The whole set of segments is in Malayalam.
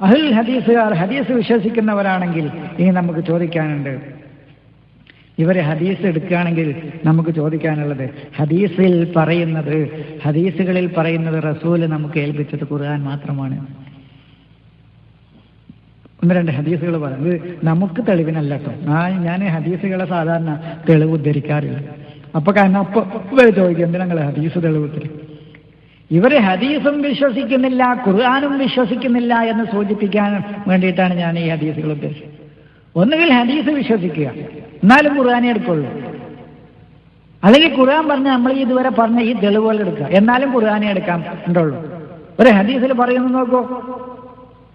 അഹ്ലുൽ ഹദീസുകാർ ഹദീസ് വിശ്വസിക്കുന്നവരാണെങ്കിൽ ഇനി നമുക്ക് ചോദിക്കാനുണ്ട്. ഇവരെ ഹദീസ് എടുക്കുകയാണെങ്കിൽ നമുക്ക് ചോദിക്കാനുള്ളത്, ഹദീസുകളിൽ പറയുന്നത് റസൂല് നമുക്ക് ഏൽപ്പിച്ചത് ഖുർആൻ മാത്രമാണ്. ഒന്ന് രണ്ട് ഹദീസുകൾ പറയുന്നത് നമുക്ക് തെളിവിനല്ല കേട്ടോ. ഞാൻ ഹദീസുകളെ സാധാരണ തെളിവ് ഉദ്ധരിക്കാറില്ല. കാരണം ഇവര് ചോദിക്കും, എന്തിനാ നിങ്ങൾ ഹദീസ് തെളിവ് ഉദ്ധരിക്കും? ഇവര് ഹദീസും വിശ്വസിക്കുന്നില്ല, ഖുർആനും വിശ്വസിക്കുന്നില്ല എന്ന് സൂചിപ്പിക്കാൻ വേണ്ടിയിട്ടാണ് ഞാൻ ഈ ഹദീസുകൾ ഉദ്ദേശിച്ചത്. ഒന്നുകിൽ ഹദീസ് വിശ്വസിക്കുക, എന്നാലും ഖുർആനെ എടുക്കുള്ളൂ. അല്ലെങ്കിൽ ഖുർആൻ പറഞ്ഞ നമ്മൾ ഇതുവരെ പറഞ്ഞ ഈ തെളിവുകൾ എടുക്കുക, എന്നാലും ഖുർആനെ എടുക്കാൻ ഉണ്ടുള്ളൂ. ഒരു ഹദീസിൽ പറയുന്നു നോക്കൂ,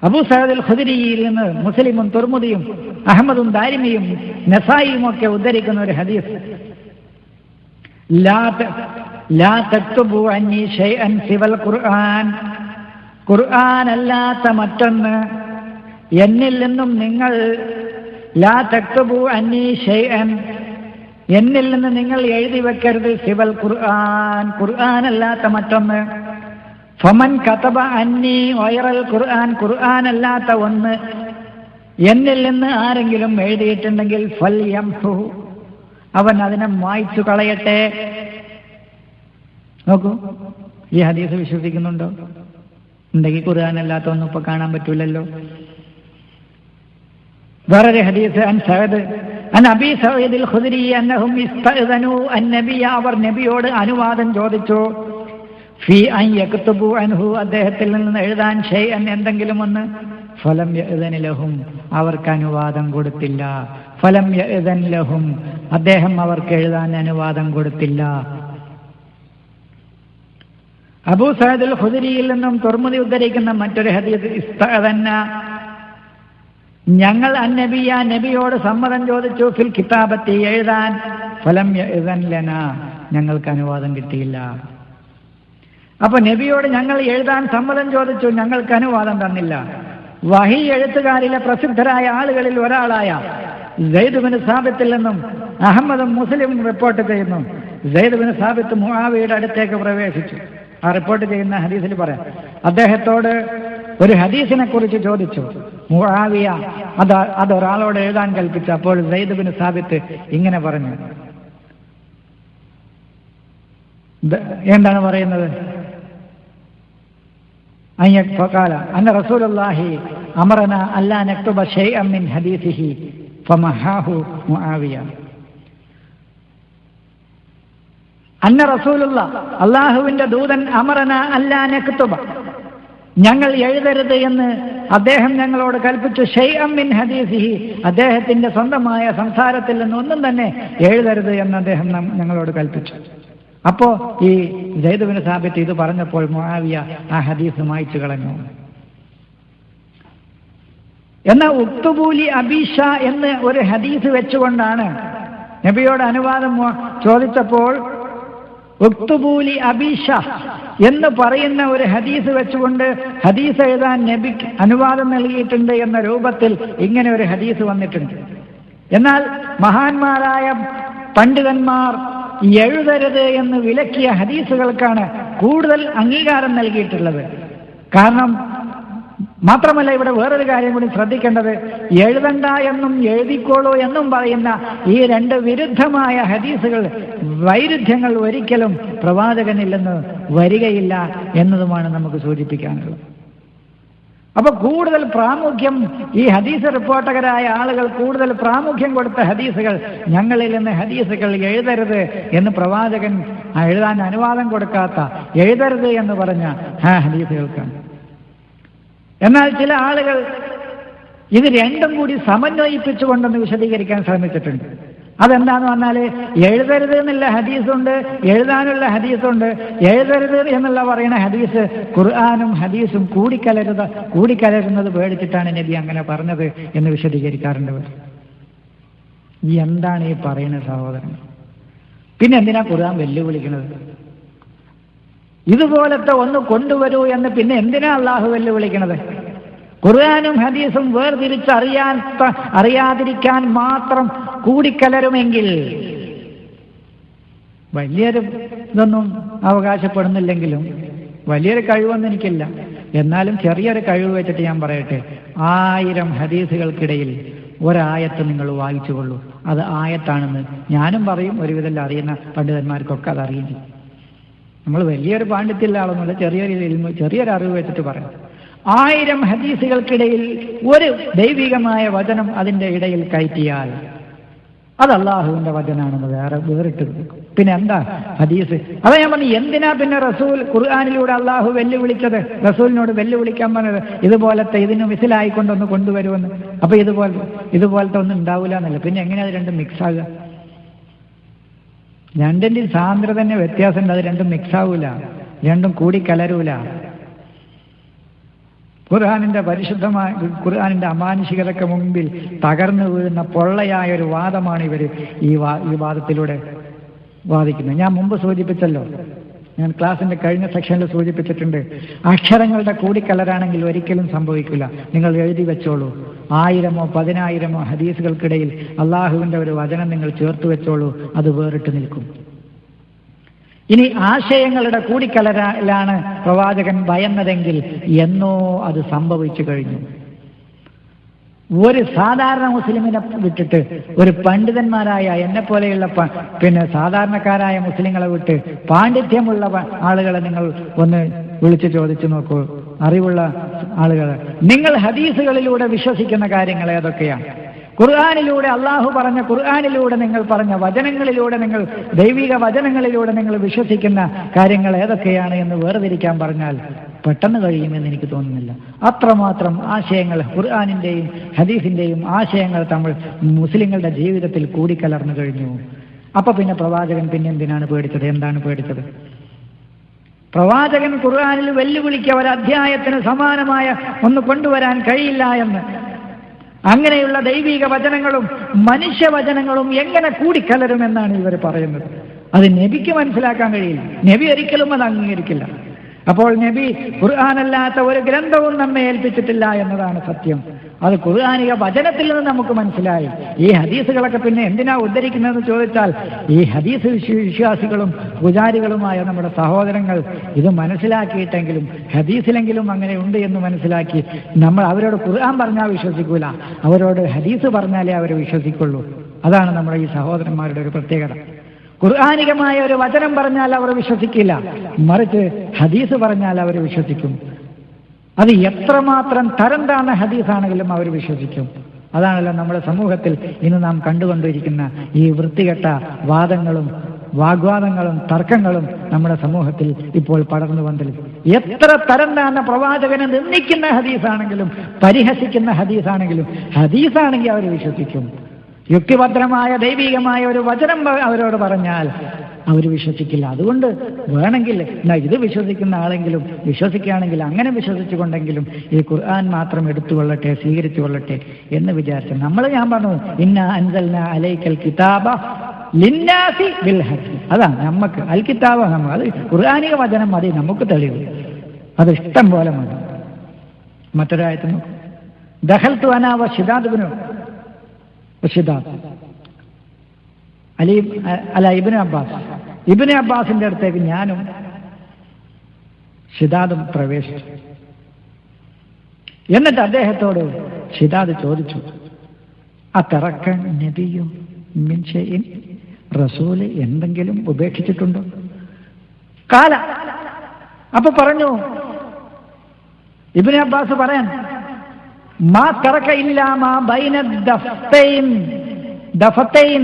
അബൂ സഈദ് അൽ ഖുദരിയിൽ നിന്ന് മുസ്ലിമും തുർമുദിയും അഹ്മദും ദാരിമിയും നസായിയും ഒക്കെ ഉദ്ധരിക്കുന്ന ഒരു ഹദീസ്, ലാ തക്തുബു അന്നി ശൈഅൻ സിവൽ ഖുർആൻ, ഖുർആൻ അല്ലാത്ത മറ്റൊന്ന് എന്നിൽ നിന്നും നിങ്ങൾ, ലാ തക്തുബു അന്നി ശൈഅൻ, എന്നിൽ നിന്ന് നിങ്ങൾ എഴുതി വെക്കരുത്, സിവൽ ഖുർആൻ, ഖുർആൻ അല്ലാത്ത മറ്റൊന്ന്. ഫമൻ കതബ അന്നി ഗൈറൽ ഖുർആൻ, ഖുർആൻ അല്ലാത്ത ഒന്ന് എന്നിൽ നിന്ന് ആരെങ്കിലും എഴുതിയിട്ടുണ്ടെങ്കിൽ ഫൽയംഹു, അവൻ അതിനെ മായ്ച്ചു കളയട്ടെ. നോക്കൂ, ഈ ഹദീസ് വിശ്വസിക്കുന്നുണ്ടോ? ഉണ്ടെങ്കിൽ ഖുർആൻ അല്ലാത്ത ഒന്നും ഇപ്പൊ കാണാൻ പറ്റൂലല്ലോ. വേറൊരു ഹദീസ്, അൻ അബീ സഈദ് അൽ ഖുദരി അന്നഹും ഇസ്തഅ്ദനു അൻ-നബിയ, അവർ നബിയോട് അനുവാദം ചോദിച്ചു, ഫീ അൻ യക്തുബു അൻഹു, അദ്ദേഹത്തിൽ നിന്ന് എഴുതാൻ ഷൈഅൻ, എന്തെങ്കിലും ഒന്ന്. ഫലം യഅ്ദൻ ലഹും, അവർക്ക് അനുവാദം കൊടുത്തില്ല. ഫലം യഅ്ദൻ ലഹും, അദ്ദേഹം അവർക്ക് എഴുതാൻ അനുവാദം കൊടുത്തില്ല. അബൂ സഈദ് അൽ ഖുദരിയിൽ നിന്നും തുർമുദി ഉദ്ധരിക്കുന്ന മറ്റൊരു ഹദീസ്, ഇസ്തഅദന്ന, ഞങ്ങൾ അന്നബിയ, നബിയോട് സമ്മതം ചോദിച്ചു, ഫിൽ കിതാബത്തി, എഴുതാൻ. ഫലം യഅ്ദൻ ലനാ, ഞങ്ങൾക്ക് അനുവാദം കിട്ടിയില്ല. അപ്പൊ നബിയോട് ഞങ്ങൾ എഴുതാൻ സമ്മതം ചോദിച്ചു, ഞങ്ങൾക്ക് അനുവാദം തന്നില്ല. വഹി എഴുത്തുകാരിലെ പ്രസിദ്ധരായ ആളുകളിൽ ഒരാളായ സയ്യിദ് ബിൻ സാബിത്തിൽ നിന്നും അഹ്മദും മുസ്ലിമും റിപ്പോർട്ട് ചെയ്യുന്നു, സയ്യിദ് ബിൻ സാബിത്ത് മുആവിയയുടെ അടുത്തേക്ക് പ്രവേശിച്ചു. ആ റിപ്പോർട്ട് ചെയ്യുന്ന ഹദീസിൽ പറയാം, അദ്ദേഹത്തോട് ഒരു ഹദീസിനെ കുറിച്ച് ചോദിച്ചു. മുആവിയ അതൊരാളോട് എഴുതാൻ കൽപ്പിച്ചു. അപ്പോൾ സയ്യിദ് ബിൻ സാബിത്ത് ഇങ്ങനെ പറഞ്ഞു, എന്താണ് പറയുന്നത്? ഫഖാല അന്ന റസൂലുള്ളാഹി അമറന അല്ലാ നക്തുബ ശൈഅൻ മിൻ ഹദീസിഹി ഫമഹാഹു മുആവിയ. അന്ന റസൂലുള്ളാഹ്, അല്ലാഹുവിന്റെ ദൂതൻ, അമറന അല്ലാ നക്തുബ, ഞങ്ങൾ എഴുതരുത് എന്ന് അദ്ദേഹം ഞങ്ങളോട് കൽപ്പിച്ചു. ശൈഅൻ മിൻ ഹദീസിഹി, അദ്ദേഹത്തിന്റെ സ്വന്തമായ സംസാരത്തിൽ നിന്ന് ഒന്നും തന്നെ എഴുതരുത് എന്ന് അദ്ദേഹം ഞങ്ങളോട് കൽപ്പിച്ചു. അപ്പോ ഈ സയ്യിദ് ബിൻ സാബിത്ത് ഇത് പറഞ്ഞപ്പോൾ മുആവിയ ആ ഹദീസ് മായ്ച്ചു കളഞ്ഞു. എന്നാൽ ഉക്തുബൂലി അബീഷ എന്ന് ഒരു ഹദീസ് വെച്ചുകൊണ്ടാണ് നബിയോട് അനുവാദം ചോദിച്ചപ്പോൾ ഉക്തുബൂലി അബീഷ എന്ന് പറയുന്ന ഒരു ഹദീസ് വെച്ചുകൊണ്ട് ഹദീസ് എഴുതാൻ നബിക്ക് അനുവാദം നൽകിയിട്ടുണ്ട് എന്ന രൂപത്തിൽ ഇങ്ങനെ ഒരു ഹദീസ് വന്നിട്ടുണ്ട്. എന്നാൽ മഹാന്മാരായ പണ്ഡിതന്മാർ എഴുതരുത് എന്ന് വിലക്കിയ ഹദീസുകൾക്കാണ് കൂടുതൽ അംഗീകാരം നൽകിയിട്ടുള്ളത്. കാരണം മാത്രമല്ല, ഇവിടെ വേറൊരു കാര്യം കൂടി ശ്രദ്ധിക്കേണ്ടത്, എഴുതണ്ട എന്നും എഴുതിക്കോളൂ എന്നും പറയുന്ന ഈ രണ്ട് വിരുദ്ധമായ ഹദീസുകൾ, വൈരുദ്ധ്യങ്ങൾ ഒരിക്കലും പ്രവാചകനിൽ നിന്ന് വരികയില്ല എന്നതുമാണ് നമുക്ക് സൂചിപ്പിക്കാനുള്ളത്. അപ്പൊ കൂടുതൽ പ്രാമുഖ്യം ഈ ഹദീസ് റിപ്പോർട്ടകരായ ആളുകൾ കൂടുതൽ പ്രാമുഖ്യം കൊടുത്ത ഹദീസുകൾ, ഞങ്ങളിൽ നിന്ന് ഹദീസുകൾ എഴുതരുത് എന്ന് പ്രവാചകൻ എഴുതാൻ അനുവാദം കൊടുക്കാത്ത, എഴുതരുത് എന്ന് പറഞ്ഞ ഹദീസുകൾക്കാണ്. എന്നാൽ ചില ആളുകൾ ഇത് രണ്ടും കൂടി സമന്വയിപ്പിച്ചുകൊണ്ടൊന്ന് വിശദീകരിക്കാൻ ശ്രമിച്ചിട്ടുണ്ട്. അതെന്താന്ന് പറഞ്ഞാൽ, എഴുതരുത് എന്നുള്ള ഹദീസുണ്ട്, എഴുതാനുള്ള ഹദീസുണ്ട്. എഴുതരുത് എന്നുള്ള പറയുന്ന ഹദീസ് ഖുർആനും ഹദീസും കൂടിക്കലരുന്നത് പേടിച്ചിട്ടാണ് നബി അങ്ങനെ പറഞ്ഞത് എന്ന് വിശദീകരിക്കാറുണ്ട്. എന്താണ് ഈ പറയുന്ന സഹോദരൻ? പിന്നെ എന്തിനാ ഖുർആൻ വെല്ലുവിളിക്കുന്നത്? ഇതുപോലത്തെ ഒന്ന് കൊണ്ടുവരൂ എന്ന് പിന്നെ എന്തിനാ അള്ളാഹു വെല്ലുവിളിക്കണത്? ഖുർആനും ഹദീസും അറിയാതിരിക്കാൻ മാത്രം കൂടിക്കലരുമെങ്കിൽ, വലിയൊരു ഇതൊന്നും അവകാശപ്പെടുന്നില്ലെങ്കിലും വലിയൊരു കഴിവൊന്നും എനിക്കില്ല, എന്നാലും ചെറിയൊരു കഴിവ് വെച്ചിട്ട് ഞാൻ പറയട്ടെ, 1000 ഹദീസുകൾക്കിടയിൽ ഒരായത്ത് നിങ്ങൾ വായിച്ചുകൊള്ളൂ, അത് ആയത്താണെന്ന് ഞാനും പറയും. ഒരുവിധം അറിയുന്ന പണ്ഡിതന്മാർക്കൊക്കെ അത് അറിയില്ല. നമ്മൾ വലിയൊരു പാണ്ഡിത്യമുള്ള ആളൊന്നുമില്ല, ചെറിയൊരു അറിവ് വെച്ചിട്ട് പറയാം. 1000 ഹദീസുകൾക്കിടയിൽ ഒരു ദൈവികമായ വചനം അതിൻ്റെ ഇടയിൽ കയറ്റിയാൽ അത് അള്ളാഹുവിന്റെ വചനാണെന്ന് വേറിട്ട് നിൽക്കും. പിന്നെ എന്താ ഹദീസ്? അതാ ഞാൻ പറഞ്ഞു, എന്തിനാ പിന്നെ റസൂൽ ഖുർആനിലൂടെ അള്ളാഹു വെല്ലുവിളിച്ചത്, റസൂലിനോട് വെല്ലുവിളിക്കാൻ പറഞ്ഞത് ഇതുപോലത്തെ ഇതിന് മിസിലായിക്കൊണ്ടൊന്ന് കൊണ്ടുവരുമെന്ന്. അപ്പൊ ഇതുപോലത്തെ ഒന്നും ഉണ്ടാവില്ല എന്നല്ല. പിന്നെ എങ്ങനെയാ അത് രണ്ടും മിക്സ് ആകുക? രണ്ടിൻ്റെ സാന്ദ്രത തന്നെ വ്യത്യാസമുണ്ട്. അത് രണ്ടും മിക്സ് ആവൂല, രണ്ടും കൂടിക്കലരൂല. ഖുർആനിന്റെ പരിശുദ്ധമായ ഖുർആനിന്റെ അമാനുഷികതയ്ക്ക് മുമ്പിൽ തകർന്നു വീഴുന്ന പൊള്ളയായ ഒരു വാദമാണ് ഇവർ ഈ വാദത്തിലൂടെ വാദിക്കുന്നത്. ഞാൻ മുമ്പ് സൂചിപ്പിച്ചല്ലോ, ഞാൻ ക്ലാസിന്റെ കഴിഞ്ഞ സെക്ഷനിൽ സൂചിപ്പിച്ചിട്ടുണ്ട്, അക്ഷരങ്ങളുടെ കൂടിക്കലരാണെങ്കിൽ ഒരിക്കലും സംഭവിക്കില്ല. നിങ്ങൾ എഴുതി വെച്ചോളൂ, 1000-ഓ 10,000-ഓ ഹദീസുകൾക്കിടയിൽ അള്ളാഹുവിന്റെ ഒരു വചനം നിങ്ങൾ ചേർത്ത് വെച്ചോളൂ, അത് വേറിട്ട് നിൽക്കും. ഇനി ആശയങ്ങളുടെ കൂടിക്കലരാലാണ് പ്രവാചകൻ ഭയന്നതെങ്കിൽ എന്നോ അത് സംഭവിച്ചു കഴിഞ്ഞു. ഒരു സാധാരണ മുസ്ലിമിനെ വിട്ടിട്ട്, ഒരു പണ്ഡിതന്മാരായ എന്നെ പോലെയുള്ള സാധാരണക്കാരായ മുസ്ലിങ്ങളെ വിട്ട് പാണ്ഡിത്യമുള്ള ആളുകളെ നിങ്ങൾ ഒന്ന് വിളിച്ചു ചോദിച്ചു നോക്കൂ, അറിവുള്ള ആളുകളെ. നിങ്ങൾ ഹദീസുകളിലൂടെ വിശ്വസിക്കുന്ന കാര്യങ്ങൾ ഏതൊക്കെയാണ്? ഖുർആനിലൂടെ അള്ളാഹു പറഞ്ഞ, ഖുർആനിലൂടെ നിങ്ങൾ പറഞ്ഞ വചനങ്ങളിലൂടെ, നിങ്ങൾ ദൈവിക വചനങ്ങളിലൂടെ നിങ്ങൾ വിശ്വസിക്കുന്ന കാര്യങ്ങൾ ഏതൊക്കെയാണ് എന്ന് വേർതിരിക്കാൻ പറഞ്ഞാൽ പെട്ടെന്ന് കഴിയുമെന്ന് എനിക്ക് തോന്നുന്നില്ല. അത്രമാത്രം ആശയങ്ങൾ, ഖുർആനിന്റെയും ഹദീസിന്റെയും ആശയങ്ങൾ തമ്മിൽ മുസ്ലിങ്ങളുടെ ജീവിതത്തിൽ കൂടിക്കലർന്നു കഴിഞ്ഞു. അപ്പൊ പിന്നെ പ്രവാചകൻ പിന്നെ എന്തിനാണ് പേടിച്ചത്? എന്താണ് പേടിച്ചത്? പ്രവാചകൻ ഖുർആനിൽ വെല്ലുവിളിക്കുക, ഒരു അധ്യായത്തിന് സമാനമായ ഒന്ന് കൊണ്ടുവരാൻ കഴിയില്ല എന്ന്. അങ്ങനെയുള്ള ദൈവിക വചനങ്ങളും മനുഷ്യവചനങ്ങളും എങ്ങനെ കൂടിക്കലരുമെന്നാണ് ഇവർ പറയുന്നത്. അത് നബിക്ക് മനസ്സിലാക്കാൻ കഴിയില്ല. നബി ഒരിക്കലും അത് അംഗീകരിക്കില്ല. അപ്പോൾ നബി ഖുർആനല്ലാത്ത ഒരു ഗ്രന്ഥവും നമ്മെ ഏൽപ്പിച്ചിട്ടില്ല എന്നതാണ് സത്യം. അത് ഖുർആനിക വചനത്തിൽ നിന്ന് നമുക്ക് മനസ്സിലായി. ഈ ഹദീസുകളൊക്കെ പിന്നെ എന്തിനാ ഉദ്ധരിക്കുന്നതെന്ന് ചോദിച്ചാൽ, ഈ ഹദീസ് വിശ്വാസികളും പൂജാരികളുമായ നമ്മുടെ സഹോദരങ്ങൾ ഇത് മനസ്സിലാക്കിയിട്ടെങ്കിലും ഹദീസിലെങ്കിലും അങ്ങനെ ഉണ്ട് എന്ന് മനസ്സിലാക്കി നമ്മൾ അവരോട് ഖുർആൻ പറഞ്ഞാൽ വിശ്വസിക്കൂല, അവരോട് ഹദീസ് പറഞ്ഞാലേ അവർ വിശ്വസിക്കുള്ളൂ. അതാണ് നമ്മുടെ ഈ സഹോദരന്മാരുടെ ഒരു പ്രത്യേകത. ഖുർആനികമായ ഒരു വചനം പറഞ്ഞാൽ അവർ വിശ്വസിക്കില്ല, മറിച്ച് ഹദീസ് പറഞ്ഞാൽ അവർ വിശ്വസിക്കും. അത് എത്രമാത്രം തരം താഴ്ന്ന ഹദീസാണെങ്കിലും അവർ വിശ്വസിക്കും. അതാണല്ലോ നമ്മുടെ സമൂഹത്തിൽ ഇന്ന് നാം കണ്ടുകൊണ്ടിരിക്കുന്ന ഈ വൃത്തികെട്ട വാദങ്ങളും വാഗ്വാദങ്ങളും തർക്കങ്ങളും നമ്മുടെ സമൂഹത്തിൽ ഇപ്പോൾ പടർന്നു വന്നില്ല. എത്ര തരം താഴ്ന്ന പ്രവാചകനെ നിന്ദിക്കുന്ന ഹദീസാണെങ്കിലും പരിഹസിക്കുന്ന ഹദീസാണെങ്കിലും ഹദീസാണെങ്കിൽ അവർ വിശ്വസിക്കും. യുക്തിഭദ്രമായ ദൈവികമായ ഒരു വചനം അവരോട് പറഞ്ഞാൽ അവർ വിശ്വസിക്കില്ല. അതുകൊണ്ട് വേണമെങ്കിൽ ഇത് വിശ്വസിക്കുന്ന ആളെങ്കിലും വിശ്വസിക്കുകയാണെങ്കിൽ അങ്ങനെ വിശ്വസിച്ചുകൊണ്ടെങ്കിലും ഈ ഖുർആൻ മാത്രം എടുത്തുകൊള്ളട്ടെ, സ്വീകരിച്ചു കൊള്ളട്ടെ എന്ന് വിചാരിച്ചു. ഞാൻ പറഞ്ഞു, ഇന്ന അൻസൽനാ അലൈക്കൽ കിതാബ ലിന്നാസി ബിൽ ഹഖ്. അതാണ് നമുക്ക് അൽ കിതാബ, അത് ഖുർആനിക വചനം മതി നമുക്ക് തെളിവ്, അത് ഇഷ്ടം പോലെ മതി. മറ്റൊരായത്ത് നോക്കും, ദഖൽതു അനാ വശിദാദ് ഇബ്നു ഇബ്നു അബ്ബാസിന്റെ അടുത്തേക്ക് ഞാനും ഷിദാദും പ്രവേശിച്ചു. എന്നിട്ട് അദ്ദേഹത്തോട് ഷിദാദ് ചോദിച്ചു, അതറക്ക നബിയു മിൻ ഷൈഇൻ, റസൂല് എന്തെങ്കിലും ഉപേക്ഷിച്ചിട്ടുണ്ടോ? കാല, അപ്പൊ പറഞ്ഞു ഇബ്നു അബ്ബാസ് പറയാൻ, മാ തറക ഇല്ലാ മാ ബൈന ദഫ്തൈൻ. ദഫത്തൈൻ,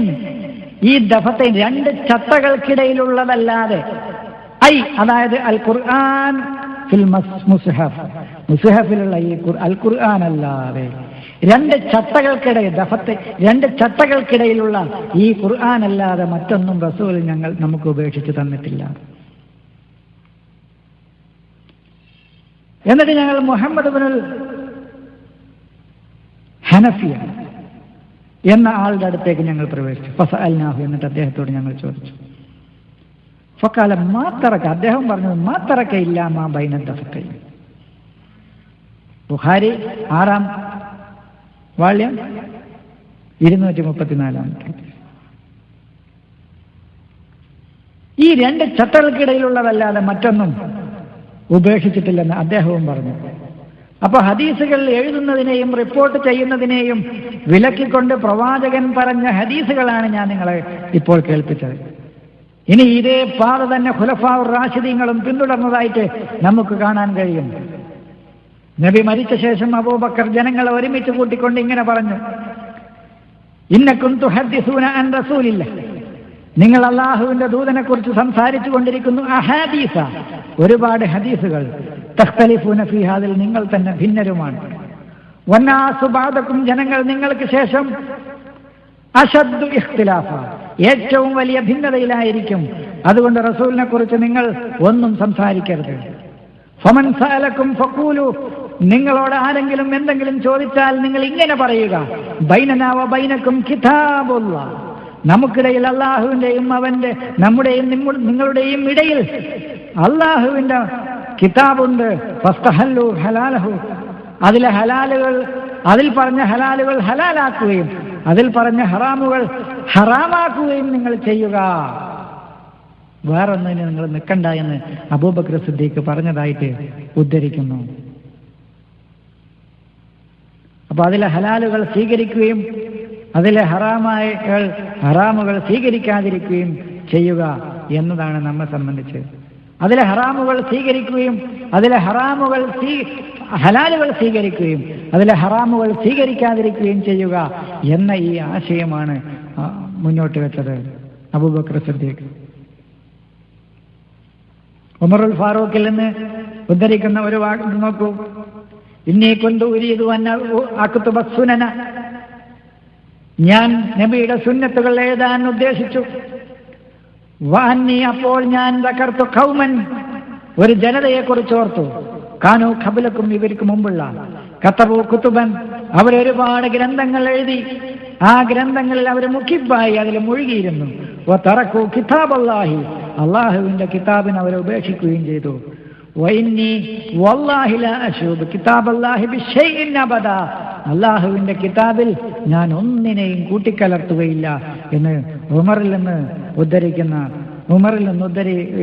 ഈ ദഫത്തൈൻ രണ്ട് ചട്ടകൾക്കിടയിലുള്ളതല്ലാതെ, ഐ അതായത് അൽ ഖുർആൻ ഫിൽ മുസ്ഹഫ്, മുസ്ഹഫിലുള്ള ഈ അൽ ഖുർആൻ അല്ലാതെ രണ്ട് ചട്ടകൾക്കിടയിൽ, ദഫത്തെ രണ്ട് ചട്ടകൾക്കിടയിലുള്ള ഈ ഖുർആൻ അല്ലാതെ മറ്റൊന്നും റസൂൽ നമുക്ക് ഉപേക്ഷിച്ച് തന്നിട്ടില്ല. എന്നിട്ട് ഞങ്ങൾ മുഹമ്മദ് ഇബ്നുൽ ഹനഫിയ എന്ന ആളുടെ അടുത്തേക്ക് ഞങ്ങൾ പ്രവേശിച്ചു. ഫസഅൽനാഹു, എന്നിട്ട് അദ്ദേഹത്തോട് ഞങ്ങൾ ചോദിച്ചു. ഫഖാല മാ തറക, അദ്ദേഹം പറഞ്ഞത് മാ തറക ഇല്ലാ മാ ബൈന ദഫത്തൈൻ. ബുഖാരി 6-ാം വാള്യം 234. ഈ രണ്ട് ചട്ടകൾക്കിടയിലുള്ളതല്ലാതെ മറ്റൊന്നും ഉപേക്ഷിച്ചിട്ടില്ലെന്ന് അദ്ദേഹവും പറഞ്ഞു. അപ്പൊ ഹദീസുകൾ എഴുതുന്നതിനെയും റിപ്പോർട്ട് ചെയ്യുന്നതിനെയും വിലക്കിക്കൊണ്ട് പ്രവാചകൻ പറഞ്ഞ ഹദീസുകളാണ് ഞാൻ നിങ്ങളെ ഇപ്പോൾ കേൾപ്പിച്ചത്. ഇനി ഇതേ പാത തന്നെ ഖുലഫാഉർ റാഷിദീങ്ങളും പിന്തുടർന്നതായിട്ട് നമുക്ക് കാണാൻ കഴിയും. നബി മരിച്ച ശേഷം അബൂബക്കർ ജനങ്ങളെ ഒരുമിച്ച് കൂട്ടിക്കൊണ്ട് ഇങ്ങനെ പറഞ്ഞു, ഇന്നകും തുഹദ്ദിസൂന അൻ റസൂലില്ലാഹ്, നിങ്ങൾ അല്ലാഹുവിന്റെ ദൂതനെ കുറിച്ച് സംസാരിച്ചു കൊണ്ടിരിക്കുന്നു. അഹാദീസ, ഒരുപാട് ഹദീസുകൾ. തഖ്തലിഫൂന ഫീഹാ, അതിൽ നിങ്ങൾ തന്നെ ഭിന്നരുമാണ്. വന്നാസു ബഅദകും, ജനങ്ങൾ നിങ്ങൾക്ക് ശേഷം അശദ്ദു ഇഖ്തിലാഫ, ഏറ്റവും വലിയ ഭിന്നതയിലായിരിക്കും. അതുകൊണ്ട് റസൂലിനെ കുറിച്ച് നിങ്ങൾ ഒന്നും സംസാരിക്കരുത്. ഫമൻ സഅലകും ഫഖൂലു, നിങ്ങളോട് ആരെങ്കിലും എന്തെങ്കിലും ചോദിച്ചാൽ നിങ്ങൾ ഇങ്ങനെ പറയുക, ബൈനനാ വ ബൈനകും കിതാബുല്ലാഹ്, നമുക്കിടയിൽ അള്ളാഹുവിന്റെയും നമ്മുടെയും നിങ്ങളുടെയും ഇടയിൽ അള്ളാഹുവിന്റെ കിതാബുണ്ട്. ഫസ്തഹല്ലു ഹലാലഹു, അതിൽ പറഞ്ഞ ഹലാലുകൾ ഹലാലാക്കുകയും അതിൽ പറഞ്ഞ ഹറാമുകൾ ഹറാമാക്കുകയും നിങ്ങൾ ചെയ്യുക. വേറൊന്നിന് നിങ്ങൾ നിൽക്കണ്ട എന്ന് അബൂബക്കർ സിദ്ദീഖ് പറഞ്ഞതായിട്ട് ഉദ്ധരിക്കുന്നു. അപ്പൊ അതിലെ ഹലാലുകൾ സ്വീകരിക്കുകയും അതിലെ ഹറാമുകൾ സ്വീകരിക്കാതിരിക്കുകയും ചെയ്യുക എന്നതാണ് നമ്മെ സംബന്ധിച്ച്. അതിലെ ഹറാമുകൾ സ്വീകരിക്കുകയും അതിലെ ഹലാലുകൾ സ്വീകരിക്കുകയും അതിലെ ഹറാമുകൾ സ്വീകരിക്കാതിരിക്കുകയും ചെയ്യുക എന്ന ഈ ആശയമാണ് മുന്നോട്ട് വെച്ചത് അബൂബക്കർ സിദ്ദീഖ്. ഉമറുൽ ഫാറൂഖിൽ നിന്ന് ഉദ്ധരിക്കുന്ന ഒരു വാക്ക് നോക്കൂ, ഇന്നീ കുന്തു ഉരീദു അൻ അക്തുബ സുനന, ഞാൻ നബിയുടെ സുന്നത്തുകൾ എഴുതാൻ ഉദ്ദേശിച്ചു. വാന്നി, അപ്പോൾ ഞാൻ ദക്കർതു ഖൗമൻ, ഒരു ജനതയെ കുറിച്ച് ഓർത്തു. കാനു ഖബലക്കും, ഇവർക്ക് മുമ്പുള്ള. കതബു കുതുബൻ, അവരൊരുപാട് ഗ്രന്ഥങ്ങൾ എഴുതി. ആ ഗ്രന്ഥങ്ങളിൽ അവർ മുഖിബായി അതിൽ മുഴുകിയിരുന്നു. വതറകു കിതാബല്ലാഹി, അള്ളാഹുവിന്റെ കിതാബിനെ അവർ ഉപേക്ഷിക്കുകയും ചെയ്തു. വഇന്നി വല്ലാഹി ലാ അശൂബ് കിതാബല്ലാഹി ബിശൈഇൻ അബദാ, അള്ളാഹുവിന്റെ കിതാബിൽ ഞാൻ ഒന്നിനെയും കൂട്ടിക്കലർത്തുകയില്ല എന്ന് ഉമറിൽ നിന്ന്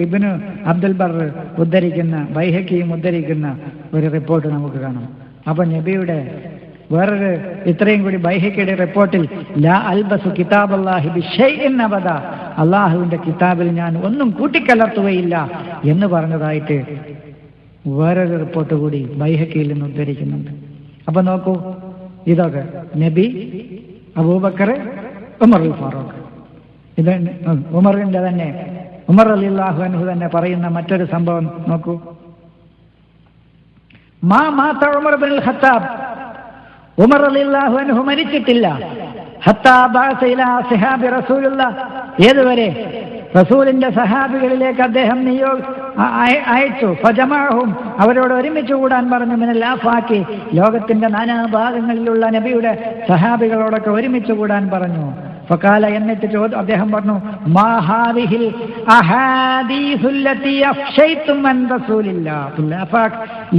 ഇബ്നു അബ്ദുൽ ബർ ഉദ്ധരിക്കുന്ന, ബൈഹഖിയും ഉദ്ധരിക്കുന്ന ഒരു റിപ്പോർട്ട് നമുക്ക് കാണാം. അപ്പൊ നബിയുടെ വേറൊരു ഇത്രയും കൂടി ബൈഹഖിയുടെ റിപ്പോർട്ടിൽ ലാ അൽബസു കിതാബല്ലാഹി ബിശൈഇൻ അബദാ, അള്ളാഹുവിന്റെ കിതാബിൽ ഞാൻ ഒന്നും കൂട്ടിക്കലർത്തുകയില്ല എന്ന് പറഞ്ഞതായിട്ട് വേറൊരു റിപ്പോർട്ട് കൂടി ബൈഹഖിയിൽ നിന്ന് ഉദ്ധരിക്കുന്നുണ്ട്. അപ്പൊ നോക്കൂ, ഇതൊക്കെ നബി, അബൂബക്കർ, ഉമറുൽ ഫാറൂഖ്. ഇത് ഉമറിന്റെ തന്നെ, ഉമർ റളിയല്ലാഹു അൻഹു തന്നെ പറയുന്ന മറ്റൊരു സംഭവം നോക്കൂ. മാത ഉമർ ഇബ്നുൽ ഖത്താബ്, ഉമർ റളിയല്ലാഹു അൻഹു മരിച്ചിട്ടില്ല. ഹത്താ ബഅസ ഇലാ അസ്ഹാബി റസൂലുള്ളാഹ്, ഏതുവരെ റസൂലിന്റെ സഹാബികളിലേക്ക് അദ്ദേഹം അയച്ചു. ഫജമഅഹും, അവരോട് ഒരുമിച്ച് കൂടാൻ പറഞ്ഞു. മിനൽ ആഫാഖി, ലോകത്തിന്റെ നാനാഭാഗങ്ങളിലുള്ള നബിയുടെ സഹാബികളോടൊക്കെ ഒരുമിച്ച് കൂടാൻ പറഞ്ഞു. ഫഖാല, എന്നിട്ട് അദ്ദേഹം പറഞ്ഞു, മാ ഹാദിഹിൽ അഹാദീസുല്ലതി അഫ്ശൈതും അൻ റസൂലില്ലാഹ് ഫിൽ ആഫാഖ്,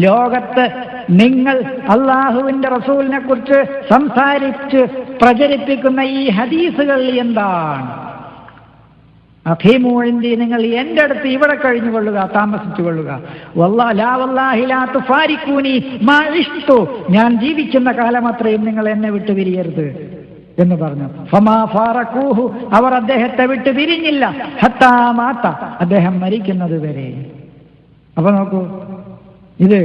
ലോകത്ത് നിങ്ങൾ അല്ലാഹുവിന്റെ റസൂലിനെ കുറിച്ച് സംസാരിച്ച് പ്രചരിപ്പിക്കുന്ന ഈ ഹദീസുകൾ എന്താണ്? അഖീമൂഇന്ദി, നിങ്ങൾ എന്റെ അടുത്ത് ഇവിടെ കഴിഞ്ഞുകൊള്ളുക, താമസിച്ചു കൊള്ളുക. വല്ലാഹി ലാ തുഫാരിഖൂനി മാ ഇഷ്തു, ഞാൻ ജീവിക്കുന്ന കാലം അത്രയും നിങ്ങൾ എന്നെ വിട്ടു പിരിയരുത് എന്ന് പറഞ്ഞു. ഫമാ ഫാറഖൂഹു, അവർ അദ്ദേഹത്തെ വിട്ടു പിരിഞ്ഞില്ല. ഹത്താ മാത, അദ്ദേഹം മരിക്കുന്നത് വരെ. അപ്പൊ നോക്കൂ, ഇത്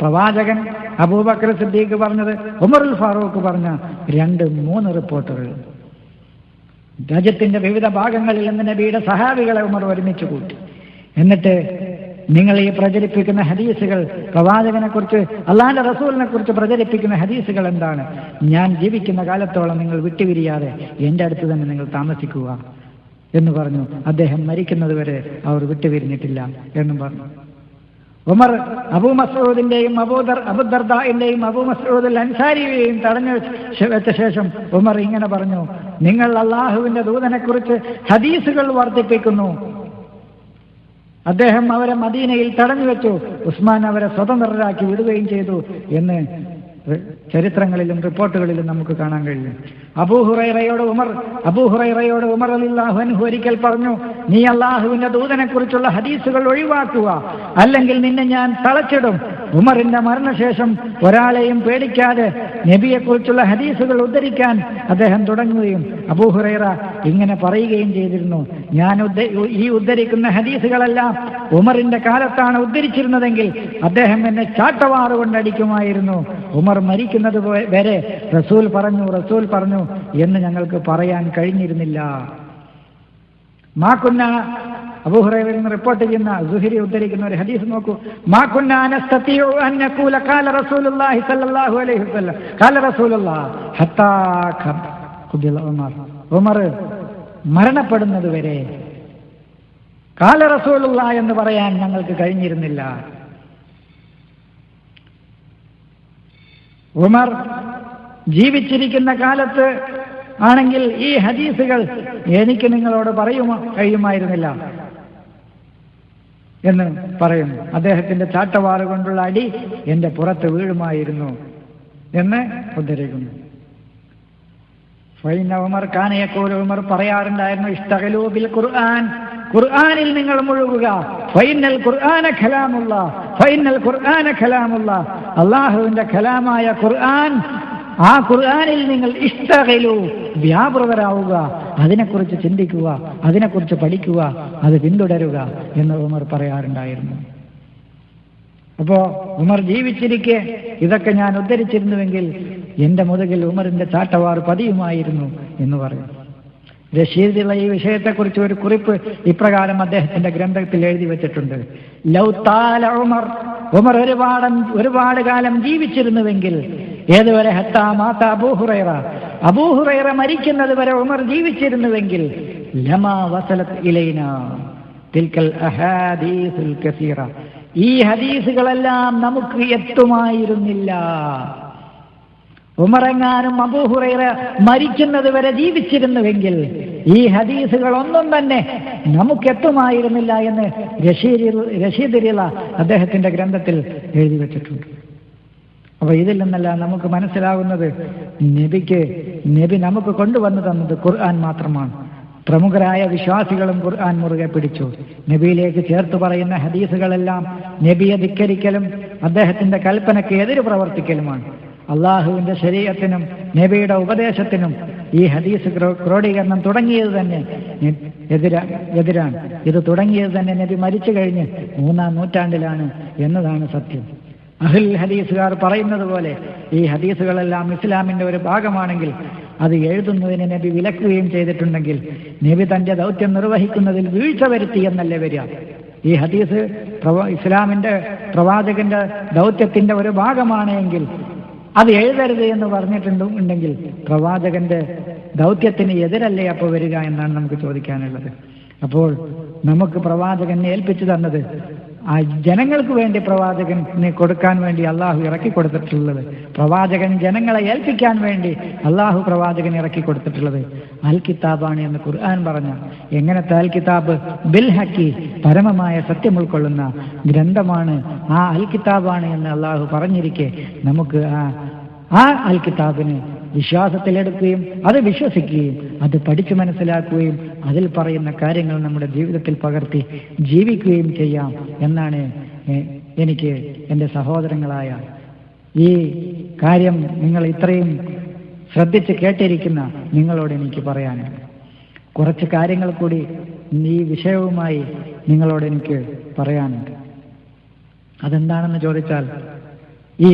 പ്രവാചകൻ അബൂബക്കർ സിദ്ദീഖ് പറഞ്ഞത്, ഉമറുൽ ഫാറൂഖ് പറഞ്ഞ 2-3 റിപ്പോർട്ടുകൾ. രാജ്യത്തിന്റെ വിവിധ ഭാഗങ്ങളിൽ നിന്ന് നബിയുടെ സഹാബികളെ ഉമർ ഒരുമിച്ച് കൂട്ടി. എന്നിട്ട് നിങ്ങൾ ഈ പ്രചരിപ്പിക്കുന്ന ഹദീസുകൾ, പ്രവാചകനെ കുറിച്ച്, അള്ളാഹുവിന്റെ റസൂലിനെ കുറിച്ച് പ്രചരിപ്പിക്കുന്ന ഹദീസുകൾ എന്താണ്? ഞാൻ ജീവിക്കുന്ന കാലത്തോളം നിങ്ങൾ വിട്ടുപിരിയാതെ എൻ്റെ അടുത്ത് തന്നെ നിങ്ങൾ താമസിക്കുക എന്ന് പറഞ്ഞു. അദ്ദേഹം മരിക്കുന്നത് വരെ അവർ വിട്ടുപിരിഞ്ഞിട്ടില്ല എന്നും പറഞ്ഞു. ഉമർ അബൂ മസ്ഊദിന്റെയും അബൂദർദാഇന്റെയും അബൂ മസ്ഊദ് അൽ അൻസാരിയെയും തടഞ്ഞു വെച്ച ശേഷം ഉമർ ഇങ്ങനെ പറഞ്ഞു, നിങ്ങൾ അള്ളാഹുവിന്റെ ദൂതനെ കുറിച്ച് ഹദീസുകൾ വർദ്ധിപ്പിക്കുന്നു. അദ്ദേഹം അവരെ മദീനയിൽ തടഞ്ഞു വെച്ചു. ഉസ്മാൻ അവരെ സ്വതന്ത്രരാക്കി വിടുകയും ചെയ്തു എന്ന് ചരിത്രങ്ങളിലും റിപ്പോർട്ടുകളിലും നമുക്ക് കാണാൻ കഴിയും. അബൂ ഹുറൈറയോട് ഉമർ റളിയല്ലാഹു അൻഹു ഒരിക്കൽ പറഞ്ഞു, നീ അള്ളാഹുവിന്റെ ദൂതനെ കുറിച്ചുള്ള ഹദീസുകൾ ഒഴിവാക്കുക, അല്ലെങ്കിൽ നിന്നെ ഞാൻ തളച്ചിടും. ഉമറിന്റെ മരണശേഷം ഒരാളെയും പേടിക്കാതെ നബിയെക്കുറിച്ചുള്ള ഹദീസുകൾ ഉദ്ധരിക്കാൻ അദ്ദേഹം തുടങ്ങുകയും അബൂ ഹുറൈറ ഇങ്ങനെ പറയുകയും ചെയ്തിരുന്നു, ഞാൻ ഈ ഉദ്ധരിക്കുന്ന ഹദീസുകളെല്ലാം ഉമറിന്റെ കാലത്താണ് ഉദ്ധരിച്ചിരുന്നതെങ്കിൽ അദ്ദേഹം എന്നെ ചാട്ടവാറ് കൊണ്ടടിക്കുമായിരുന്നു. ഉമർ മരിക്കുന്നത് വരെ റസൂൽ പറഞ്ഞു എന്ന് ഞങ്ങൾക്ക് പറയാൻ കഴിഞ്ഞിരുന്നില്ല. മാകുന്ന അബൂ ഹുറൈറയിൽ നിന്ന് റിപ്പോർട്ട് ചെയ്യുന്ന സുഹരി ഉദ്ധരിക്കുന്ന ഒരു ഹദീസ് നോക്കൂ. മാകുന്ന നസ്തതിഉ അൻ നഖൂല ഖാല റസൂലുള്ളാഹി സ്വല്ലല്ലാഹു അലൈഹി വസല്ലം ഖാല റസൂലുള്ളാഹി ഹത്താ ഖുബില ഉമർ മരണപ്പെടുന്നത് വരെ ഖാല റസൂലുള്ളാഹി എന്ന് പറയാൻ ഞങ്ങൾക്ക് കഴിഞ്ഞിരുന്നില്ല. ഉമർ ജീവിച്ചിരിക്കുന്ന കാലത്ത് ആണെങ്കിൽ ഈ ഹദീസുകൾ എനിക്ക് നിങ്ങളോട് കഴിയുമായിരുന്നില്ല എന്ന് പറയുന്നു. അദ്ദേഹത്തിന്റെ ചാട്ടവാറ് കൊണ്ടുള്ള അടി എന്റെ പുറത്ത് വീഴുമായിരുന്നു എന്ന് ഉദ്ധരിക്കുന്നു. ഉമർ കാനയക്കോൽ ഉമർ പറയാറുണ്ടായിരുന്നു, ഇസ്തഗലൂ ബിൽ ഖുർആൻ, ഖുർആനിൽ നിങ്ങൾ മുഴുകുക. ഫൈനൽ ഖുർആന ഖലാമുല്ലാഹ്, അല്ലാഹുവിന്റെ കലാമായ ഖുർആൻ, ആ ഖുർആനിൽ നിങ്ങൾ ഇസ്തഗലൂ, വ്യാപൃതരാവുക, അതിനെക്കുറിച്ച് ചിന്തിക്കുക, അതിനെക്കുറിച്ച് പഠിക്കുക, അത് പിന്തുടരുക എന്ന് ഉമർ പറയാറുണ്ടായിരുന്നു. അപ്പോ ഉമർ ജീവിച്ചിരിക്കെ ഇതൊക്കെ ഞാൻ ഉദ്ധരിച്ചിരുന്നുവെങ്കിൽ എന്റെ മുതുകിൽ ഉമറിന്റെ ചാട്ടവാർ പതിയുമായിരുന്നു എന്ന് പറയും. റഷീദുള്ള ഈ വിഷയത്തെക്കുറിച്ച് ഒരു കുറിപ്പ് ഇപ്രകാരം അദ്ദേഹത്തിന്റെ ഗ്രന്ഥത്തിൽ എഴുതി വെച്ചിട്ടുണ്ട്. ലൗ താല ഉമർ ഒരുപാട് കാലം ജീവിച്ചിരുന്നുവെങ്കിൽ, ഏതുവരെ ഹത്താ മാത അബൂ ഹുറൈറ മരിക്കുന്നത് വരെ ഉമർ ജീവിച്ചിരുന്നുവെങ്കിൽ, ലമാ വസലത് ഇലൈനാ തിൽക്കൽ അഹാദീസുൽ കസീറ, ഈ ഹദീസുകളെല്ലാം നമുക്ക് എത്തുമായിരുന്നില്ല. ഉമറെങ്ങാനും അബൂ ഹുറൈറ മരിക്കുന്നത് വരെ ജീവിച്ചിരുന്നുവെങ്കിൽ ഈ ഹദീസുകൾ ഒന്നും തന്നെ നമുക്കെത്തുമായിരുന്നില്ല എന്ന് റഷീദ് അദ്ദേഹത്തിന്റെ ഗ്രന്ഥത്തിൽ എഴുതി വെച്ചിട്ടുണ്ട്. അപ്പൊ ഇതിൽ നിന്നെല്ലാം നമുക്ക് മനസ്സിലാകുന്നത് നബി നമുക്ക് കൊണ്ടുവന്നു തന്നത് ഖുർആൻ മാത്രമാണ്. പ്രമുഖരായ വിശ്വാസികളും ഖുർആൻ മുറുകെ പിടിച്ചു. നബിയിലേക്ക് ചേർത്ത് പറയുന്ന ഹദീസുകളെല്ലാം നബിയെ ധിക്കരിക്കലും അദ്ദേഹത്തിന്റെ കൽപ്പനയ്ക്ക് എതിര് പ്രവർത്തിക്കലുമാണ്. അള്ളാഹുവിന്റെ ശരീഅത്തിനും നബിയുടെ ഉപദേശത്തിനും ഈ ഹദീസ് ക്രോഡീകരണം തുടങ്ങിയത് തന്നെ എതിരാണ്. ഇത് തുടങ്ങിയത് തന്നെ നബി മരിച്ചു കഴിഞ്ഞ് 3-ാം നൂറ്റാണ്ടിലാണ് എന്നതാണ് സത്യം. അഹ്ൽ ഹദീസുകാർ പറയുന്നത് പോലെ ഈ ഹദീസുകളെല്ലാം ഇസ്ലാമിന്റെ ഒരു ഭാഗമാണെങ്കിൽ അത് എഴുതുന്നതിന് നബി വിലക്കുകയും ചെയ്തിട്ടുണ്ടെങ്കിൽ നബി തന്റെ ദൗത്യം നിർവഹിക്കുന്നതിൽ വീഴ്ച വരുത്തി എന്നല്ലേ വരിക. ഈ ഹദീസ് ഇസ്ലാമിന്റെ പ്രവാചകന്റെ ദൗത്യത്തിന്റെ ഒരു ഭാഗമാണ് എങ്കിൽ അത് എഴുതരുത് എന്ന് പറഞ്ഞിട്ടുണ്ടെങ്കിൽ പ്രവാചകന്റെ ദൗത്യത്തിന് എതിരല്ലേ അപ്പോൾ വരിക എന്നാണ് നമുക്ക് ചോദിക്കാനുള്ളത്. അപ്പോൾ നമുക്ക് പ്രവാചകനെ ഏൽപ്പിച്ചു തന്നത് ആ ജനങ്ങൾക്ക് വേണ്ടി പ്രവാചകനെ കൊടുക്കാൻ വേണ്ടി അള്ളാഹു ഇറക്കി കൊടുത്തിട്ടുള്ളത്, പ്രവാചകൻ ജനങ്ങളെ ഏൽപ്പിക്കാൻ വേണ്ടി അള്ളാഹു പ്രവാചകൻ ഇറക്കി കൊടുത്തിട്ടുള്ളത് അൽ കിതാബാണ് എന്ന് ഖുർആൻ പറഞ്ഞ എങ്ങനത്തെ അൽ കിതാബ് ബിൽ ഹക്കി, പരമമായ സത്യം ഉൾക്കൊള്ളുന്ന ഗ്രന്ഥമാണ്, ആ അൽ കിതാബാണ് എന്ന് അള്ളാഹു പറഞ്ഞിരിക്കെ നമുക്ക് ആ അൽ കിതാബിന് വിശ്വാസത്തിലെടുക്കുകയും അത് വിശ്വസിക്കുകയും അത് പഠിച്ചു മനസ്സിലാക്കുകയും അതിൽ പറയുന്ന കാര്യങ്ങൾ നമ്മുടെ ജീവിതത്തിൽ പകർത്തി ജീവിക്കുകയും ചെയ്യാം എന്നാണ് എനിക്ക് എൻ്റെ സഹോദരങ്ങളായ ഈ കാര്യം നിങ്ങൾ ഇത്രയും ശ്രദ്ധിച്ച് കേട്ടിരിക്കുന്ന നിങ്ങളോട് എനിക്ക് പറയാനുണ്ട്. കുറച്ച് കാര്യങ്ങൾ കൂടി ഈ വിഷയവുമായി നിങ്ങളോട് എനിക്ക് പറയാനുണ്ട്. അതെന്താണെന്ന് ചോദിച്ചാൽ, ഈ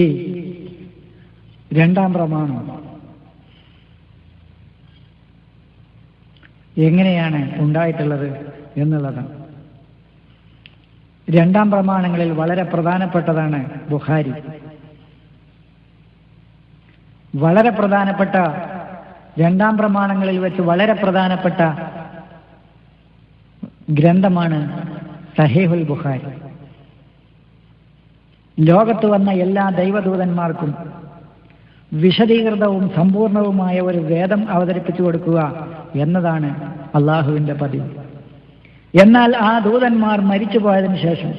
2-ാം പ്രമാണം എങ്ങനെയാണ് ഉണ്ടായിട്ടുള്ളത് എന്നുള്ളതാണ്. 2-ാം പ്രമാണങ്ങളിൽ വളരെ പ്രധാനപ്പെട്ടതാണ് ബുഖാരി. വളരെ പ്രധാനപ്പെട്ട 2-ാം പ്രമാണങ്ങളിൽ വെച്ച് വളരെ പ്രധാനപ്പെട്ട ഗ്രന്ഥമാണ് സഹീഹുൽ ബുഖാരി. ലോകത്ത് വന്ന എല്ലാ ദൈവദൂതന്മാർക്കും വിശദീകൃതവും സമ്പൂർണവുമായ ഒരു വേദം അവതരിപ്പിച്ചു കൊടുക്കുക എന്നതാണ് അള്ളാഹുവിന്റെ പതിവ്. എന്നാൽ ആ ദൂതന്മാർ മരിച്ചു പോയതിനു ശേഷം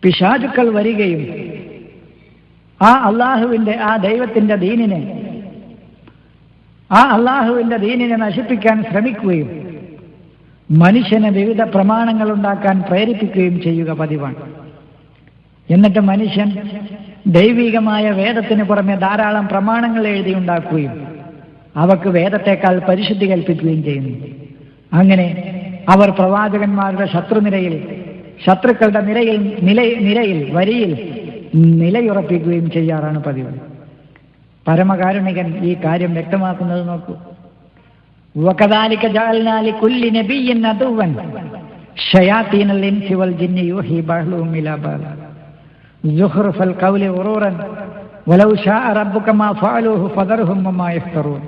പിശാചുക്കൾ വരികയും ആ അള്ളാഹുവിൻ്റെ ആ ദൈവത്തിൻ്റെ ദീനിനെ നശിപ്പിക്കാൻ ശ്രമിക്കുകയും മനുഷ്യനെ വിവിധ പ്രമാണങ്ങൾ ഉണ്ടാക്കാൻ പ്രേരിപ്പിക്കുകയും ചെയ്യുക പതിവാണ്. എന്നിട്ട് മനുഷ്യൻ ദൈവികമായ വേദത്തിന് പുറമെ ധാരാളം പ്രമാണങ്ങൾ എഴുതി ഉണ്ടാക്കുകയും അവക്ക് വേദത്തെക്കാൾ പരിശുദ്ധി കൽപ്പിക്കുകയും ചെയ്യുന്നു. അങ്ങനെ അവർ പ്രവാചകന്മാരുടെ ശത്രുക്കളുടെ വരിയിൽ നിലയുറപ്പിക്കുകയും ചെയ്യാറാണ് പതിവ്. പരമകാരുണികൻ ഈ കാര്യം വ്യക്തമാക്കുന്നത് നോക്കൂ. വകദാലിക ജഅൽനാ ലികുല്ലി നബിയ്യിൻ അദുവൻ ശയാതീനൽ ഇൻസി വൽ ജിന്നി യൂഹി ബഅ്ലുഹും ഇലാ ബഅദ് സുഖ്റുഫൽ ഖൗലി ഗുറൂറൻ വലൗ ശാഅ റബ്ബുക മാ ഫഅലൂഹു ഫദർഹും വമാ യഫ്തറൂൻ.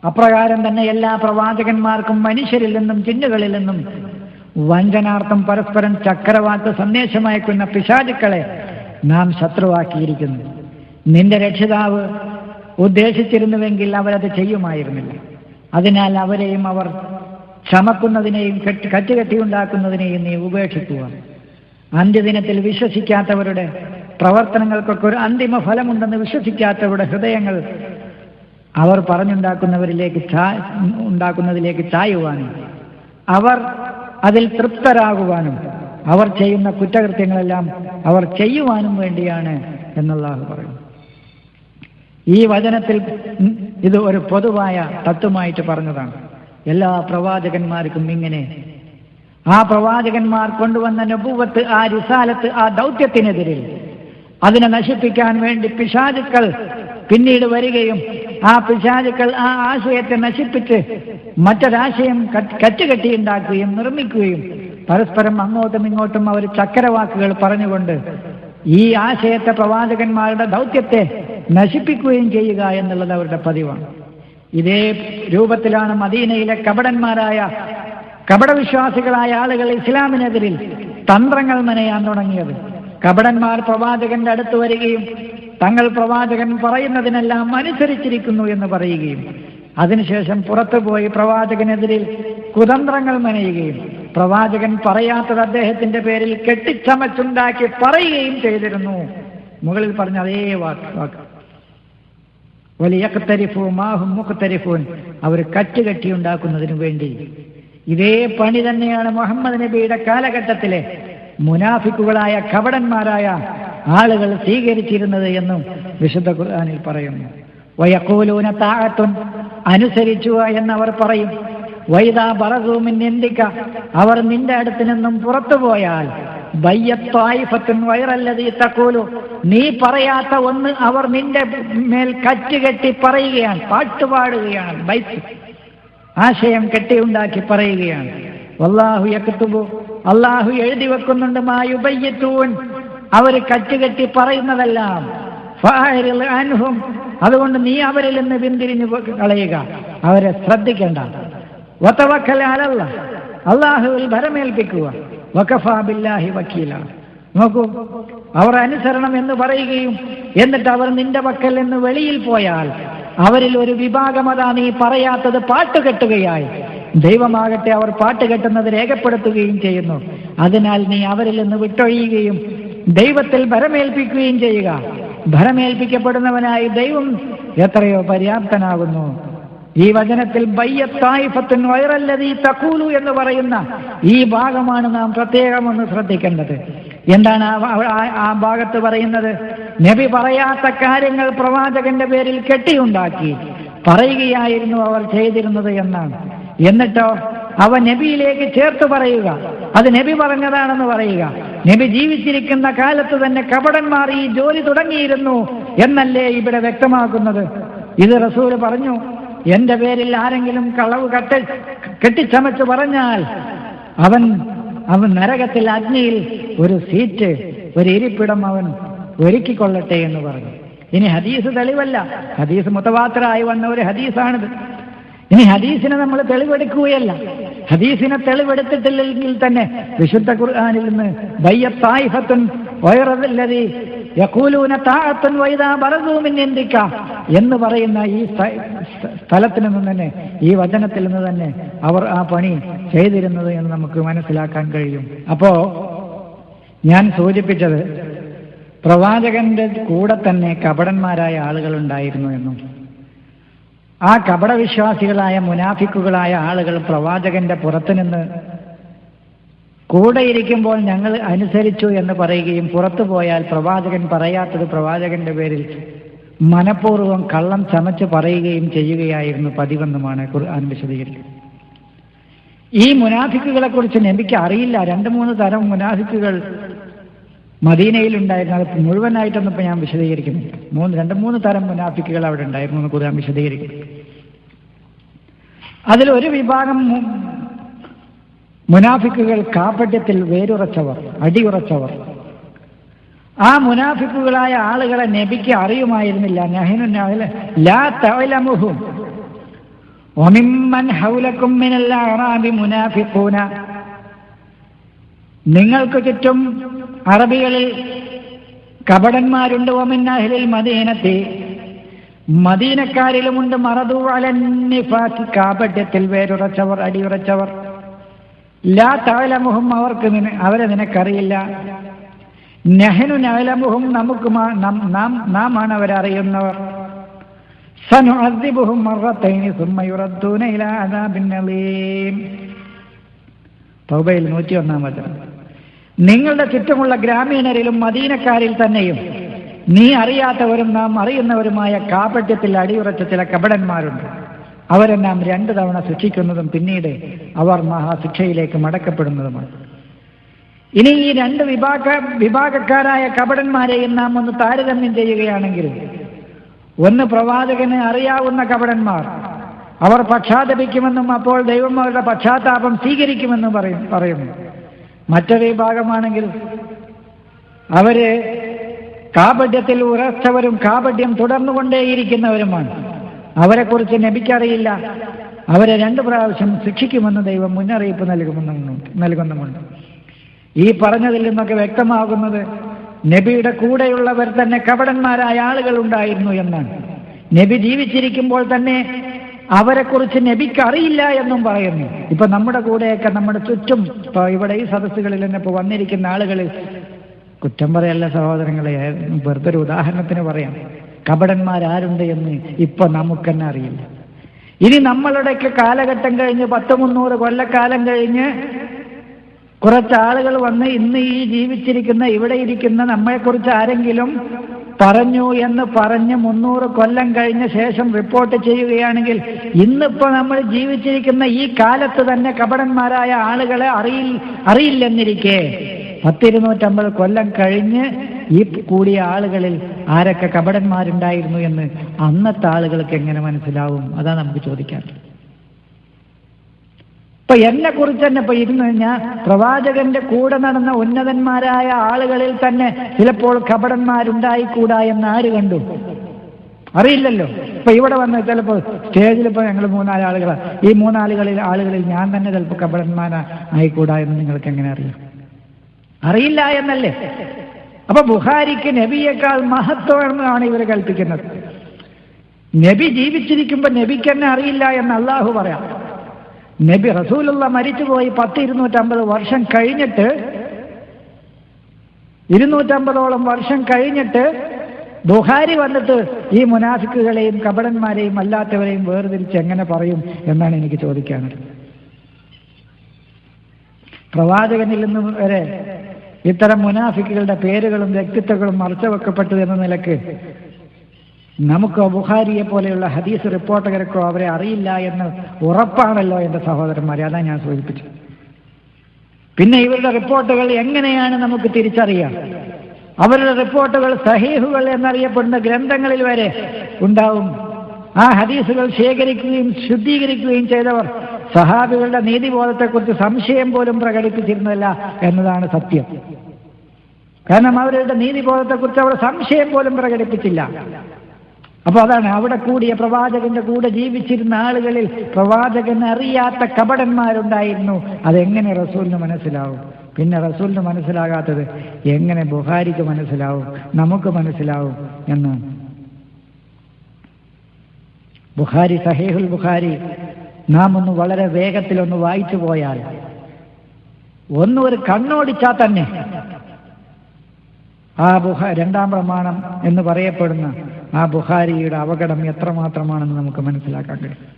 അപ്രകാരം തന്നെ എല്ലാ പ്രവാചകന്മാർക്കും മനുഷ്യരിൽ നിന്നും ജിന്നുകളിൽ നിന്നും വഞ്ചനാർത്ഥം പരസ്പരം ചക്രവാക്ക് സന്ദേശമയക്കുന്ന പിശാചുക്കളെ നാം ശത്രുവാക്കിയിരിക്കുന്നു. നിന്റെ രക്ഷിതാവ് ഉദ്ദേശിച്ചിരുന്നുവെങ്കിൽ അവരത് ചെയ്യുമായിരുന്നില്ല. അതിനാൽ അവരെയും അവർ ചമക്കുന്നതിനെയും കറ്റുകെട്ടിയുണ്ടാക്കുന്നതിനെയും നീ ഉപേക്ഷിക്കുക. അന്ത്യദിനത്തിൽ വിശ്വസിക്കാത്തവരുടെ പ്രവർത്തനങ്ങൾക്കൊക്കെ ഒരു അന്തിമ ഫലമുണ്ടെന്ന് വിശ്വസിക്കാത്തവരുടെ ഹൃദയങ്ങൾ അവർ ഉണ്ടാക്കുന്നതിലേക്ക് ചായുവാനും അവർ അതിൽ തൃപ്തരാകുവാനും അവർ ചെയ്യുന്ന കുറ്റകൃത്യങ്ങളെല്ലാം അവർ ചെയ്യുവാനും വേണ്ടിയാണ് എന്നല്ലാഹു പറയുന്നു. ഈ വചനത്തിൽ ഇത് ഒരു പൊതുവായ തത്വമായിട്ട് പറഞ്ഞതാണ്. എല്ലാ പ്രവാചകന്മാർക്കും ഇങ്ങനെ ആ പ്രവാചകന്മാർ കൊണ്ടുവന്ന നബുവത്ത്, ആ റിസാലത്ത്, ആ ദൗത്യത്തിനെതിരെ അതിനെ നശിപ്പിക്കാൻ വേണ്ടി പിശാചുക്കൾ പിന്നീട് വരികയും ആ പിശാചുക്കൾ ആ ആശയത്തെ നശിപ്പിച്ച് മറ്റൊരാശയം കറ്റുകെട്ടിയുണ്ടാക്കുകയും നിർമ്മിക്കുകയും പരസ്പരം അങ്ങോട്ടും ഇങ്ങോട്ടും അവർ ചക്കരവാക്കുകൾ പറഞ്ഞുകൊണ്ട് ഈ ആശയത്തെ, പ്രവാചകന്മാരുടെ ദൗത്യത്തെ നശിപ്പിക്കുകയും ചെയ്യുക എന്നുള്ളത് അവരുടെ പതിവാണ്. ഇതേ രൂപത്തിലാണ് മദീനയിലെ കപടവിശ്വാസികളായ ആളുകൾ ഇസ്ലാമിനെതിരിൽ തന്ത്രങ്ങൾ മെനയാൻ തുടങ്ങിയത്. കപടന്മാർ പ്രവാചകന്റെ അടുത്ത് വരികയും തങ്ങൾ പ്രവാചകൻ പറയുന്നതിനെല്ലാം അനുസരിച്ചിരിക്കുന്നു എന്ന് പറയുകയും അതിനുശേഷം പുറത്തുപോയി പ്രവാചകനെതിരിൽ കുതന്ത്രങ്ങൾ മെനയുകയും പ്രവാചകൻ പറയാത്തത് അദ്ദേഹത്തിന്റെ പേരിൽ കെട്ടിച്ചമച്ചുണ്ടാക്കി പറയുകയും ചെയ്തിരുന്നു. മുകളിൽ പറഞ്ഞ അതേ വാക്ക് അവർ കറ്റുകെട്ടിയുണ്ടാക്കുന്നതിനു വേണ്ടി ഇതേ പണി തന്നെയാണ് മുഹമ്മദ് നബിയുടെ കാലഘട്ടത്തിലെ മുനാഫിക്കുകളായ കപടന്മാരായ ആളുകൾ സ്വീകരിച്ചിരുന്നത് എന്നും വിശുദ്ധ ഖുർആനിൽ പറയുന്നു. വയഖൂലൂന തഅത്തുൻ, അനുസരിച്ചു എന്നവർ പറയും. വൈദാ ബറസൂ മിൻ ഇന്ദിക, അവർ നിന്റെ അടുത്ത് നിന്നും പുറത്തുപോയാൽ ബയ്യത്ത് ത്വായിഫത്തുൻ വൈറല്ലദീ തഖൂലു, നീ പറയാത്ത ഒന്ന് അവർ നിന്റെ മേൽ കറ്റുകെട്ടി പറയുകയാണ്, പാട്ടുപാടുകയാണ്, ബൈത്ത് ആശയം കെട്ടിയുണ്ടാക്കി പറയുകയാണ്. വല്ലാഹു യക്തുബു, അല്ലാഹു എഴുതി വെക്കുന്നുണ്ട്, മാ യുബയ്യിതൂൻ, അവർ കറ്റുകെട്ടി പറയുന്നതെല്ലാം. ഫഅരിൽ അൻഹും, അതുകൊണ്ട് നീ അവരിൽ നിന്ന് പിന്തിരിഞ്ഞു കളയുക, അവരെ ശ്രദ്ധിക്കേണ്ട. വതവക്കൽ അലല്ലാഹ്, അല്ലാഹുവിൽ ഭരമേൽപ്പിക്കുക. വകഫാ ബില്ലാഹി വക്കീല. നോക്കൂ, അവർ അനുസരണം എന്ന് പറയുകയും എന്നിട്ട് അവർ നിന്റെ പക്കൽ നിന്ന് വെളിയിൽ പോയാൽ അവരിൽ ഒരു വിഭാഗമതാ നീ പറയാത്തത് പാട്ടുകെട്ടുകയായി. ദൈവമാകട്ടെ അവർ പാട്ടുകെട്ടുന്നത് രേഖപ്പെടുത്തുകയും ചെയ്യുന്നു. അതിനാൽ നീ അവരിൽ നിന്ന് വിട്ടൊഴിയുകയും ദൈവത്തിൽ ഭരമേൽപ്പിക്കുകയും ചെയ്യുക. ഭരമേൽപ്പിക്കപ്പെടുന്നവനായി ദൈവം എത്രയോ പര്യാപ്തനാകുന്നു. ഈ വചനത്തിൽ ബയ്യത്തായിഫത്തുൻ വൈറല്ലദീ തഖൂലു എന്ന് പറയുന്ന ഈ ഭാഗമാണ് നാം പ്രത്യേകം ഒന്ന് ശ്രദ്ധിക്കേണ്ടത്. എന്താണ് ആ ഭാഗത്ത് പറയുന്നത്? നബി പറയാത്ത കാര്യങ്ങൾ പ്രവാചകന്റെ പേരിൽ കെട്ടിയുണ്ടാക്കി പറയുകയായിരുന്നു അവർ ചെയ്തിരുന്നത് എന്നാണ്. എന്നിട്ടോ അവ നബിയിലേക്ക് ചേർത്ത് പറയുക, അത് നബി പറഞ്ഞതാണെന്ന് പറയുക. നബി ജീവിച്ചിരിക്കുന്ന കാലത്ത് തന്നെ കപടന്മാർ ഈ ജോലി തുടങ്ങിയിരുന്നു എന്നല്ലേ ഇവിടെ വ്യക്തമാക്കുന്നത്. ഇത് റസൂൽ പറഞ്ഞു, എന്റെ പേരിൽ ആരെങ്കിലും കളവ് കെട്ടിച്ചമച്ച് പറഞ്ഞാൽ അവൻ നരകത്തിൽ അഗ്നിയിൽ ഒരു സീറ്റ്, ഒരു ഇരിപ്പിടം അവൻ ഒരുക്കിക്കൊള്ളട്ടെ എന്ന് പറഞ്ഞു. ഇനി ഹദീസ് തെളിവല്ല, ഹദീസ് മുതവാത്തിറായി വന്ന ഒരു ഹദീസാണിത്. ഇനി ഹദീസിനെ നമ്മൾ തെളിവെടുക്കുകയല്ല. ഹദീസിനെ തെളിവെടുത്തിട്ടില്ലെങ്കിൽ തന്നെ വിശുദ്ധ ഖുർആനിൽ നിന്ന് ബയ്യത്തായിഫത്തുൻ വൈറല്ലദീ യഖൂലൂന തഅത്തുൻ വൈദാ ബറസൂ മിൻ ഇന്ദിക എന്ന് പറയുന്ന ഈ സ്ഥലത്തിൽ നിന്ന് തന്നെ, ഈ വചനത്തിൽ നിന്ന് തന്നെ അവർ ആ പണി ചെയ്തിരുന്നത് എന്ന് നമുക്ക് മനസ്സിലാക്കാൻ കഴിയും. അപ്പോ ഞാൻ സൂചിപ്പിച്ചത് പ്രവാചകന്റെ കൂടെ തന്നെ കപടന്മാരായ ആളുകൾ ഉണ്ടായിരുന്നു എന്നും ആ കപടവിശ്വാസികളായ മുനാഫിക്കുകളായ ആളുകൾ പ്രവാചകന്റെ പുറത്തുനിന്ന് കൂടെയിരിക്കുമ്പോൾ ഞങ്ങൾ അനുസരിച്ചു എന്ന് പറയുകയും പുറത്തു പോയാൽ പ്രവാചകൻ പറയാത്തത് പ്രവാചകന്റെ പേരിൽ മനഃപൂർവ്വം കള്ളം ചമച്ച് പറയുകയും ചെയ്യുകയായിരുന്നു പതിവെന്നുമാണ് ഖുർആൻ വിശദീകരിക്കുന്നത്. ഈ മുനാഫിക്കുകളെ കുറിച്ച് നബിക്ക് അറിയില്ല. 2-3 തരം മുനാഫിക്കുകൾ മദീനയിലുണ്ടായിരുന്നു. അത് മുഴുവനായിട്ടൊന്നും ഇപ്പം ഞാൻ വിശദീകരിക്കുന്നില്ല. 2-3 തരം മുനാഫിക്കുകൾ അവിടെ ഉണ്ടായിരുന്നു എന്ന് ഖുർആൻ വിശദീകരിക്കുന്നു. അതിലൊരു വിഭാഗം മുനാഫിക്കുകൾ കാപട്യത്തിൽ വേരുറച്ചവർ, അടിയുറച്ചവർ. ആ മുനാഫിക്കുകളായ ആളുകളെ നബിക്ക് അറിയുമായിരുന്നില്ല. നഹ്നു ലാ തഅലമുഹും വമിമ്മൻ ഹൗലകും മിനൽ അഅറാബി മുനാഫിഖൂന. നിങ്ങൾക്ക് ചുറ്റും അറബികളിൽ കപടന്മാരുണ്ട്. വമിൻ അഹ്ലിൽ മദീനത്തി, മദീനക്കാരിലുമുണ്ട്. മറദു അലൻ നിഫാഖി, കാപട്യത്തിൽ വേരുറച്ചവർ, അടിയുറച്ചവർ. ലാ തഅലമുഹും, അവരെ നിനക്കറിയില്ല. നഹ്നു നഅലമുഹും, നാമാണ് അവരെ അറിയുന്നവർ. സനുഅദ്ദിബുഹും മറത്തൈനി സുമ്മ യുറദ്ദൂന ഇലാ അദാബിൻ അലീം. തൗബയിൽ 101. നിങ്ങളുടെ ചുറ്റുമുള്ള ഗ്രാമീണരിലും മദീനക്കാരിൽ തന്നെയും നീ അറിയാത്തവരും നാം അറിയുന്നവരുമായ കാപട്യത്തിൽ അടിയുറച്ച ചില കപടന്മാരുണ്ട്. അവരെ നാം 2 തവണ ശിക്ഷിക്കുന്നതും പിന്നീട് അവർ മഹാശിക്ഷയിലേക്ക് മടക്കപ്പെടുന്നതുമാണ്. ഇനി ഈ 2 വിഭാഗക്കാരായ കപടന്മാരെയും നാം ഒന്ന് താരതമ്യം ചെയ്യുകയാണെങ്കിൽ, ഒന്ന് പ്രവാചകന് അറിയാവുന്ന കപടന്മാർ, അവർ പക്ഷാതപിക്കുമെന്നും അപ്പോൾ ദൈവം അവരുടെ പക്ഷാതാപം സ്വീകരിക്കുമെന്നും പറയുന്നു. മറ്റൊരു വിഭാഗമാണെങ്കിൽ അവര് കാപട്യത്തിൽ ഉറച്ചവരും കാപട്യം തുടർന്നുകൊണ്ടേയിരിക്കുന്നവരുമാണ്. അവരെക്കുറിച്ച് നബിക്കറിയില്ല. അവരെ 2 പ്രാവശ്യം ശിക്ഷിക്കുമെന്ന് ദൈവം മുന്നറിയിപ്പ് നൽകുന്നുമുണ്ട്. ഈ പറഞ്ഞതിൽ നിന്നൊക്കെ വ്യക്തമാകുന്നത് നബിയുടെ കൂടെയുള്ളവർ തന്നെ കപടന്മാരായ ആളുകൾ ഉണ്ടായിരുന്നു എന്നാണ്. നബി ജീവിച്ചിരിക്കുമ്പോൾ തന്നെ അവരെക്കുറിച്ച് നബിക്ക് അറിയില്ല എന്നും പറയുന്നു. ഇപ്പൊ നമ്മുടെ കൂടെയൊക്കെ നമ്മുടെ ചുറ്റും ഇവിടെ ഈ സദസ്സുകളിൽ തന്നെ ഇപ്പൊ വന്നിരിക്കുന്ന ആളുകളിൽ, കുറ്റം പറയല്ല സഹോദരങ്ങളെ, വെറുതെ ഒരു ഉദാഹരണത്തിന് പറയാം, കപടന്മാരാരുണ്ട് എന്ന് ഇപ്പൊ നമുക്ക് തന്നെ അറിയില്ല. ഇനി നമ്മളുടെയൊക്കെ കാലഘട്ടം കഴിഞ്ഞ് 100-300 കൊല്ലക്കാലം കഴിഞ്ഞ് കുറച്ച് ആളുകൾ വന്ന് ഇന്ന് ഈ ജീവിച്ചിരിക്കുന്ന ഇവിടെ ഇരിക്കുന്ന നമ്മളെക്കുറിച്ച് ആരെങ്കിലും പറഞ്ഞു എന്ന് പറഞ്ഞ് 300 കൊല്ലം കഴിഞ്ഞ ശേഷം റിപ്പോർട്ട് ചെയ്യുകയാണെങ്കിൽ, ഇന്നിപ്പോ നമ്മൾ ജീവിച്ചിരിക്കുന്ന ഈ കാലത്ത് തന്നെ കപടന്മാരായ ആളുകളെ അറിയില്ലെന്നിരിക്കെ 100-250 കൊല്ലം കഴിഞ്ഞ് ഈ കൂടിയ ആളുകളിൽ ആരൊക്കെ കപടന്മാരുണ്ടായിരുന്നു എന്ന് അന്നത്തെ ആളുകൾക്ക് എങ്ങനെ മനസ്സിലാവും? അതാ നമുക്ക് ചോദിക്കാൻ. ഇപ്പൊ എന്നെ കുറിച്ച് തന്നെ ഇപ്പൊ ഇരുന്ന് കഴിഞ്ഞാൽ പ്രവാചകന്റെ കൂടെ നടന്ന ഉന്നതന്മാരായ ആളുകളിൽ തന്നെ ചിലപ്പോൾ കപടന്മാരുണ്ടായിക്കൂടാ എന്ന് ആര് കണ്ടു? അറിയില്ലല്ലോ. ഇപ്പൊ ഇവിടെ വന്ന് ചിലപ്പോൾ സ്റ്റേജിൽ ഇപ്പൊ ഞങ്ങൾ 3-4 ആളുകളാണ്. ഈ 3 ആളുകളിൽ ഞാൻ തന്നെ ചിലപ്പോൾ കപടന്മാരായിക്കൂടാ എന്ന് നിങ്ങൾക്ക് എങ്ങനെ അറിയാം? അറിയില്ല എന്നല്ലേ? അപ്പൊ ബുഖാരിക്ക് നബിയേക്കാൾ മഹത്വമാണ് ഇവർ കൽപ്പിക്കുന്നത്. നബി ജീവിച്ചിരിക്കുമ്പോ നബിക്ക് തന്നെ അറിയില്ല എന്ന് അള്ളാഹു പറയാം. നബി റസൂലുള്ള മരിച്ചുപോയി 100-250 വർഷം കഴിഞ്ഞിട്ട്, 250ഓളം വർഷം കഴിഞ്ഞിട്ട് ബുഖാരി വന്നിട്ട് ഈ മുനാഫിക്കുകളെയും കപടന്മാരെയും അല്ലാത്തവരെയും വേർതിരിച്ച് എങ്ങനെ പറയും എന്നാണ് എനിക്ക് ചോദിക്കാനുള്ളത്. പ്രവാചകനിൽ നിന്നും വരെ ഇത്തരം മുനാഫിക്കുകളുടെ പേരുകളും വ്യക്തിത്വങ്ങളും മറച്ചുവെക്കപ്പെട്ടു എന്ന നിലക്ക് നമുക്ക് ബുഖാരിയെ പോലെയുള്ള ഹദീസ് റിപ്പോർട്ടർക്കോ അവരെ അറിയില്ല എന്ന് ഉറപ്പാണല്ലോ എൻ്റെ സഹോദരന്മാരെ. അതാണ് ഞാൻ സൂചിപ്പിച്ചത്. പിന്നെ ഇവരുടെ റിപ്പോർട്ടുകൾ എങ്ങനെയാണ് നമുക്ക് തിരിച്ചറിയാം? അവരുടെ റിപ്പോർട്ടുകൾ സഹീഹുകൾ എന്നറിയപ്പെടുന്ന ഗ്രന്ഥങ്ങളിൽ വരെ ഉണ്ടാവും. ആ ഹദീസുകൾ ശേഖരിക്കുകയും ശുദ്ധീകരിക്കുകയും ചെയ്തവർ സഹാബികളുടെ നീതിബോധത്തെക്കുറിച്ച് സംശയം പോലും പ്രകടിപ്പിച്ചിരുന്നില്ല എന്നതാണ് സത്യം. കാരണം അവരുടെ നീതിബോധത്തെക്കുറിച്ച് അവർ സംശയം പോലും പ്രകടിപ്പിച്ചില്ല. അപ്പൊ അതാണ് അവിടെ കൂടിയ പ്രവാചകന്റെ കൂടെ ജീവിച്ചിരുന്ന ആളുകളിൽ പ്രവാചകൻ അറിയാത്ത കപടന്മാരുണ്ടായിരുന്നു. അതെങ്ങനെ റസൂലിന് മനസ്സിലാവും? പിന്നെ റസൂലിന് മനസ്സിലാകാത്തത് എങ്ങനെ ബുഖാരിക്ക് മനസ്സിലാവും, നമുക്ക് മനസ്സിലാവും എന്ന്? ബുഖാരി, സഹീഹുൽ ബുഖാരി നാം ഒന്ന് വളരെ വേഗത്തിലൊന്ന് വായിച്ചു പോയാൽ, ഒരു കണ്ണോടിച്ചാൽ തന്നെ ആ രണ്ടാം പ്രമാണം എന്ന് പറയപ്പെടുന്ന ആ ബുഖാരിയുടെ അപകടം എത്രമാത്രമാണെന്ന് നമുക്ക് മനസ്സിലാക്കാൻ കഴിയും.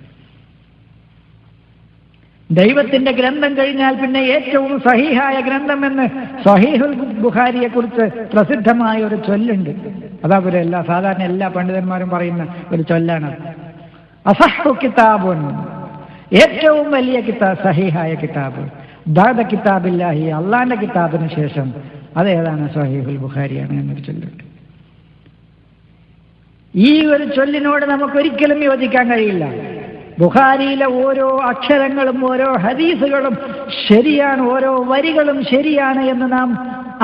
ദൈവത്തിന്റെ ഗ്രന്ഥം കഴിഞ്ഞാൽ പിന്നെ ഏറ്റവും സഹീഹായ ഗ്രന്ഥമെന്ന് സഹീഹുൽ ബുഖാരിയെ കുറിച്ച് പ്രസിദ്ധമായ ഒരു ചൊല്ലുണ്ട്. അതവരെ സാധാരണ എല്ലാ പണ്ഡിതന്മാരും പറയുന്ന ഒരു ചൊല്ലാണ്. അസഹ്ഹു കിതാബുൻ, ഏറ്റവും വലിയ കിതാബ്, സഹീഹായ കിതാബ് ബഅദ കിതാബില്ലാഹി, അള്ളാന്റെ കിതാബിന് ശേഷം അതേതാണ്? സഹീഹുൽ ബുഖാരിയാണ് എന്നൊരു ചൊല്ലുണ്ട്. ഈ ഒരു ചൊല്ലിനോട് നമുക്കൊരിക്കലും യോജിക്കാൻ കഴിയില്ല. ബുഖാരിയിലെ ഓരോ അക്ഷരങ്ങളും ഓരോ ഹദീസുകളും ശരിയാണ്, ഓരോ വരികളും ശരിയാണ് എന്ന് നാം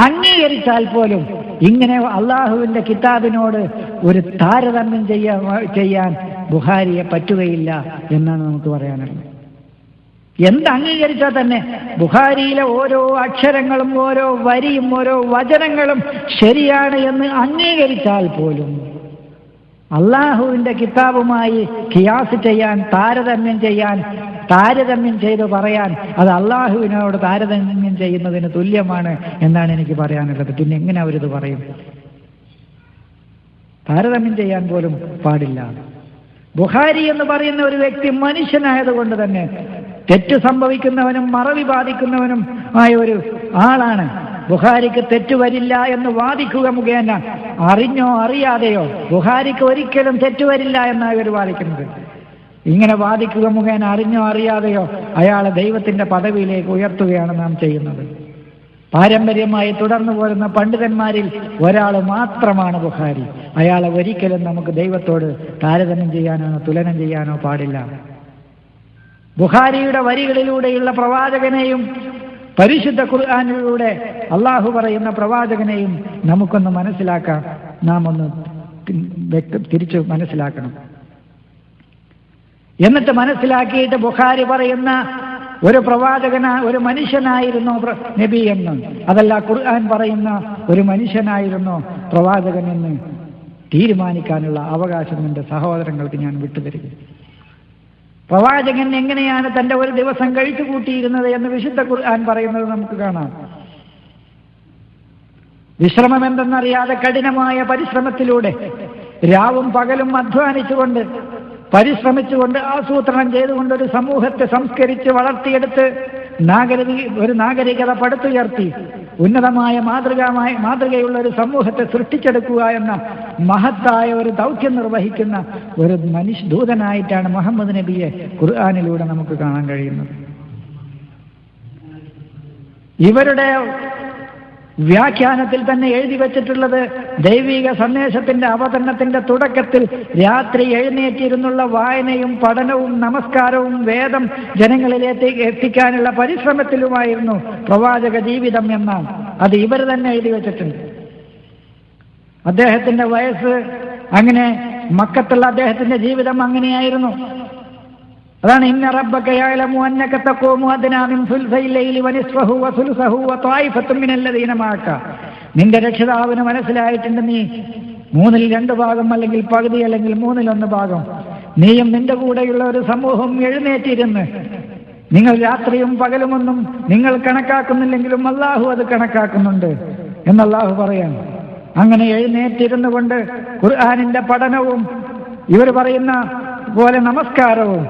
അംഗീകരിച്ചാൽ പോലും ഇങ്ങനെ അള്ളാഹുവിന്റെ കിതാബിനോട് ഒരു താരതമ്യം ചെയ്യാൻ ബുഖാരിയെ പറ്റുകയില്ല എന്നാണ് നമുക്ക് പറയാനുള്ളത്. എന്ത് അംഗീകരിച്ചാൽ തന്നെ ബുഖാരിയിലെ ഓരോ അക്ഷരങ്ങളും ഓരോ വരിയും ഓരോ വചനങ്ങളും ശരിയാണ് എന്ന് അംഗീകരിച്ചാൽ പോലും അള്ളാഹുവിന്റെ കിതാബുമായി ഖിയാസ് ചെയ്യാൻ, താരതമ്യം ചെയ്ത് പറയാൻ അത് അള്ളാഹുവിനോട് താരതമ്യം ചെയ്യുന്നതിന് തുല്യമാണ് എന്നാണ് എനിക്ക് പറയാനുള്ളത്. പിന്നെ എങ്ങനെ അവരിത് പറയും? താരതമ്യം ചെയ്യാൻ പോലും പാടില്ല. ബുഖാരി എന്ന് പറയുന്ന ഒരു വ്യക്തി മനുഷ്യനായതുകൊണ്ട് തന്നെ തെറ്റ് സംഭവിക്കുന്നവനും മറവി ബാധിക്കുന്നവനും ആയ ഒരു ആളാണ്. ബുഖാരിക്ക് തെറ്റ് വരില്ല എന്ന് വാദിക്കുക മുഖേന, അറിഞ്ഞോ അറിയാതെയോ, ബുഖാരിക്ക് ഒരിക്കലും തെറ്റ് വരില്ല എന്നാണ് ഇവർ വാദിക്കുന്നത്. ഇങ്ങനെ വാദിക്കുക മുഖേന അറിഞ്ഞോ അറിയാതെയോ അയാളെ ദൈവത്തിന്റെ പദവിയിലേക്ക് ഉയർത്തുകയാണ് നാം ചെയ്യുന്നത്. പാരമ്പര്യമായി തുടർന്നു പോരുന്ന പണ്ഡിതന്മാരിൽ ഒരാൾ മാത്രമാണ് ബുഖാരി. അയാളെ ഒരിക്കലും നമുക്ക് ദൈവത്തോട് താരതമ്യം ചെയ്യാനോ തുലനം ചെയ്യാനോ പാടില്ല. ബുഖാരിയുടെ വരികളിലൂടെയുള്ള പ്രവാചകനെയും പരിശുദ്ധ ഖുർആനിലൂടെ അള്ളാഹു പറയുന്ന പ്രവാചകനെയും നമുക്കൊന്ന് മനസ്സിലാക്കാം. നാം ഒന്ന് തിരിച്ചു മനസ്സിലാക്കണം. എന്നിട്ട് മനസ്സിലാക്കിയിട്ട് ബുഖാരി പറയുന്ന ഒരു ഒരു മനുഷ്യനായിരുന്നോ നബി എന്ന്, അതല്ല ഖുർആൻ പറയുന്ന ഒരു മനുഷ്യനായിരുന്നോ പ്രവാചകൻ എന്ന് തീരുമാനിക്കാനുള്ള അവകാശം എൻ്റെ സഹോദരങ്ങൾക്ക് ഞാൻ വിട്ടുതരിക. പ്രവാചകൻ എങ്ങനെയാണ് തന്റെ ഒരു ദിവസം കഴിച്ചു കൂട്ടിയിരുന്നത് എന്ന് വിശുദ്ധ ഖുർആൻ പറയുന്നത് നമുക്ക് കാണാം. വിശ്രമം എന്തെന്നറിയാതെ കഠിനമായ പരിശ്രമത്തിലൂടെ രാവും പകലും അധ്വാനിച്ചുകൊണ്ട് പരിശ്രമിച്ചുകൊണ്ട് ആസൂത്രണം ചെയ്തുകൊണ്ട് ഒരു സമൂഹത്തെ സംസ്കരിച്ച് വളർത്തിയെടുത്ത് ഒരു നാഗരികത പടുത്തുയർത്തി ഉന്നതമായ മാതൃകയുള്ള ഒരു സമൂഹത്തെ സൃഷ്ടിച്ചെടുക്കുക എന്ന മഹത്തായ ഒരു ദൗത്യം നിർവഹിക്കുന്ന ഒരു ദൂതനായിട്ടാണ് മുഹമ്മദ് നബിയെ ഖുർആനിലൂടെ നമുക്ക് കാണാൻ കഴിയുന്നത്. ഇവരുടെ വ്യാഖ്യാനത്തിൽ തന്നെ എഴുതി വച്ചിട്ടുള്ളത് ദൈവിക സന്ദേശത്തിന്റെ അവതരണത്തിന്റെ തുടക്കത്തിൽ രാത്രി എഴുന്നേറ്റിരുന്നുള്ള വായനയും പഠനവും നമസ്കാരവും വേദം ജനങ്ങളിലേക്ക് എത്തിക്കാനുള്ള പരിശ്രമത്തിലുമായിരുന്നു പ്രവാചക ജീവിതം എന്നാണ്. അത് ഇവർ തന്നെ എഴുതി വച്ചിട്ടുണ്ട്. അദ്ദേഹത്തിന്റെ വയസ്സ് അങ്ങനെ, മക്കത്തുള്ള അദ്ദേഹത്തിന്റെ ജീവിതം അങ്ങനെയായിരുന്നു. അതാണ് ഇന്ന റബ്ബക യഅലമു അന്നക തഖൂമു അദ്നാ മിൻ സുൽസൈൽ ലൈലി വനിസ്ഫഹു വസുലുസഹു വത്വായിഫത്തും മിനല്ലദീന മഅക. നിന്റെ രക്ഷിതാവിന് മനസ്സിലായിട്ടുണ്ട്, നീ 2/3 ഭാഗം അല്ലെങ്കിൽ പകുതി അല്ലെങ്കിൽ 1/3 ഭാഗം നീയും നിന്റെ കൂടെയുള്ള ഒരു സമൂഹം എഴുന്നേറ്റിരുന്ന്, നിങ്ങൾ രാത്രിയും പകലുമൊന്നും നിങ്ങൾ കണക്കാക്കുന്നില്ലെങ്കിലും അള്ളാഹു അത് കണക്കാക്കുന്നുണ്ട് എന്ന് അള്ളാഹു പറയാം. അങ്ങനെ എഴുന്നേറ്റിരുന്നു കൊണ്ട് ഖുർആനിന്റെ പഠനവും ഇവർ പറയുന്ന പോലെ നമസ്കാരവും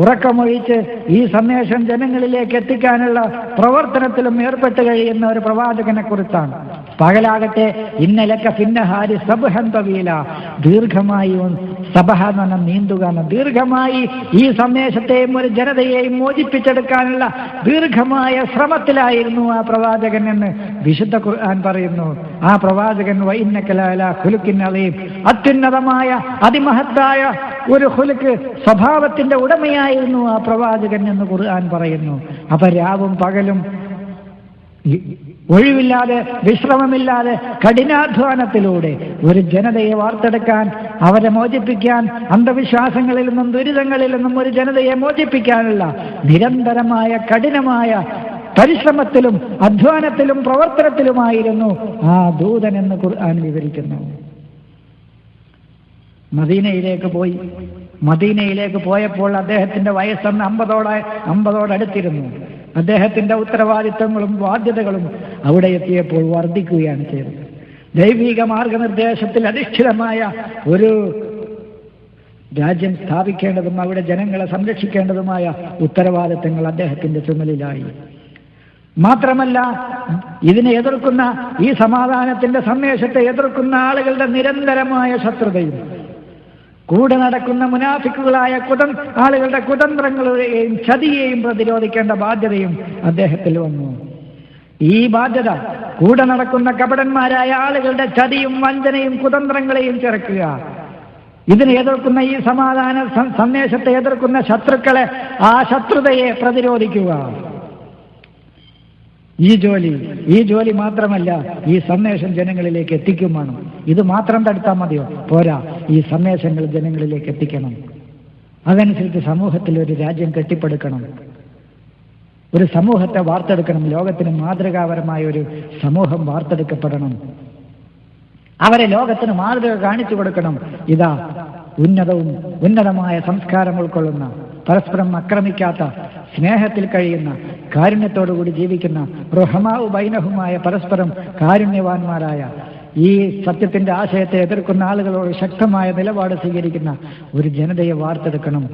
ഉറക്കമൊഴിച്ച് ഈ സന്ദേശം ജനങ്ങളിലേക്ക് എത്തിക്കാനുള്ള പ്രവർത്തനത്തിലും ഏർപ്പെട്ട് കഴിയുന്ന ഒരു പ്രവാചകനെ കുറിച്ചാണ്. പകലാകട്ടെ ഇന്നലക്ക ഫിന്നഹാരി സബ്ഹൻ തവീല, ദീർഘമായി സബഹ എന്ന് പറഞ്ഞാൽ നീന്തുക എന്ന, ദീർഘമായി ഈ സന്ദേശത്തെയും ഒരു ജനതയെയും മോചിപ്പിച്ചെടുക്കാനുള്ള ദീർഘമായ ശ്രമത്തിലായിരുന്നു ആ പ്രവാചകൻ എന്ന് വിശുദ്ധ ഖുർആൻ പറയുന്നു. ആ പ്രവാചകൻ വഇന്നക ലഅലാ ഖുലുഖിൻ അളീം, അത്യുന്നതമായ അതിമഹത്തായ ഒരു ഖുലുഖ് സ്വഭാവത്തിന്റെ ഉടമയായിരുന്നു ആ പ്രവാചകൻ എന്ന് ഖുർആൻ പറയുന്നു. അപ്പൊ രാവും പകലും ഒഴിവില്ലാതെ വിശ്രമമില്ലാതെ കഠിനാധ്വാനത്തിലൂടെ ഒരു ജനതയെ വാർത്തെടുക്കാൻ, അവരെ മോചിപ്പിക്കാൻ, അന്ധവിശ്വാസങ്ങളിൽ നിന്നും ദുരിതങ്ങളിൽ നിന്നും ഒരു ജനതയെ മോചിപ്പിക്കാനുള്ള നിരന്തരമായ കഠിനമായ പരിശ്രമത്തിലും അധ്വാനത്തിലും പ്രവർത്തനത്തിലുമായിരുന്നു ആ ദൂതൻ എന്ന് ഖുർആൻ വിവരിക്കുന്നു. മദീനയിലേക്ക് പോയപ്പോൾ അദ്ദേഹത്തിന്റെ വയസ്സന്ന് 50 അദ്ദേഹത്തിന്റെ ഉത്തരവാദിത്തങ്ങളും ബാധ്യതകളും അവിടെ എത്തിയപ്പോൾ വർദ്ധിക്കുകയാണ് ചെയ്തത്. ദൈവിക മാർഗനിർദ്ദേശത്തിൽ അധിഷ്ഠിതമായ ഒരു രാജ്യം സ്ഥാപിക്കേണ്ടതും അവിടെ ജനങ്ങളെ സംരക്ഷിക്കേണ്ടതുമായ ഉത്തരവാദിത്തങ്ങൾ അദ്ദേഹത്തിന്റെ ചുമലിലായി. മാത്രമല്ല, ഇതിനെ എതിർക്കുന്ന, ഈ സമാധാനത്തിന്റെ സന്ദേശത്തെ എതിർക്കുന്ന ആളുകളുടെ നിരന്തരമായ ശത്രുതയും, കൂടെ നടക്കുന്ന മുനാഫിക്കുകളായ ആളുകളുടെ കുതന്ത്രങ്ങളെയും ചതിയെയും പ്രതിരോധിക്കേണ്ട ബാധ്യതയും അദ്ദേഹത്തിൽ വന്നു. ഈ ബാധ്യത കൂടെ നടക്കുന്ന കപടന്മാരായ ആളുകളുടെ ചതിയും വഞ്ചനയും കുതന്ത്രങ്ങളെയും ചെറുക്കുക, ഇതിനെ എതിർക്കുന്ന, ഈ സമാധാന സന്ദേശത്തെ എതിർക്കുന്ന ശത്രുക്കളെ, ആ ശത്രുതയെ പ്രതിരോധിക്കുക. ഈ ജോലി മാത്രമല്ല, ഈ സന്ദേശം ജനങ്ങളിലേക്ക് എത്തിക്കും വേണം. ഇത് മാത്രം തടുത്താൽ മതിയോ? പോരാ, ഈ സന്ദേശങ്ങൾ ജനങ്ങളിലേക്ക് എത്തിക്കണം. അതനുസരിച്ച് സമൂഹത്തിൽ ഒരു രാജ്യം കെട്ടിപ്പടുക്കണം, ഒരു സമൂഹത്തെ വാർത്തെടുക്കണം. ലോകത്തിന് മാതൃകാപരമായ ഒരു സമൂഹം വാർത്തെടുക്കപ്പെടണം. അവരെ ലോകത്തിന് മാതൃക കാണിച്ചു കൊടുക്കണം. ഇതാ ഉന്നതമായ സംസ്കാരം ഉൾക്കൊള്ളുന്ന, പരസ്പരം ആക്രമിക്കാത്ത, സ്നേഹത്തിൽ കഴിയുന്ന, കാരുണ്യത്തോടുകൂടി ജീവിക്കുന്ന, റുഹമാഉ ബൈനഹുമായ, പരസ്പരം കാരുണ്യവാന്മാരായ, ഈ സത്യത്തിന്റെ ആശയത്തെ എതിർക്കുന്ന ആളുകളോട് ശക്തമായ നിലപാട് സ്വീകരിക്കുന്ന ഒരു ജനതയെ വാർത്തെടുക്കണം.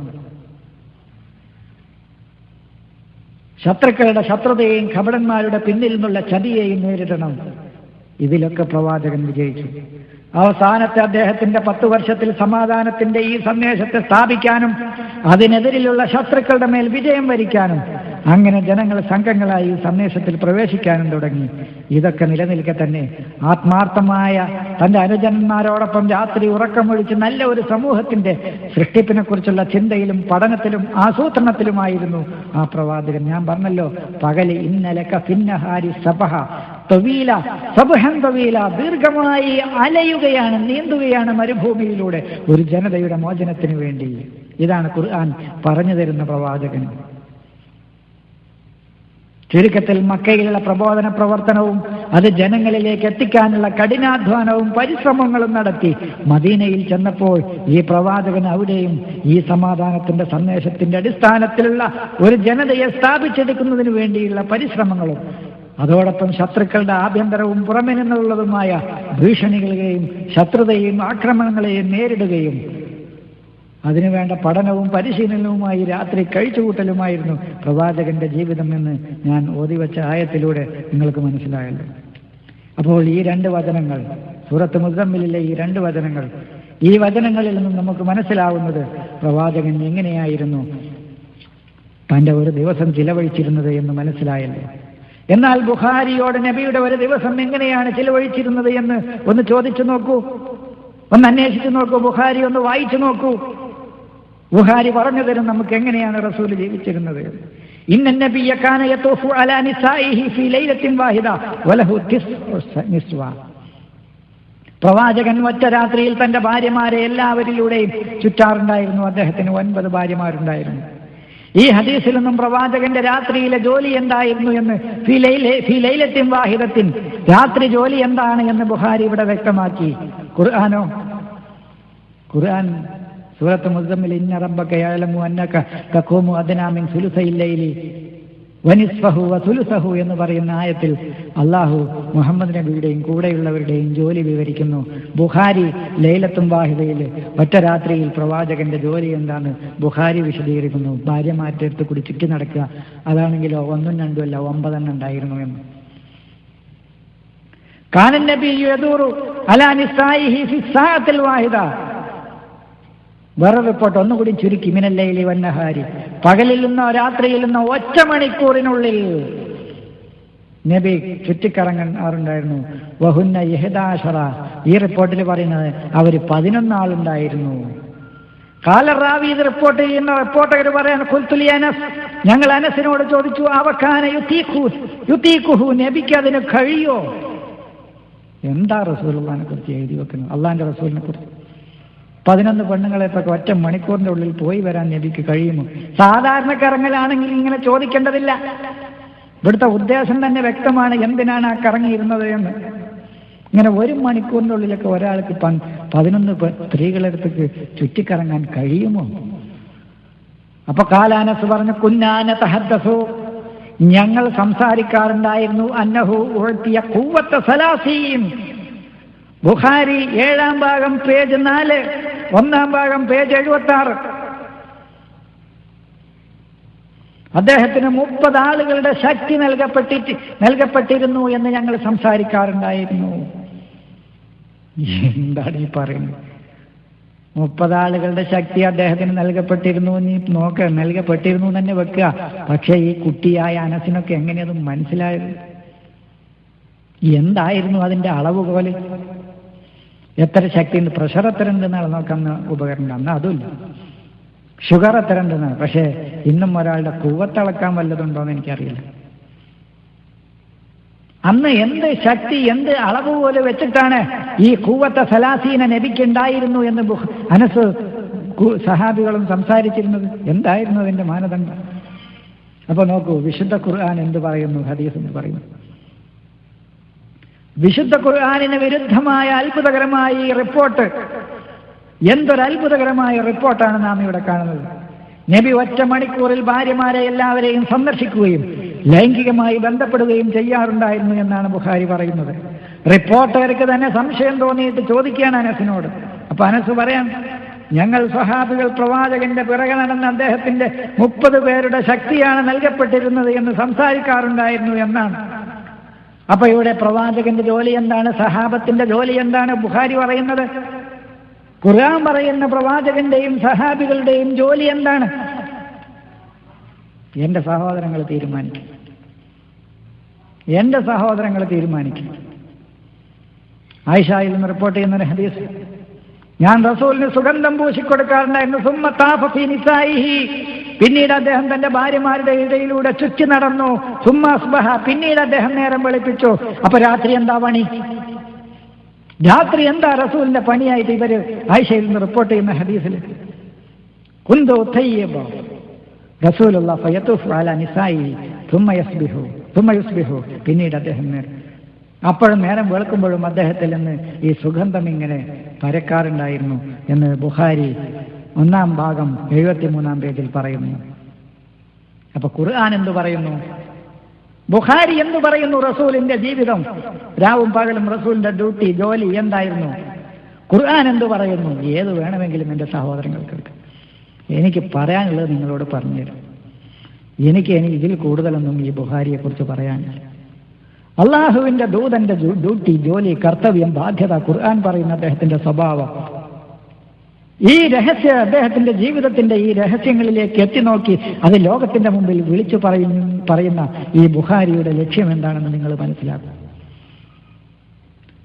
ശത്രുക്കളുടെ ശത്രുതയെയും കപടന്മാരുടെ പിന്നിൽ നിന്നുള്ള ചതിയെയും നേരിടണം. ഇതിലൊക്കെ പ്രവാചകൻ വിജയിച്ചു. അവസാനത്തെ അദ്ദേഹത്തിന്റെ 10 വർഷത്തിൽ സമാധാനത്തിന്റെ ഈ സന്ദേശത്തെ സ്ഥാപിക്കാനും അതിനെതിരിലുള്ള ശത്രുക്കളുടെ മേൽ വിജയം വരിക്കാനും അങ്ങനെ ജനങ്ങൾ സംഘങ്ങളായി ഈ സന്ദേശത്തിൽ പ്രവേശിക്കാനും തുടങ്ങി. ഇതൊക്കെ നിലനിൽക്കെ തന്നെ ആത്മാർത്ഥമായ തന്റെ അനുജന്മാരോടൊപ്പം രാത്രി ഉറക്കമൊഴിച്ച് നല്ല ഒരു സമൂഹത്തിന്റെ സൃഷ്ടിപ്പിനെ കുറിച്ചുള്ള ചിന്തയിലും പഠനത്തിലും ആസൂത്രണത്തിലുമായിരുന്നു ആ പ്രവാചകൻ. ഞാൻ പറഞ്ഞല്ലോ, പകല് ഇന്നലക ഫിന്നഹാരി സബഹ തവീല സബഹൻ തവീല, ദീർഘമായി അലയുകയാണ്, നീന്തുകയാണ് മരുഭൂമിയിലൂടെ ഒരു ജനതയുടെ മോചനത്തിന് വേണ്ടി. ഇതാണ് ഖുർആൻ പറഞ്ഞു തരുന്ന പ്രവാചകൻ. ചുരുക്കത്തിൽ മക്കയിലുള്ള പ്രബോധന പ്രവർത്തനവും അത് ജനങ്ങളിലേക്ക് എത്തിക്കാനുള്ള കഠിനാധ്വാനവും പരിശ്രമങ്ങളും നടത്തി മദീനയിൽ ചെന്നപ്പോൾ ഈ പ്രവാചകൻ അവിടെയും ഈ സമാധാനത്തിന്റെ സന്ദേശത്തിന്റെ അടിസ്ഥാനത്തിലുള്ള ഒരു ജനതയെ സ്ഥാപിച്ചെടുക്കുന്നതിന് വേണ്ടിയുള്ള പരിശ്രമങ്ങളും അതോടൊപ്പം ശത്രുക്കളുടെ ആഭ്യന്തരവും പുറമെ നിന്നുള്ളതുമായ ഭീഷണികളെയും ശത്രുതയെയും ആക്രമണങ്ങളെയും നേരിടുകയും അതിനുവേണ്ട പഠനവും പരിശീലനവുമായി രാത്രി കഴിച്ചുകൂട്ടലുമായിരുന്നു പ്രവാചകന്റെ ജീവിതം എന്ന് ഞാൻ ഓതിവെച്ച ആയത്തിലൂടെ നിങ്ങൾക്ക് മനസ്സിലായല്ലോ. അപ്പോൾ ഈ 2 വചനങ്ങൾ, സൂറത്ത് മുസമ്മിലിലെ ഈ 2 വചനങ്ങൾ, ഈ വചനങ്ങളിൽ നിന്നും നമുക്ക് മനസ്സിലാവുന്നത് പ്രവാചകൻ എങ്ങനെയായിരുന്നു തൻ്റെ ഒരു ദിവസം ചിലവഴിച്ചിരുന്നത് എന്ന് മനസ്സിലായല്ലോ. എന്നാൽ ബുഖാരിയോട് നബിയുടെ ഒരു ദിവസം എങ്ങനെയാണ് ചിലവഴിച്ചിരുന്നത് എന്ന് ഒന്ന് ചോദിച്ചു നോക്കൂ, ഒന്ന് അന്വേഷിച്ചു നോക്കൂ, ബുഖാരി ഒന്ന് വായിച്ചു നോക്കൂ. ബുഖാരി പറഞ്ഞു തരും നമുക്ക് എങ്ങനെയാണ് റസൂൽ ജീവിച്ചിരുന്നത്. ഇന്ന നബിയ കാന യതൂഫു അലാ നിസാഇഹി ഫീ ലൈലത്തിൻ വാഹിദ വലഹു 9 നിസ്വ. പ്രവാചകൻ ഒറ്റ രാത്രിയിൽ തന്റെ ഭാര്യമാരെ എല്ലാവരിലൂടെയും ചുറ്റാറുണ്ടായിരുന്നു. അദ്ദേഹത്തിന് 9 ഭാര്യമാരുണ്ടായിരുന്നു. ഈ ഹദീസിൽ നിന്നും പ്രവാചകന്റെ രാത്രിയിലെ ജോലി എന്തായിരുന്നു എന്ന്, ഫീ ലൈലത്തിൻ വാഹിദത്തിൻ, രാത്രി ജോലി എന്താണ് എന്ന് ബുഖാരി ഇവിടെ വ്യക്തമാക്കി. ഖുർആൻ സൂറത്ത് മുസമ്മിൽ ഇന്ന റബ്ബക യഅലമു അന്നക തഖൂമു അദ്നാ മിൻ സുലുസൈൽ ലൈലി വനിസ്ഫഹു വസുലുസഹു എന്ന് പറയുന്ന ആയത്തിൽ അള്ളാഹു മുഹമ്മദ് നബിയുടെയും കൂടെയുള്ളവരുടെയും ജോലി വിവരിക്കുന്നു. ബുഖാരി ലൈലത്തും വാഹിദയിൽ ഒറ്റ രാത്രിയിൽ പ്രവാചകന്റെ ജോലി എന്താണ് ബുഖാരി വിശദീകരിക്കുന്നു. ഭാര്യമാരുടെ അടുത്ത് കൂടി ചുറ്റി നടക്കുക, അതാണെങ്കിലോ 1ഉം 2ഉം അല്ല 9 ഉണ്ടായിരുന്നു എന്ന്. കാനൻ നബിയ്യു യദൂറു അലാ നിസാഇഹി ഫി സാഅത്തിൽ വാഹിദ. വേറെ റിപ്പോർട്ട് ഒന്നുകൂടി ചുരുക്കി, മിനൽ ലൈലി വന്നഹാരി, പകലിൽ നിന്നോ രാത്രിയിൽ നിന്നോ 1 മണിക്കൂറിനുള്ളിൽ നബി ചുറ്റിക്കറങ്ങാറുണ്ടായിരുന്നു. വഹുന്ന 11, ഈ റിപ്പോർട്ടിൽ പറയുന്നത് അവർ 11 ആളുണ്ടായിരുന്നു. കാലറാവി ഇത് റിപ്പോർട്ട് ചെയ്യുന്ന റിപ്പോർട്ടർ പറയാൻ ഖുൽതുലി അനസ്, ഞങ്ങൾ അനസിനോട് ചോദിച്ചു, അവക്കാന യുതീഖുഹു, നബിക്ക് അതിന് കഴിയോ? എന്താ റസൂലുള്ളാഹിനെ കുറിച്ച് എഴുതി വെക്കുന്നത്, അള്ളാഹിന്റെ റസൂലിനെ കുറിച്ച്? 11 പെണ്ണുങ്ങളെപ്പൊക്കെ 1 മണിക്കൂറിന്റെ ഉള്ളിൽ പോയി വരാൻ നബിക്ക് കഴിയുമോ? സാധാരണക്കറങ്ങലാണെങ്കിൽ ഇങ്ങനെ ചോദിക്കേണ്ടതില്ല. ഇവിടുത്തെ ഉദ്ദേശം തന്നെ വ്യക്തമാണ്, എന്തിനാണ് ആ കറങ്ങിയിരുന്നത് എന്ന്. ഇങ്ങനെ 1 മണിക്കൂറിന്റെ ഉള്ളിലൊക്കെ ഒരാൾക്ക് 11 സ്ത്രീകളെടുത്തേക്ക് ചുറ്റിക്കറങ്ങാൻ കഴിയുമോ? അപ്പൊ കാലാനസ് പറഞ്ഞു, കുന്നാന തഹദ്ദസു, ഞങ്ങൾ സംസാരിക്കാറുണ്ടായിരുന്നു, അന്നഹു ഉഅ്തിയ ഖുവ്വത സലാസീൻ, ബുഖാരി 7-ാം ഭാഗം പേജ് 4, 1-ാം ഭാഗം പേജ് 76. അദ്ദേഹത്തിന് 30 ആളുകളുടെ ശക്തി നൽകപ്പെട്ടിരുന്നു എന്ന് ഞങ്ങൾ സംസാരിക്കാറുണ്ടായിരുന്നു. എന്താണ് ഈ പറയുന്നത്? 30 ആളുകളുടെ ശക്തി അദ്ദേഹത്തിന് നൽകപ്പെട്ടിരുന്നു. നീ നോക്ക, നൽകപ്പെട്ടിരുന്നു തന്നെ വെക്കുക. പക്ഷേ ഈ കുട്ടിയായ അനസിനൊക്കെ എങ്ങനെയത് മനസ്സിലായത്? എന്തായിരുന്നു അതിന്റെ അളവുകോല്? എത്ര ശക്തിയുണ്ട്? പ്രഷർ എത്ര ഉണ്ടെന്നാണ് നോക്കുന്ന ഉപകരണം. അന്ന് അതുമില്ല. ഷുഗർ എത്ര ഉണ്ടെന്നാണ്. പക്ഷേ ഇന്നും ഒരാളുടെ കൂവത്തളക്കാൻ വല്ലതുണ്ടോയെന്ന് എനിക്കറിയില്ല. അന്ന് എന്ത് ശക്തി, എന്ത് അളവ് പോലെ വെച്ചിട്ടാണ് ഈ കൂവത്ത സലാസീന നബിക്കുണ്ടായിരുന്നു എന്ന് അനസ് സഹാബികളും സംസാരിച്ചിരുന്നത്? എന്തായിരുന്നു അതിന്റെ മാനദണ്ഡം? അപ്പൊ നോക്കൂ, വിശുദ്ധ ഖുർആൻ എന്ത് പറയുന്നു, ഹദീസ് എന്ത് പറയുന്നു? വിശുദ്ധ ഖുർആനിന് വിരുദ്ധമായ അത്ഭുതകരമായ ഈ റിപ്പോർട്ട്, എന്തൊരു അത്ഭുതകരമായ റിപ്പോർട്ടാണ് നാം ഇവിടെ കാണുന്നത്. നബി ഒറ്റ മണിക്കൂറിൽ ഭാര്യമാരെ എല്ലാവരെയും സന്ദർശിക്കുകയും ലൈംഗികമായി ബന്ധപ്പെടുകയും ചെയ്യാറുണ്ടായിരുന്നു എന്നാണ് ബുഖാരി പറയുന്നത്. റിപ്പോർട്ടർക്ക് തന്നെ സംശയം തോന്നിയിട്ട് ചോദിക്കുകയാണ് അനസിനോട്. അപ്പൊ അനസ് പറയാം, ഞങ്ങൾ സ്വഹാബികൾ പ്രവാചകന്റെ പിറകെ നടന്ന അദ്ദേഹത്തിന്റെ 30 പേരുടെ ശക്തിയാണ് നൽകപ്പെട്ടിരുന്നത് എന്ന് സംസാരിക്കാറുണ്ടായിരുന്നു എന്നാണ്. അപ്പൊ ഇവിടെ പ്രവാചകന്റെ ജോലി എന്താണ്? സഹാബത്തിന്റെ ജോലി എന്താണ്? ബുഖാരി പറയുന്നത്. ഖുർആൻ പറയുന്ന പ്രവാചകന്റെയും സഹാബികളുടെയും ജോലി എന്താണ്? എന്റെ സഹോദരങ്ങൾ തീരുമാനിക്കും. എന്റെ സഹോദരങ്ങൾ തീരുമാനിക്കും. ആയിഷയിൽ നിന്ന് റിപ്പോർട്ട് ചെയ്യുന്ന ഹദീസ്, ഞാൻ റസൂലിന് സുഗന്ധം പൂശിക്കൊടുക്കാറുണ്ടായിരുന്നു. സുമ്മ താഫ ഫീ നിസായിഹി, പിന്നീട് അദ്ദേഹം തന്റെ ഭാര്യമാരുടെ ഇടയിലൂടെ ചുറ്റി നടന്നു. സുമ്മ അസ്ബഹ, പിന്നീട് അദ്ദേഹം നേരം വെളുപ്പിച്ചു. അപ്പൊ രാത്രി എന്താ പണി? രാത്രി എന്താ റസൂലിന്റെ പണിയായിട്ട് ഇവര് ആയിഷയിൽ നിന്ന് റിപ്പോർട്ട് ചെയ്യുന്ന ഹദീസിൽ, കുന്തു തയ്യിബ റസൂലുള്ളാഹി ഫയതുഫ് അലാ നിസായി സുമ്മ യുസ്ബിഹു, പിന്നീട് അദ്ദേഹം അപ്പോഴും നേരം വെളുക്കുമ്പോഴും അദ്ദേഹത്തിൽ നിന്ന് ഈ സുഗന്ധം ഇങ്ങനെ പരക്കാറുണ്ടായിരുന്നു എന്ന് ബുഖാരി 1-ാം ഭാഗം 73-ാം പേജിൽ പറയുന്നു. അപ്പൊ ഖുർആൻ എന്തു പറയുന്നു? ബുഖാരി എന്തു പറയുന്നു? റസൂലിന്റെ ജീവിതം, രാവും പകലും റസൂലിന്റെ ഡ്യൂട്ടി, ജോലി എന്തായിരുന്നു? ഖുർആൻ എന്തു പറയുന്നു? ഏത് വേണമെങ്കിലും എൻ്റെ സഹോദരങ്ങൾക്ക് എനിക്ക് പറയാനുള്ളത് നിങ്ങളോട് പറഞ്ഞുതരും. എനിക്ക് ഇതിൽ കൂടുതലൊന്നും ഈ ബുഖാരിയെ കുറിച്ച് പറയാനില്ല. അള്ളാഹുവിന്റെ ദൂതന്റെ ഡ്യൂട്ടി, ജോലി, കർത്തവ്യം, ബാധ്യത, ഖുർആൻ പറയുന്ന അദ്ദേഹത്തിന്റെ സ്വഭാവം, ഈ രഹസ്യം, അദ്ദേഹത്തിന്റെ ജീവിതത്തിന്റെ ഈ രഹസ്യങ്ങളിലേക്ക് എത്തിനോക്കി അത് ലോകത്തിന്റെ മുമ്പിൽ വിളിച്ചു പറയുന്ന ഈ ബുഖാരിയുടെ ലക്ഷ്യം എന്താണെന്ന് നിങ്ങൾ മനസ്സിലാക്കും.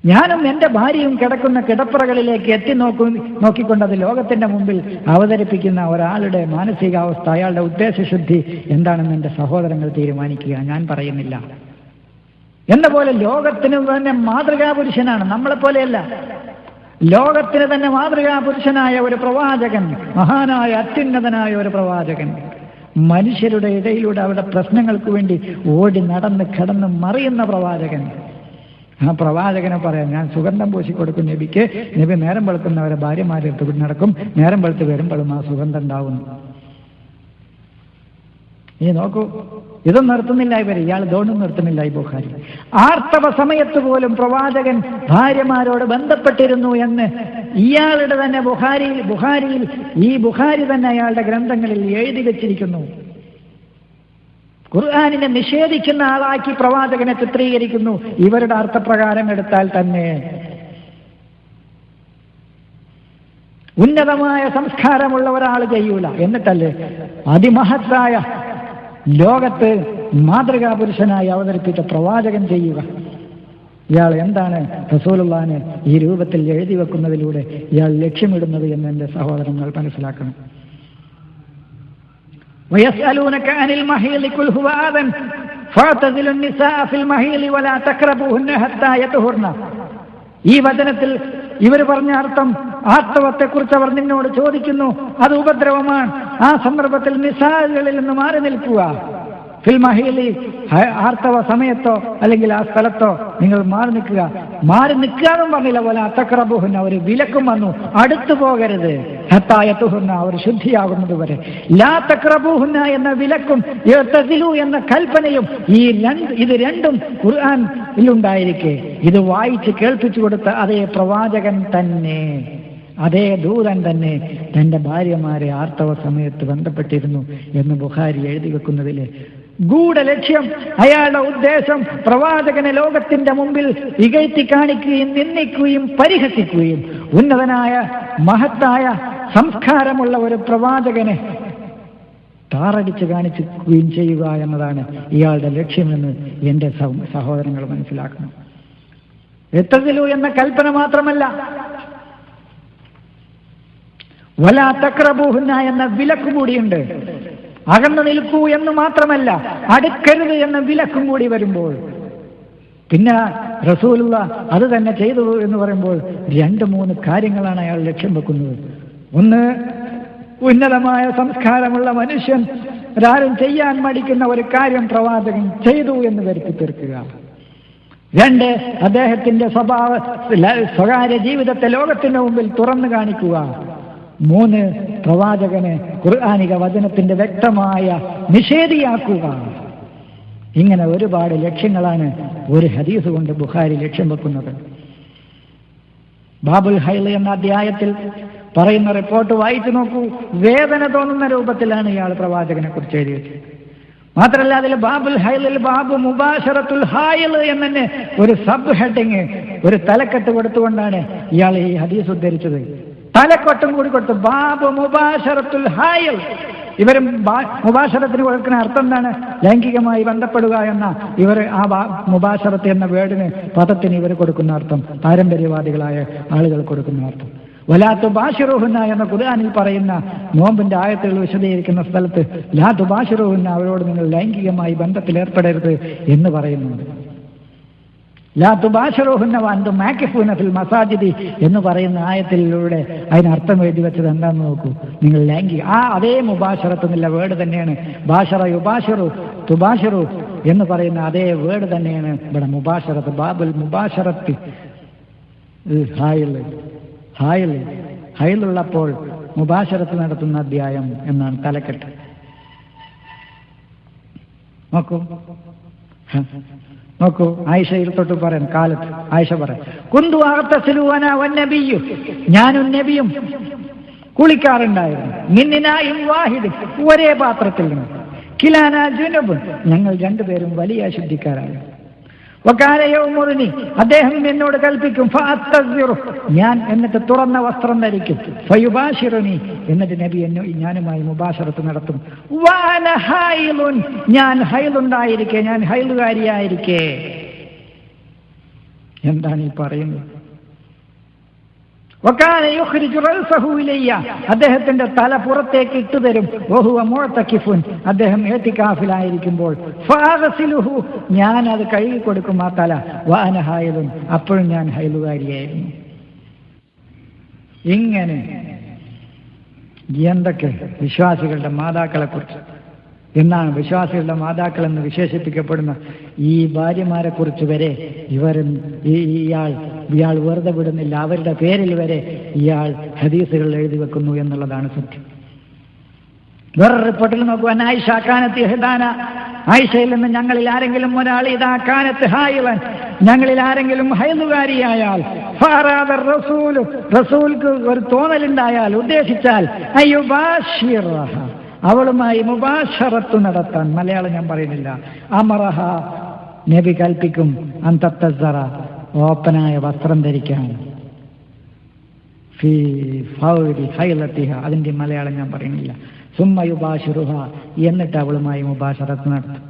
ഞാനും എൻ്റെ ഭാര്യയും കിടക്കുന്ന കിടപ്പറകളിലേക്ക് നോക്കിക്കൊണ്ട് അത് ലോകത്തിന്റെ മുമ്പിൽ അവതരിപ്പിക്കുന്ന ഒരാളുടെ മാനസികാവസ്ഥ, അയാളുടെ ഉദ്ദേശശുദ്ധി എന്താണെന്ന് എൻ്റെ സഹോദരങ്ങൾ തീരുമാനിക്കുക. ഞാൻ പറയുന്നില്ല. എന്ന പോലെ ലോകത്തിന് തന്നെ മാതൃകാ പുരുഷനാണ്, നമ്മളെപ്പോലെയല്ല. ലോകത്തിന് തന്നെ മാതൃകാ പുരുഷനായ ഒരു പ്രവാചകൻ, മഹാനായ അത്യുന്നതനായ ഒരു പ്രവാചകൻ, മനുഷ്യരുടെ ഇടയിലൂടെ അവരുടെ പ്രശ്നങ്ങൾക്ക് വേണ്ടി ഓടി നടന്ന് കിടന്ന് മറിയുന്ന പ്രവാചകൻ. ആ പ്രവാചകനെ പറയാം, ഞാൻ സുഗന്ധം പൂശിക്കൊടുക്കും നബിക്ക്. നബി നേരം വെളുക്കുന്നവരെ ഭാര്യമാരെ എടുത്ത് നടക്കും. നേരം വെളുത്ത് വരുമ്പോഴും ആ സുഗന്ധം ഉണ്ടാവുന്നു. ഈ നോക്കൂ, ഇതൊന്നും നിർത്തുന്നില്ല ഇയാൾ ഇതൊന്നും നിർത്തുന്നില്ല ഈ ബുഖാരി. ആർത്തവ സമയത്ത് പോലും പ്രവാചകൻ ഭാര്യമാരോട് ബന്ധപ്പെട്ടിരുന്നു എന്ന് ഇയാളുടെ തന്നെ ബുഖാരിയിൽ ഈ ബുഖാരി തന്നെ അയാളുടെ ഗ്രന്ഥങ്ങളിൽ എഴുതി വെച്ചിരിക്കുന്നു. ഖുർആനിനെ നിഷേധിക്കുന്ന ആളാക്കി പ്രവാചകനെ ചിത്രീകരിക്കുന്നു. ഇവരുടെ അർത്ഥപ്രകാരം എടുത്താൽ തന്നെ ഉന്നതമായ സംസ്കാരമുള്ള ഒരാൾ ചെയ്യൂല. എന്നിട്ടല്ലേ അതിമഹത്തായ ലോകത്ത് മാതൃകാ പുരുഷനായി അവതരിപ്പിച്ച പ്രവാചകൻ ചെയ്യുക. ഇയാൾ എന്താണ് റസൂലുള്ളാഹിനെ ഈ രൂപത്തിൽ എഴുതി വെക്കുന്നതിലൂടെ ഇയാൾ ലക്ഷ്യമിടുന്നത് എന്ന് എൻ്റെ സഹോദരങ്ങൾ മനസ്സിലാക്കണം. ويسألونك عن المحيض قل هو أذى فاعتزلوا النساء في المحيض ولا تقربوهن حتى يطهرن. ഈ വചനത്തിൽ ഇവർ പറഞ്ഞ അർത്ഥം, ആർത്തവത്തെക്കുറിച്ച് അവർ നിന്നോട് ചോദിക്കുന്നു, അത് ഉപദ്രവമാണ്. ആ സന്ദർഭത്തിൽ നിസാകളിൽ നിന്ന് മാറി നിൽക്കുക. ഫിൽ മഹീലി, ആർത്തവ സമയത്തോ അല്ലെങ്കിൽ ആ സ്ഥലത്തോ നിങ്ങൾ മാറി നിൽക്കുക. മാറി നിൽക്കാന്നും പറഞ്ഞില്ല. പോലെ തഖ്റബൂഹുന്ന, ഒരു വിലക്കും വന്നു, അടുത്തു പോകരുത്. ഹത്താ യതുഹുന്ന, അവർ ശുദ്ധിയാകുന്നത് വരെ. ലാ തഖ്റബൂഹുന്ന എന്ന വിലക്കും ഇഅ്തസിലു എന്ന കൽപ്പനയും ഇത് രണ്ടും ഖുർആനിലുണ്ടായിരിക്കെ ഇത് വായിച്ച് കേൾപ്പിച്ചു കൊടുത്ത അതേ പ്രവാചകൻ തന്നെ, അതേ ദൂതൻ തന്നെ തന്റെ ഭാര്യമാരെ ആർത്തവ സമയത്ത് ബന്ധപ്പെട്ടിരുന്നു എന്ന് ബുഖാരി എഴുതി വെക്കുന്നതിലെ ഗൂഢലക്ഷ്യം, അയാളുടെ ഉദ്ദേശം പ്രവാചകനെ ലോകത്തിന്റെ മുമ്പിൽ ഇകഴ്ത്തി കാണിക്കുകയും നിന്ദിക്കുകയും പരിഹസിക്കുകയും ഉന്നതനായ മഹത്തായ സംസ്കാരമുള്ള ഒരു പ്രവാചകനെ താറടിച്ച് കാണിക്കുകയും ചെയ്യുക എന്നതാണ് ഇയാളുടെ ലക്ഷ്യമെന്ന് എൻ്റെ സഹോദരങ്ങൾ മനസ്സിലാക്കണം. എത്തതിലു എന്ന കൽപ്പന മാത്രമല്ല, വലാ തഖ്റബൂഹുന്ന എന്ന വിലക്കും കൂടിയുണ്ട്. അകന്നു നിൽക്കൂ എന്ന് മാത്രമല്ല, അടുക്കരുത് എന്ന വിലക്കും കൂടി വരുമ്പോൾ പിന്നെ റസൂലുള്ള അത് തന്നെ ചെയ്തു എന്ന് പറയുമ്പോൾ 2-3 കാര്യങ്ങളാണ് അയാൾ ലക്ഷ്യം വെക്കുന്നത്. ഒന്ന്, ഉന്നതമായ സംസ്കാരമുള്ള മനുഷ്യൻ ആരും ചെയ്യാൻ മടിക്കുന്ന ഒരു കാര്യം പ്രവാചകൻ ചെയ്തു എന്ന് വരുത്തി തീർക്കുക. 2, അദ്ദേഹത്തിന്റെ സ്വകാര്യ ജീവിതത്തെ ലോകത്തിന്റെ മുമ്പിൽ തുറന്നു കാണിക്കുക. 3, പ്രവാചകനെ ഖുർആനിക വചനത്തിന്റെ വ്യക്തമായ നിഷേധിയാക്കുക. ഇങ്ങനെ ഒരുപാട് ലക്ഷ്യങ്ങളാണ് ഒരു ഹദീസ് കൊണ്ട് ബുഖാരി ലക്ഷ്യം വെക്കുന്നത്. ബാബുൽ ഹൈൽ എന്ന അധ്യായത്തിൽ പറയുന്ന റിപ്പോർട്ട് വായിച്ചു നോക്കൂ. വേദന തോന്നുന്ന രൂപത്തിലാണ് ഇയാൾ പ്രവാചകനെ കുറിച്ച് എഴുതിയത്. മാത്രമല്ല, അതിൽ ബാബുൽ ഹൈലിൽ ബാബു മുബാശറത്തുൽ ഹായിൽ എന്നെ ഒരു സബ് ഹെഡിങ്, ഒരു തലക്കെട്ട് കൊടുത്തുകൊണ്ടാണ് ഇയാൾ ഈ ഹദീസ് ഉദ്ധരിച്ചത്. തലക്കൊട്ടും കൂടി കൊടുത്തു, ബാബു മുബാശറത്തുൽ ഹായിൽ. ഇവരും മുബാശറത്തിന് കൊടുക്കുന്ന അർത്ഥം എന്താണ്? ലൈംഗികമായി ബന്ധപ്പെടുക എന്ന ഇവർ ആ മുബാശറത്ത് എന്ന വേർഡിന്, പദത്തിന് ഇവർ കൊടുക്കുന്ന അർത്ഥം, പാരമ്പര്യവാദികളായ ആളുകൾ കൊടുക്കുന്ന അർത്ഥം. വലാ തുബാശിറൂഹുന്ന എന്ന ഖുർആനിൽ പറയുന്ന നോമ്പിന്റെ ആയത്തുകൾ വിശദീകരിക്കുന്ന സ്ഥലത്ത് ലാ തുബാശിറൂഹുന്ന, അവരോട് നിങ്ങൾ ലൈംഗികമായി ബന്ധത്തിൽ ഏർപ്പെടരുത് എന്ന് പറയുന്നുണ്ട്. ലാ തുബാശിറൂഹുന്ന വഅൻതും ആകിഫൂന ഫിൽ മസാജിദി എന്ന് പറയുന്ന ആയത്തിലൂടെ അതിനർത്ഥം എഴുതി വെച്ചത് എന്താണെന്ന് നോക്കൂ. നിങ്ങൾ ലൈംഗിക അതേ മുബാശറത്ത് എന്നുള്ള വേർഡ് തന്നെയാണ് ബാഷറ യുബാശിറു തുബാശിറു എന്ന് പറയുന്ന അതേ വേർഡ് തന്നെയാണ് ഇവിടെ മുബാശറത്ത്. ബാബുൽ മുബാശറത്ത് ഹൈലുള്ളപ്പോൾ മുബാശറത്ത് നടത്തുന്ന അധ്യായം എന്നാണ് തലക്കെട്ട്. നോക്കൂ, ആയിഷയിൽ തൊട്ട് പറയാൻ കാലത്ത് ആയിഷ പറയാം, കുന്തു അഗ്തസിലുവന വന്നബിയ്യു, ഞാനും നബിയും കുളിക്കാറുണ്ടായിരുന്നു. മിന്നിനായും വാഹിദ്, ഒരേ പാത്രത്തിൽ നിന്ന്. കിലാന ജുനുബ്, ഞങ്ങൾ 2 പേരും വലിയ അശുദ്ധിക്കാരാണ്. വകാന യൗമുറുനി, അദ്ദേഹം എന്നോട് കൽപ്പിക്കും, ഫഅസ്തഗ്ഫിറു, ഞാൻ എന്നിട്ട് തുറന്ന വസ്ത്രം ധരിക്കും. ഫയുബാശിറുനി, എന്നിട്ട് നബി ഞാനുമായി മുബാശറത്ത് നടത്തും. വഅന ഹൈലുൻ, ഞാൻ ഹൈലുണ്ടായിരിക്കെ, ഞാൻ ഹൈലുകാരിയായിരിക്കെ. എന്താണ് ഈ പറയുന്നത്? വകാന യുഖ്രിജു റഅസഹു ഇലയ്യ, അദ്ദേഹത്തിന്റെ തല പുറത്തേക്ക് ഇട്ടുതരും. വഹുവ മുഅ്തകിഫുൻ, അദ്ദേഹം ഇഅ്തികാഫിലായിരിക്കുമ്പോൾ. ഫഅഗ്സിലുഹു, ഞാൻ അത് കഴുകി കൊടുക്കും ആ തല. വഅന ഹൈലുൻ, അപ്പോഴും ഞാൻ ഹൈലുകാരിയായിരുന്നു. ഇങ്ങനെ എന്തൊക്കെ വിശ്വാസികളുടെ മാതാക്കളെ കുറിച്ച് എന്നാണ്, വിശ്വാസികളുടെ മാതാക്കൾ എന്ന് വിശേഷിപ്പിക്കപ്പെടുന്ന ഈ ഭാര്യമാരെ കുറിച്ച് വരെ ഇയാൾ വെറുതെ വിടുന്നില്ല. അവരുടെ പേരിൽ വരെ ഇയാൾ ഹദീസുകൾ എഴുതി വെക്കുന്നു എന്നുള്ളതാണ് സത്യം. വേറൊരു റിപ്പോർട്ടിൽ നോക്കൂ, ആയിഷ കാനത്ത് ഇഹ്ദാന, ആയിഷയിൽ നിന്ന് ഞങ്ങളിൽ ആരെങ്കിലും ഒരാൾ ഇതാ കാനത്ത് ഹായിവൻ, ഞങ്ങളിൽ ആരെങ്കിലും ഹൈലുകാരിയായാൽ, റസൂൽക്ക് ഒരു തോന്നലുണ്ടായാൽ, ഉദ്ദേശിച്ചാൽ, അയ്യുബാശിറഹ, അവളുമായി മുബാശറത്ത് നടത്താൻ, മലയാളം ഞാൻ പറയുന്നില്ല, അമറഹ, നബി കൽപ്പിക്കും, അന്തത്തസറ, ഓപ്പനായ വസ്ത്രം ധരിക്കാൻ, ഫീ ഫൗരി ഹൈലത്തിഹ, അതിന്റെ മലയാളം ഞാൻ പറയുന്നില്ല, സുമ്മ യുബാശിറുഹ, എന്നിട്ട് അവളുമായി മുബാശറത്ത് നടത്തും.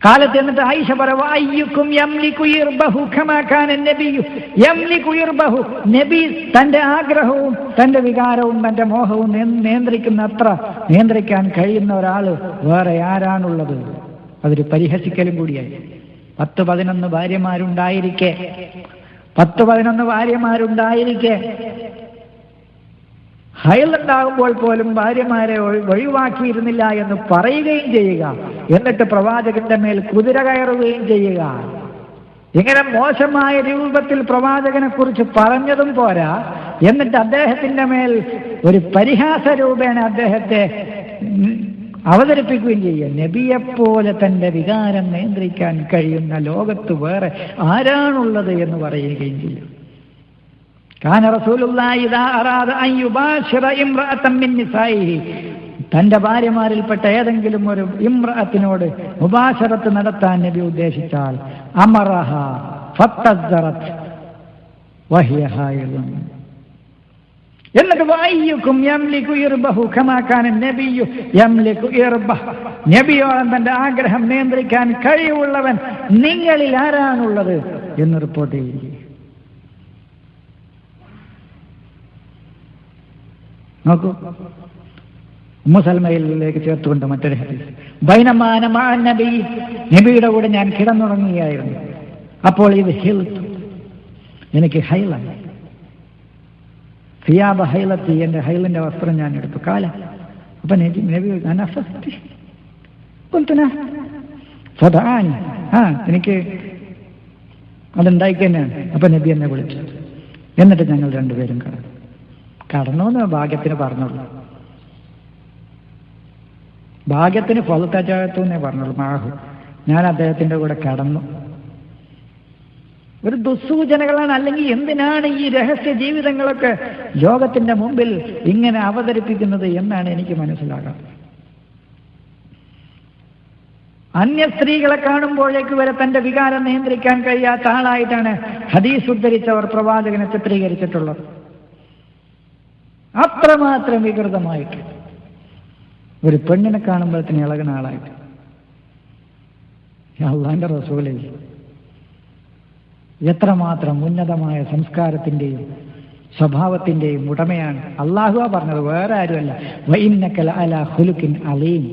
കാലത്ത് എന്നിട്ട് ആയിഷ പറയും, നബി തന്റെ ആഗ്രഹവും തന്റെ വികാരവും തന്റെ മോഹവും നിയന്ത്രിക്കുന്നത്ര നിയന്ത്രിക്കാൻ കഴിയുന്ന ഒരാള് വേറെ ആരാണുള്ളത്? അതൊരു പരിഹസിക്കലും കൂടിയായി. 10-11 ഭാര്യമാരുണ്ടായിരിക്കെ ഹൈലുണ്ടാകുമ്പോൾ പോലും ഭാര്യമാരെ ഒഴിവാക്കിയിരുന്നില്ല എന്ന് പറയുകയും ചെയ്യുക, എന്നിട്ട് പ്രവാചകന്റെ മേൽ കുതിര കയറുകയും ചെയ്യുക. ഇങ്ങനെ മോശമായ രൂപത്തിൽ പ്രവാചകനെ കുറിച്ച് പറഞ്ഞതും പോരാ, എന്നിട്ട് അദ്ദേഹത്തിന്റെ മേൽ ഒരു പരിഹാസ രൂപേണ അദ്ദേഹത്തെ അവതരിപ്പിക്കുകയും ചെയ്യുക. നബിയെപ്പോലെ തന്റെ വികാരം നിയന്ത്രിക്കാൻ കഴിയുന്ന ലോകത്ത് വേറെ ആരാണുള്ളത് എന്ന് പറയുകയും ചെയ്യും. കാന റസൂലുള്ളാഹി ഇദാ അറാദ അൻ യുബാശിറ ഇംറഅതൻ മിൻ നിസായിഹി, തന്റെ ഭാര്യമാരിൽപ്പെട്ട ഏതെങ്കിലും ഒരു ഇംറഅത്തിനോട് മുബാശറത്ത് നടത്താൻ നബി ഉദ്ദേശിച്ചാൽ അമറഹ ഫത്തസ്സറത് വഹിയ ഹായിദുൻ, എന്നിട്ട് വഅയ്യുക്കും യംലികു ഇർബഹു കമാ കാന നബിയു യംലികു ഇർബഹ്, നബിയോളം തന്റെ ആഗ്രഹം നിയന്ത്രിക്കാൻ കഴിവുള്ളവൻ നിങ്ങളിൽ ആരാണുള്ളത് എന്ന് റിപ്പോർട്ട് ചെയ്യുക. നോക്കൂ, ഉമ്മു സൽമയിലേക്ക് ചേർത്തുകൊണ്ട് മറ്റൊരു ഹദീസ്, ബൈനമാന മഅ നബി, നബിയുടെ കൂടെ ഞാൻ കിടന്നുറങ്ങുകയായിരുന്നു. അപ്പോൾ ഇത് ഹിൽത്ത്, എനിക്ക് ഹൈലാണ്. സിയാബ ഹൈലത്തി, എൻ്റെ ഹൈലിന്റെ വസ്ത്രം ഞാൻ എടുത്തു. കാല, അപ്പൊ നബി സദാനി, എനിക്ക് അതുണ്ടായിക്കന്നെയാണ്. അപ്പൊ നബി എന്നെ വിളിച്ചു. എന്നിട്ട് ഞങ്ങൾ രണ്ടുപേരും കടന്നു എന്ന് ഭാഗ്യത്തിന് പറഞ്ഞുള്ളൂ. ഭാഗ്യത്തിന് ഫലത്തജാത്തുന്നേ പറഞ്ഞുള്ളൂ. മാഹു, ഞാൻ അദ്ദേഹത്തിന്റെ കൂടെ കടന്നു. ഒരു ദുസ്സൂചനകളാണ്. അല്ലെങ്കിൽ എന്തിനാണ് ഈ രഹസ്യ ജീവിതങ്ങളൊക്കെ ലോകത്തിന്റെ മുമ്പിൽ ഇങ്ങനെ അവതരിപ്പിക്കുന്നത് എന്നാണ് എനിക്ക് മനസ്സിലാകാത്തത്. അന്യ സ്ത്രീകളെ കാണുമ്പോഴേക്ക് വരെ തന്റെ വികാരം നിയന്ത്രിക്കാൻ കഴിയാത്ത ആളായിട്ടാണ് ഹദീസ് ഉദ്ധരിച്ചവർ പ്രവാചകനെ ചിത്രീകരിച്ചിട്ടുള്ളത്. അത്രമാത്രം വികൃതമായിട്ട് ഒരു പെണ്ണിനെ കാണുമ്പോഴത്തേന് ഇളകുന്ന ആളായിട്ട്. അള്ളാന്റെ റസൂലേ, എത്രമാത്രം ഉന്നതമായ സംസ്കാരത്തിന്റെയും സ്വഭാവത്തിന്റെയും ഉടമയാണ്. അള്ളാഹുവാ പറഞ്ഞത്, വേറെ ആരുമല്ല. വഇന്നക ലഅലാ ഖുലുഖിൻ അലീം.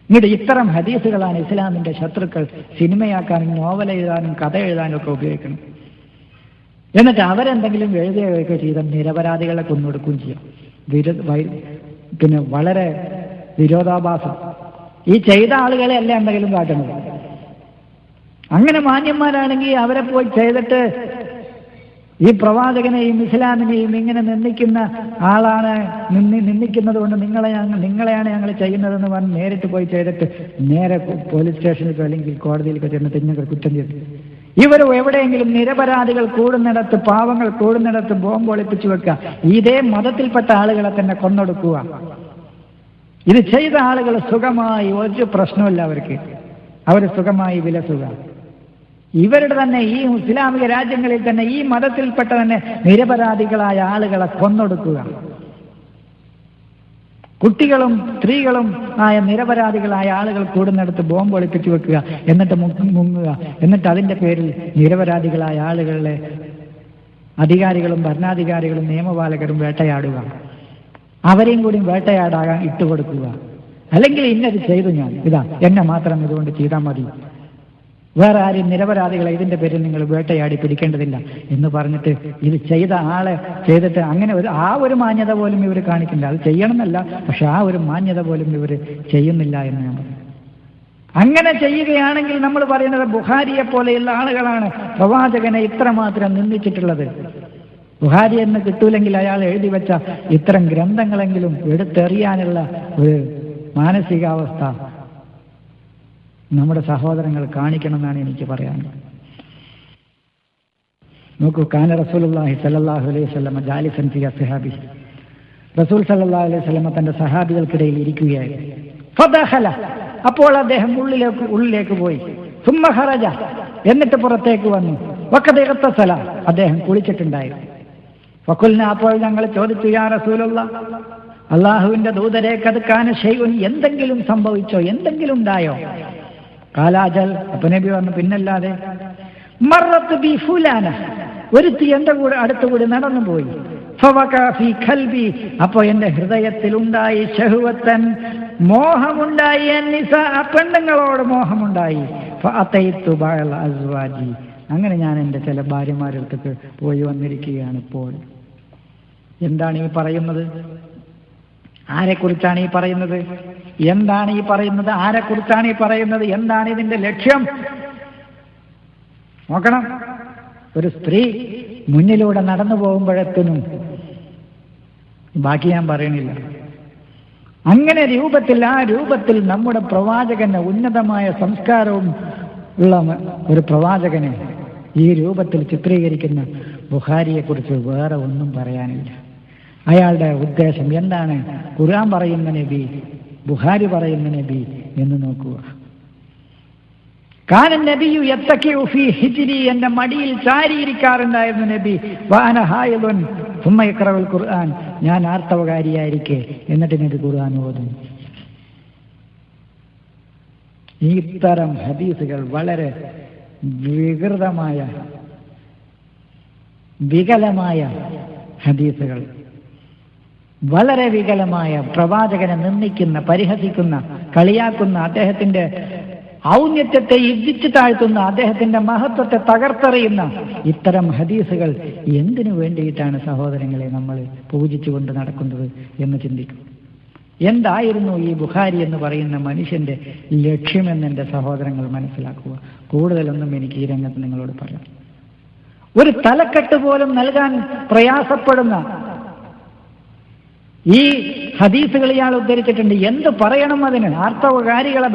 ഇങ്ങോട്ട് ഇത്തരം ഹദീസുകളാണ് ഇസ്ലാമിന്റെ ശത്രുക്കൾ സിനിമയാക്കാനും നോവൽ എഴുതാനും കഥ എഴുതാനും ഒക്കെ ഉപയോഗിക്കണം. എന്നിട്ട് അവരെന്തെങ്കിലും എഴുതുകയൊക്കെ ചെയ്ത നിരപരാധികളെ കൊന്നൊടുക്കുകയും ചെയ്യാം. പിന്നെ വളരെ വിരോധാഭാസം. ഈ ചെയ്ത ആളുകളെ അല്ല എന്തെങ്കിലും കാട്ടുന്നത്. അങ്ങനെ മാന്യന്മാരാണെങ്കിൽ അവരെ പോയി ചെയ്തിട്ട് ഈ പ്രവാചകനെയും ഇസ്ലാമിനെയും ഇങ്ങനെ നിന്ദിക്കുന്ന ആളാണ്, നിന്ദിക്കുന്നത് കൊണ്ട് നിങ്ങളെയാണ് ഞങ്ങൾ ചെയ്യുന്നതെന്ന് പറഞ്ഞ് നേരിട്ട് പോയി ചെയ്തിട്ട് നേരെ പോലീസ് സ്റ്റേഷനിലേക്കോ അല്ലെങ്കിൽ കോടതിയിലേക്കോ ചെന്നിട്ട് ഇങ്ങനെ കുറ്റം ചെയ്തു. ഇവർ എവിടെയെങ്കിലും നിരപരാധികൾ കൂടുന്നിടത്ത്, പാവങ്ങൾ കൂടുന്നിടത്ത് ബോംബ് ഒളിപ്പിച്ചു വെക്കുക. ഇതേ മതത്തിൽപ്പെട്ട ആളുകളെ തന്നെ കൊന്നൊടുക്കുക. ഇത് ചെയ്ത ആളുകൾ സുഖമായി, ഒരു പ്രശ്നമില്ല അവർക്ക്, അവർ സുഖമായി വിലസുക. ഇവരുടെ തന്നെ ഈ ഇസ്ലാമിക രാജ്യങ്ങളിൽ തന്നെ ഈ മതത്തിൽപ്പെട്ട തന്നെ നിരപരാധികളായ ആളുകളെ കൊന്നൊടുക്കുക. കുട്ടികളും സ്ത്രീകളും ആയ നിരപരാധികളായ ആളുകൾ കൂടുന്നിടത്ത് ബോംബ് ഒളിപ്പിച്ചു വെക്കുക, എന്നിട്ട് മുങ്ങുക. എന്നിട്ട് അതിന്റെ പേരിൽ നിരപരാധികളായ ആളുകളെ അധികാരികളും ഭരണാധികാരികളും നിയമപാലകരും വേട്ടയാടുക. അവരെയും കൂടി വേട്ടയാടാൻ ഇട്ടുകൊടുക്കുക. അല്ലെങ്കിൽ ഇന്നത് ചെയ്തു ഞാൻ, ഇതാ എന്നെ മാത്രം ഇതുകൊണ്ട് ചെയ്താൽ മതി, വേറെ ആരും നിരപരാധികളെ ഇതിന്റെ പേരിൽ നിങ്ങൾ വേട്ടയാടി പിടിക്കേണ്ടതില്ല എന്ന് പറഞ്ഞിട്ട് ഇത് ചെയ്ത ആളെ ചെയ്തിട്ട് അങ്ങനെ ഒരു മാന്യത പോലും ഇവർ കാണിക്കുന്നില്ല. അത് ചെയ്യണമെന്നല്ല, പക്ഷെ ആ ഒരു മാന്യത പോലും ഇവർ ചെയ്യുന്നില്ല എന്ന് ഞാൻ പറഞ്ഞു. അങ്ങനെ ചെയ്യുകയാണെങ്കിൽ നമ്മൾ പറയുന്നത് ബുഖാരിയെ പോലെയുള്ള ആളുകളാണ് പ്രവാചകനെ ഇത്രമാത്രം നിന്ദിച്ചിട്ടുള്ളത്. ബുഖാരി എന്ന് കിട്ടൂലെങ്കിൽ അയാൾ എഴുതി വെച്ച ഇത്തരം ഗ്രന്ഥങ്ങളെങ്കിലും എടുത്തെറിയാനുള്ള ഒരു മാനസികാവസ്ഥ നമ്മുടെ സഹോദരങ്ങൾ കാണിക്കണമെന്നാണ് എനിക്ക് പറയാനുള്ളത്. നോക്കൂ, കാന റസൂലുള്ളാഹി സ്വല്ലല്ലാഹു അലൈഹി വസല്ലം ജാലിസൻ ഫി അസ്ഹാബി, റസൂൽ സ്വല്ലല്ലാഹു അലൈഹി വസല്ലം തന്റെ സഹാബികൾക്കിടയിൽ ഇരിക്കുകയായിരുന്നു. ഫദഖല, അപ്പോൾ അദ്ദേഹം ഉള്ളിലേക്ക് പോയി. സുമ്മ ഖറജ, എന്നിട്ട് പുറത്തേക്ക് വന്നു. വഖദ ഇഗ്തസല, അദ്ദേഹം കുളിച്ചിട്ടുണ്ടായിരുന്നു. ഫഖുൽന, അപ്പോൾ ഞങ്ങൾ ചോദിച്ചു, യാ റസൂലല്ലാഹ്, അല്ലാഹുവിന്റെ ദൂതരെ, ഖദ് കാന ശൈഉൻ, എന്തെങ്കിലും സംഭവിച്ചോ, എന്തെങ്കിലും ഉണ്ടായോ? കാലാജൽ, അപ്പൊ നബി പറഞ്ഞു, പിന്നല്ലാതെ. മറത്ത് ബി ഫുലാന, ഒരുത്തി എന്റെ കൂടെ അടുത്തുകൂടി നടന്നുപോയി. ഫവഖഅ ഫീ ഖൽബി, അപ്പോ എന്റെ ഹൃദയത്തിൽ ഉണ്ടായി ശഹവത്തൻ, മോഹമുണ്ടായി. അന്നിസാ, പെണ്ണുങ്ങളോട് മോഹമുണ്ടായി. ഫഅതൈതു ബഅൽ അസ്വാജി, അങ്ങനെ ഞാൻ എൻ്റെ ചില ഭാര്യമാരുടെ അടുത്തേക്ക് പോയി വന്നിരിക്കുകയാണ് ഇപ്പോൾ. എന്താണ് ഈ പറയുന്നത്? ആരെക്കുറിച്ചാണ് ഈ പറയുന്നത്? എന്താണ് ഈ പറയുന്നത്? ആരെക്കുറിച്ചാണ് ഈ പറയുന്നത്? എന്താണ് ഇതിന്റെ ലക്ഷ്യം? നോക്കണം. ഒരു സ്ത്രീ മുന്നിലൂടെ നടന്നു പോകുമ്പോഴത്തേനും, ബാക്കി ഞാൻ പറയണില്ല, അങ്ങനെ ആ രൂപത്തിൽ നമ്മുടെ പ്രവാചകന് ഉന്നതമായ സംസ്കാരവും ഉള്ള ഒരു പ്രവാചകനെ ഈ രൂപത്തിൽ ചിത്രീകരിക്കുന്ന ബുഖാരിയെക്കുറിച്ച് വേറെ ഒന്നും പറയാനില്ല. അയാളുടെ ഉദ്ദേശം എന്താണ്? ഖുർആൻ പറയുന്ന നബി, ബുഖാരി പറയുന്ന നബി എന്ന് നോക്കുക. കാന നബിയു യത്തഖിഉ ഫീ ഹിജ്രി, എന്റെ മടിയിൽ ചാരിയിരിക്കാറുണ്ടായിരുന്നു നബി. വഅന ഹായിദുൻ സുമ്മ യഖറഉൽ ഖുർആൻ, ഞാൻ ആർത്തവകാരിയായിരിക്കെ എന്നിട്ട് നബി ഖുർആൻ ഓതും. ഇത്തരം ഹദീസുകൾ വളരെ വികൃതമായ വികലമായ ഹദീസുകൾ, വളരെ വികലമായ, പ്രവാചകനെ നിന്ദിക്കുന്ന, പരിഹസിക്കുന്ന, കളിയാക്കുന്ന, അദ്ദേഹത്തിന്റെ ഔന്നത്യത്തെ ഇടിച്ചു താഴ്ത്തുന്ന, അദ്ദേഹത്തിന്റെ മഹത്വത്തെ തകർത്തെറിയുന്ന ഇത്തരം ഹദീസുകൾ എന്തിനു വേണ്ടിയിട്ടാണ് സഹോദരങ്ങളെ നമ്മൾ പൂജിച്ചുകൊണ്ട് നടക്കുന്നത് എന്ന് ചിന്തിക്കും. എന്തായിരുന്നു ഈ ബുഖാരി എന്ന് പറയുന്ന മനുഷ്യന്റെ ലക്ഷ്യമെന്ന് എൻ്റെ സഹോദരങ്ങൾ മനസ്സിലാക്കുക. കൂടുതലൊന്നും എനിക്ക് ഈ രംഗത്ത് നിങ്ങളോട് പറയാം. ഒരു തലക്കെട്ട് പോലും നൽകാൻ പ്രയാസപ്പെടുന്ന ഈ ഹദീസുകൾ ഇയാൾ ഉദ്ധരിച്ചിട്ടുണ്ട്. എന്ത് പറയണം അതിന്? ആർത്തവകാരികളെ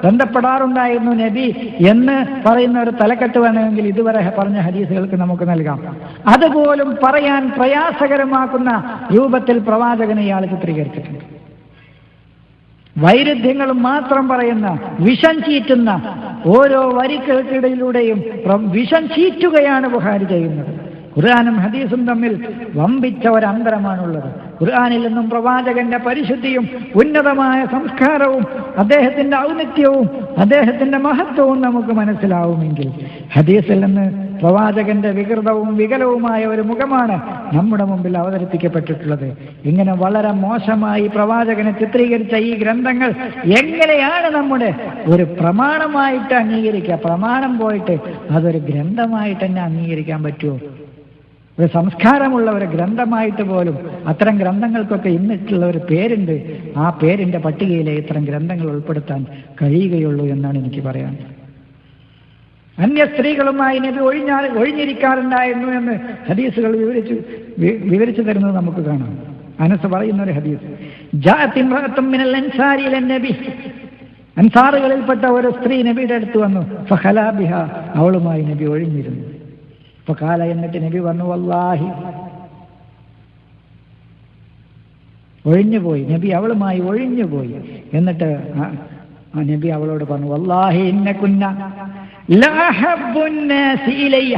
ബന്ധപ്പെടാറുണ്ടായിരുന്നു നബി എന്ന് പറയുന്ന ഒരു തലക്കെട്ട് വേണമെങ്കിൽ ഇതുവരെ പറഞ്ഞ ഹദീസുകൾക്ക് നമുക്ക് നൽകാം. അതുപോലും പറയാൻ പ്രയാസകരമാക്കുന്ന രൂപത്തിൽ പ്രവാചകനെ ഇയാൾ ചിത്രീകരിച്ചിട്ടുണ്ട്. വൈരുദ്ധ്യങ്ങളും മാത്രം പറയുന്ന, വിഷം ചീറ്റുന്ന, ഓരോ വരികൾക്കിടയിലൂടെയും വിഷം ചീറ്റുകയാണ് ബുഖാരി ചെയ്യുന്നത്. ഖുർആനും ഹദീസും തമ്മിൽ വമ്പിച്ച ഒരന്തരമാണുള്ളത്. ഖുർആനിൽ നിന്നും പ്രവാചകന്റെ പരിശുദ്ധിയും ഉന്നതമായ സംസ്കാരവും അദ്ദേഹത്തിന്റെ ഔന്നത്യവും അദ്ദേഹത്തിന്റെ മഹത്വവും നമുക്ക് മനസ്സിലാവുമെങ്കിൽ, ഹദീസിൽ നിന്ന് പ്രവാചകന്റെ വികൃതവും വികലവുമായ ഒരു മുഖമാണ് നമ്മുടെ മുമ്പിൽ അവതരിപ്പിക്കപ്പെട്ടിട്ടുള്ളത്. ഇങ്ങനെ വളരെ മോശമായി പ്രവാചകനെ ചിത്രീകരിച്ച ഈ ഗ്രന്ഥങ്ങൾ എങ്ങനെയാണ് നമ്മുടെ ഒരു പ്രമാണമായിട്ട് അംഗീകരിക്കുക? പ്രമാണം പോയിട്ട് അതൊരു ഗ്രന്ഥമായിട്ട് തന്നെ അംഗീകരിക്കാൻ പറ്റുമോ? ഒരു സംസ്കാരമുള്ള ഒരു ഗ്രന്ഥമായിട്ട് പോലും അത്തരം ഗ്രന്ഥങ്ങൾക്കൊക്കെ ഇന്നിട്ടുള്ള ഒരു പേരുണ്ട്. ആ പേരിന്റെ പട്ടികയിലെ ഇത്തരം ഗ്രന്ഥങ്ങൾ ഉൾപ്പെടുത്താൻ കഴിയുകയുള്ളൂ എന്നാണ് എനിക്ക് പറയാൻ. അന്യ സ്ത്രീകളുമായി നബി ഒഴിഞ്ഞിരിക്കാറുണ്ടായിരുന്നു എന്ന് ഹദീസുകൾ വിവരിച്ചു തരുന്നത് നമുക്ക് കാണാം. അനസ് പറയുന്ന ഒരു ഹദീസ്, ജാഅത് ഇംറഅത്തുൻ മിനൽ അൻസാരി ഇല നബി, അൻസാറുകളിൽപ്പെട്ട ഒരു സ്ത്രീ നബിയുടെ അടുത്ത് വന്നു. ഫഖലാ ബിഹാ, അവളുമായി നബി ഒഴിഞ്ഞിരുന്നു. ഫഖാല, എന്നിട്ട് നബി പറഞ്ഞു, വല്ലാഹി, ഒഴിഞ്ഞുപോയി. നബി അവളുമായി ഒഴിഞ്ഞുപോയി. എന്നിട്ട് നബി അവളോട് പറഞ്ഞു, വല്ലാഹി ഇന്നകുന്ന ലഅഹബ്ബുന്നാസി ഇലയ്യ,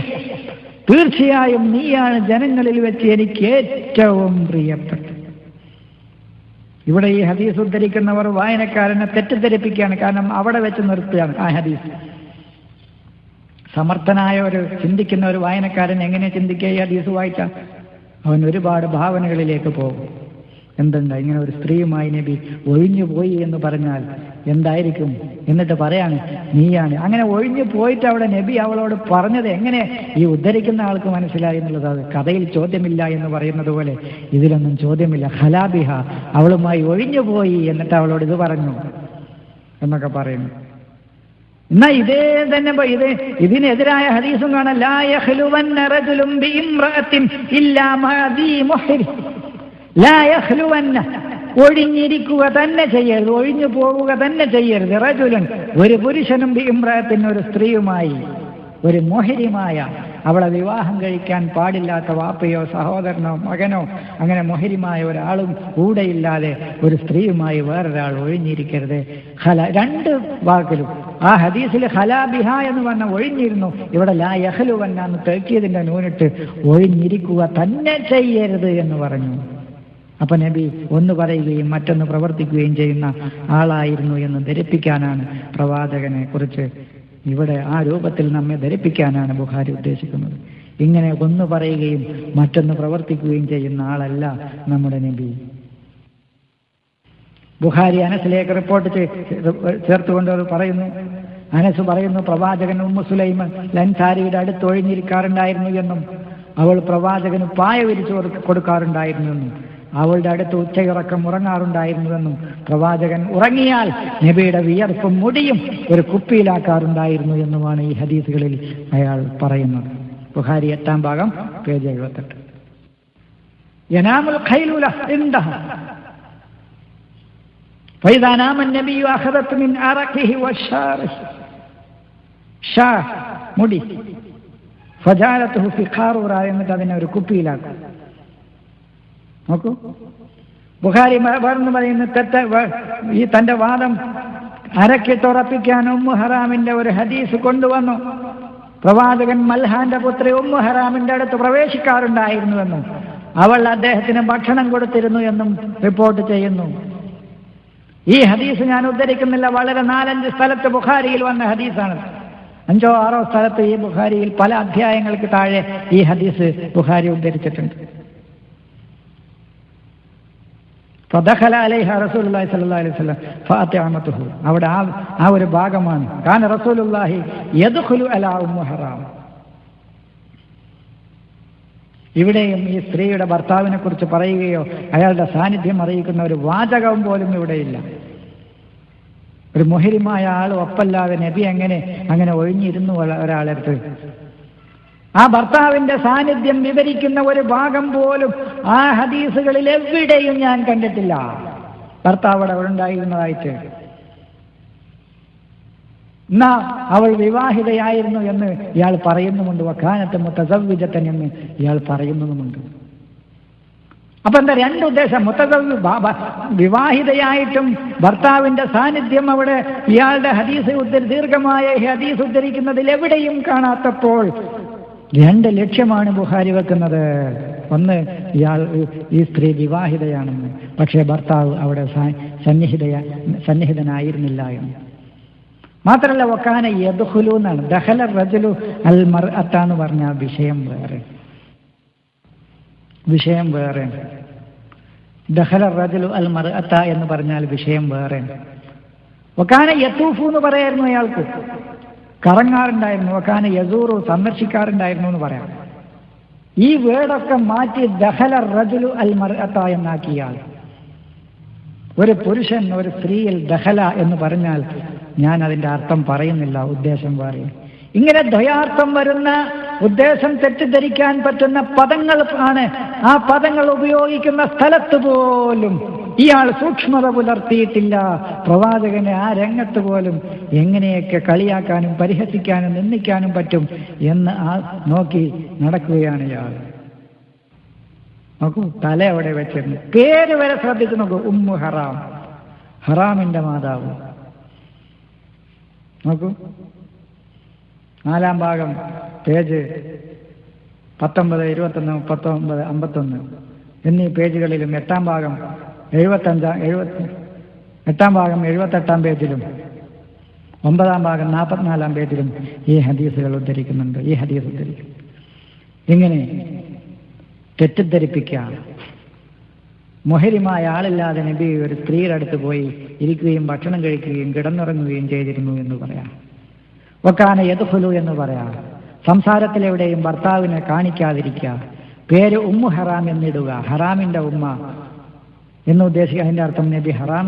തീർച്ചയായും നീയാണ് ജനങ്ങളിൽ വെച്ച് എനിക്ക് ഏറ്റവും പ്രിയപ്പെട്ടത്. ഇവിടെ ഈ ഹദീസ് ഉദ്ധരിക്കുന്നവർ വായനക്കാരനെ തെറ്റിദ്ധരിപ്പിക്കുകയാണ്. കാരണം അവിടെ വെച്ച് നിർത്തുകയാണ് ആ ഹദീസ്. സമർത്ഥനായ ഒരു ചിന്തിക്കുന്ന ഒരു വായനക്കാരൻ എങ്ങനെ ചിന്തിക്കുക? ഈ ഹദീസ് വായിച്ചാൽ അവൻ ഒരുപാട് ഭാവനകളിലേക്ക് പോകും. എന്തുണ്ട്, ഇങ്ങനെ ഒരു സ്ത്രീയുമായി നബി ഒഴിഞ്ഞു പോയി എന്ന് പറഞ്ഞാൽ എന്തായിരിക്കും? എന്നിട്ട് പറയാണ് നീയാണ്. അങ്ങനെ ഒഴിഞ്ഞു പോയിട്ട് അവിടെ നബി അവളോട് പറഞ്ഞത് എങ്ങനെ ഈ ഉദ്ധരിക്കുന്ന ആൾക്ക് മനസ്സിലായി എന്നുള്ളത്? അത് കഥയിൽ ചോദ്യമില്ല എന്ന് പറയുന്നത് പോലെ ഇതിലൊന്നും ചോദ്യമില്ല. ഖലാബിഹ, അവളുമായി ഒഴിഞ്ഞു പോയി എന്നിട്ട് അവളോട് ഇത് പറഞ്ഞു എന്നൊക്കെ പറയുന്നു. എന്നാ ഇതേ തന്നെ ഇതിനെതിരായ ഹദീസും കാണാം. ലാ യഖ്ലുവന്ന റജുലുൻ ബിഇംറഅത്തിൻ ഇല്ലാ മഅദി മുഹ്രി, ലാ യഖ്ലുവന്ന, ഒഴിഞ്ഞിരിക്കുക തന്നെ ചെയ്യരുത്, ഒഴിഞ്ഞു പോവുക തന്നെ ചെയ്യരുത്. റജുലൻ, ഒരു പുരുഷനും ബിഇംറഅത്തിൻ, ഒരു സ്ത്രീയുമായി, ഒരു മുഹരിമായ, അവളെ വിവാഹം കഴിക്കാൻ പാടില്ലാത്ത വാപ്പയോ സഹോദരനോ മകനോ അങ്ങനെ മുഹരിമായ ഒരാളും കൂടെയില്ലാതെ ഒരു സ്ത്രീയുമായി വേറൊരാൾ ഒഴിഞ്ഞിരിക്കരുത്. രണ്ട് വാക്കിലും ആ ഹദീസിൽ ഖലാബിഹ എന്ന് പറഞ്ഞ ഒഴിഞ്ഞിരുന്നു, ഇവിടെ ലാ യഖ്ലുവന്ന എന്ന് തേക്കിയതിന്റെ നൂനിട്ട് ഒഴിഞ്ഞിരിക്കുക തന്നെ ചെയ്യരുത് എന്ന് പറഞ്ഞു. അപ്പൊ നബി ഒന്ന് പറയുകയും മറ്റൊന്ന് പ്രവർത്തിക്കുകയും ചെയ്യുന്ന ആളായിരുന്നു എന്ന് ധരിപ്പിക്കാനാണ് പ്രവാചകനെ കുറിച്ച് ഇവിടെ ആ രൂപത്തിൽ നമ്മെ ധരിപ്പിക്കാനാണ് ബുഖാരി ഉദ്ദേശിക്കുന്നത്. ഇങ്ങനെ ഒന്ന് പറയുകയും മറ്റൊന്ന് പ്രവർത്തിക്കുകയും ചെയ്യുന്ന ആളല്ല നമ്മുടെ നബി. ബുഖാരി അനസിലേക്ക് റിപ്പോർട്ട് ചേർത്തുകൊണ്ട് പറയുന്നു. അനസ് പറയുന്നു, പ്രവാചകൻ ഉമ്മു സുലൈം അൻസാരിയുടെ അടുത്ത് ഒഴിഞ്ഞിരിക്കാറുണ്ടായിരുന്നു എന്നും അവൾ പ്രവാചകന് പായ വിരിച്ചു കൊടുക്കാറുണ്ടായിരുന്നുവെന്നും അവളുടെ അടുത്ത് ഉച്ചയുറക്കം ഉറങ്ങാറുണ്ടായിരുന്നുവെന്നും പ്രവാചകൻ ഉറങ്ങിയാൽ നബിയുടെ വിയർപ്പും മുടിയും ഒരു കുപ്പിയിലാക്കാറുണ്ടായിരുന്നു എന്നുമാണ് ഈ ഹദീസുകളിൽ അയാൾ പറയുന്നത്. ബുഖാരി 8-ാം ഭാഗം പേജ് 78. യനാമുൽ ഖൈലുല ഇൻദഹ ഫൈദാ നാമ നബിയു അഖദത് മിൻ അറഖിഹി വശാരിഹി ഷാ മുടി ഫജാലത്തുഹു ഫി ഖാറൂറ എന്നിട്ട് അതിനെ ഒരു കുപ്പിയിലാക്കും. നോക്കൂ, ബുഖാരി പറഞ്ഞു പറയുന്ന ഈ തന്റെ വാദം അരക്കിട്ടുറപ്പിക്കാൻ ഉമ്മു ഹറാമിന്റെ ഒരു ഹദീസ് കൊണ്ടുവന്നു. പ്രവാചകൻ മൽഹാന്റെ പുത്രി ഉമ്മു ഹറാമിന്റെ അടുത്ത് പ്രവേശിക്കാറുണ്ടായിരുന്നുവെന്നും അവൾ അദ്ദേഹത്തിന് ഭക്ഷണം കൊടുത്തിരുന്നു എന്നും റിപ്പോർട്ട് ചെയ്യുന്നു. ഈ ഹദീസ് ഞാൻ ഉദ്ധരിക്കുന്നില്ല, വളരെ 4-5 സ്ഥലത്ത് ബുഖാരിയിൽ വന്ന ഹദീസാണ്. 5-6 സ്ഥലത്ത് ഈ ബുഖാരിയിൽ പല അധ്യായങ്ങൾക്ക് താഴെ ഈ ഹദീസ് ബുഖാരി ഉദ്ധരിച്ചിട്ടുണ്ട്. ഫദഖല അലൈഹ റസൂലുള്ളാഹി സ്വല്ലല്ലാഹു അലൈഹി വസല്ലം ഫഅതഅമതുഹു. അവിടെ ആ ഒരു ഭാഗമാണ് കാന റസൂലുള്ളാഹി യദ്ഖുലു അലാ ഉമ്മു ഹറാം. ഇവിടെയും ഈ സ്ത്രീയുടെ ഭർത്താവിനെ കുറിച്ച് പറയുകയോ അയാളുടെ സാന്നിധ്യം അറിയിക്കുന്ന ഒരു വാചകം പോലും ഇവിടെയില്ല. ഒരു മുഹരിമായ ആൾ ഒപ്പല്ലാതെ നബി അങ്ങനെ ഒഴിഞ്ഞിരുന്നു ഒരാളെടുത്ത്? ആ ഭർത്താവിന്റെ സാന്നിധ്യം വിവരിക്കുന്ന ഒരു ഭാഗം പോലും ആ ഹദീസുകളിൽ എവിടെയും ഞാൻ കണ്ടിട്ടില്ല ഭർത്താവ് അവിടെ ഉണ്ടായിരുന്നതായിട്ട്. എന്നാ അവൾ വിവാഹിതയായിരുന്നു എന്ന് ഇയാൾ പറയുന്നുമുണ്ട്. വക്കാനത്ത് മുതസവ്വിജത്തൻ എന്ന് ഇയാൾ പറയുന്നതുമുണ്ട്. അപ്പൊ എന്താ 2 ഉദ്ദേശം? വിവാഹിതയായിട്ടും ഭർത്താവിന്റെ സാന്നിധ്യം അവിടെ ഇയാളുടെ ദീർഘമായ ഹദീസ് ഉദ്ധരിക്കുന്നതിൽ എവിടെയും കാണാത്തപ്പോൾ 2 ലക്ഷ്യമാണ് ബുഖാരി വെക്കുന്നത്. ഒന്ന്, ഈ സ്ത്രീ വിവാഹിതയാണെന്ന്, പക്ഷേ ഭർത്താവ് അവിടെ സന്നിഹിതനായിരുന്നില്ല എന്ന്. മാത്രമല്ല വക്കാന യദ്ഖുലു എന്നാണ്. ദഖല റജുലു അൽ മർഅത എന്ന് പറഞ്ഞ വിഷയം വേറെ. ദഖല റജുലു അൽ മർഅത എന്ന് പറഞ്ഞാൽ വിഷയം വേറെ. വക്കാന യതൂഫു എന്ന് പറയായിരുന്നു, അയാൾക്ക് കറങ്ങാറുണ്ടായിരുന്നു. വക്കാന യസൂറു സന്ദർശിക്കാറുണ്ടായിരുന്നു എന്ന് പറയാം. ഈ വേർഡൊക്കെ മാറ്റി ദഖല റജുലു അൽ മർഅത എന്നാക്കിയാൽ, ഒരു പുരുഷൻ ഒരു സ്ത്രീയിൽ ദഖല എന്ന് പറഞ്ഞാൽ ഞാൻ അതിന്റെ അർത്ഥം പറയുന്നില്ല, ഉദ്ദേശം പറയും. ഇങ്ങനെ ദ്വയാർത്ഥം വരുന്ന, ഉദ്ദേശം തെറ്റിദ്ധരിക്കാൻ പറ്റുന്ന പദങ്ങൾ ആണ്. ആ പദങ്ങൾ ഉപയോഗിക്കുന്ന സ്ഥലത്ത് പോലും ഇയാൾ സൂക്ഷ്മത പുലർത്തിയിട്ടില്ല. പ്രവാചകനെ ആ രംഗത്ത് പോലും എങ്ങനെയൊക്കെ കളിയാക്കാനും പരിഹസിക്കാനും നിന്ദിക്കാനും പറ്റും എന്ന് നോക്കി നടക്കുകയാണ് ഇയാൾ. നോക്കൂ, തല അവിടെ വെച്ചിരുന്നു. പേര് വരെ ശ്രദ്ധിച്ചു നോക്കൂ, ഉമ്മു ഹറാം, ഹറാമിന്റെ മാതാവ്. നോക്കൂ, 4-ാം ഭാഗം പേജ് 19, 21, 39, 51 എന്നീ പേജുകളിലും 8-ാം ഭാഗം 78-ാം പേജിലും 9-ാം ഭാഗം 44-ാം പേജിലും ഈ ഹദീസുകൾ ഉദ്ധരിക്കുന്നുണ്ട്. ഈ ഹദീസ് ഉദ്ധരിക്കും. ഇങ്ങനെ തെറ്റിദ്ധരിപ്പിക്കുക. മുഹരിമായ ആളില്ലാതെ നബി ഒരു സ്ത്രീയുടെ അടുത്ത് പോയി ഇരിക്കുകയും ഭക്ഷണം കഴിക്കുകയും കിടന്നുറങ്ങുകയും ചെയ്തിരുന്നു എന്ന് പറയാം. വക്കാന യദ്ഖുലു എന്ന് പറയാം. സംസാരത്തിലെവിടെയും ഭർത്താവിനെ കാണിക്കാതിരിക്കുക. പേര് ഉമ്മു ഹറാം എന്നിടുക. ഹറാമിന്റെ ഉമ്മ എന്ന് ഉദ്ദേശിക്കുക. അതിന്റെ അർത്ഥം നബി ഹറാം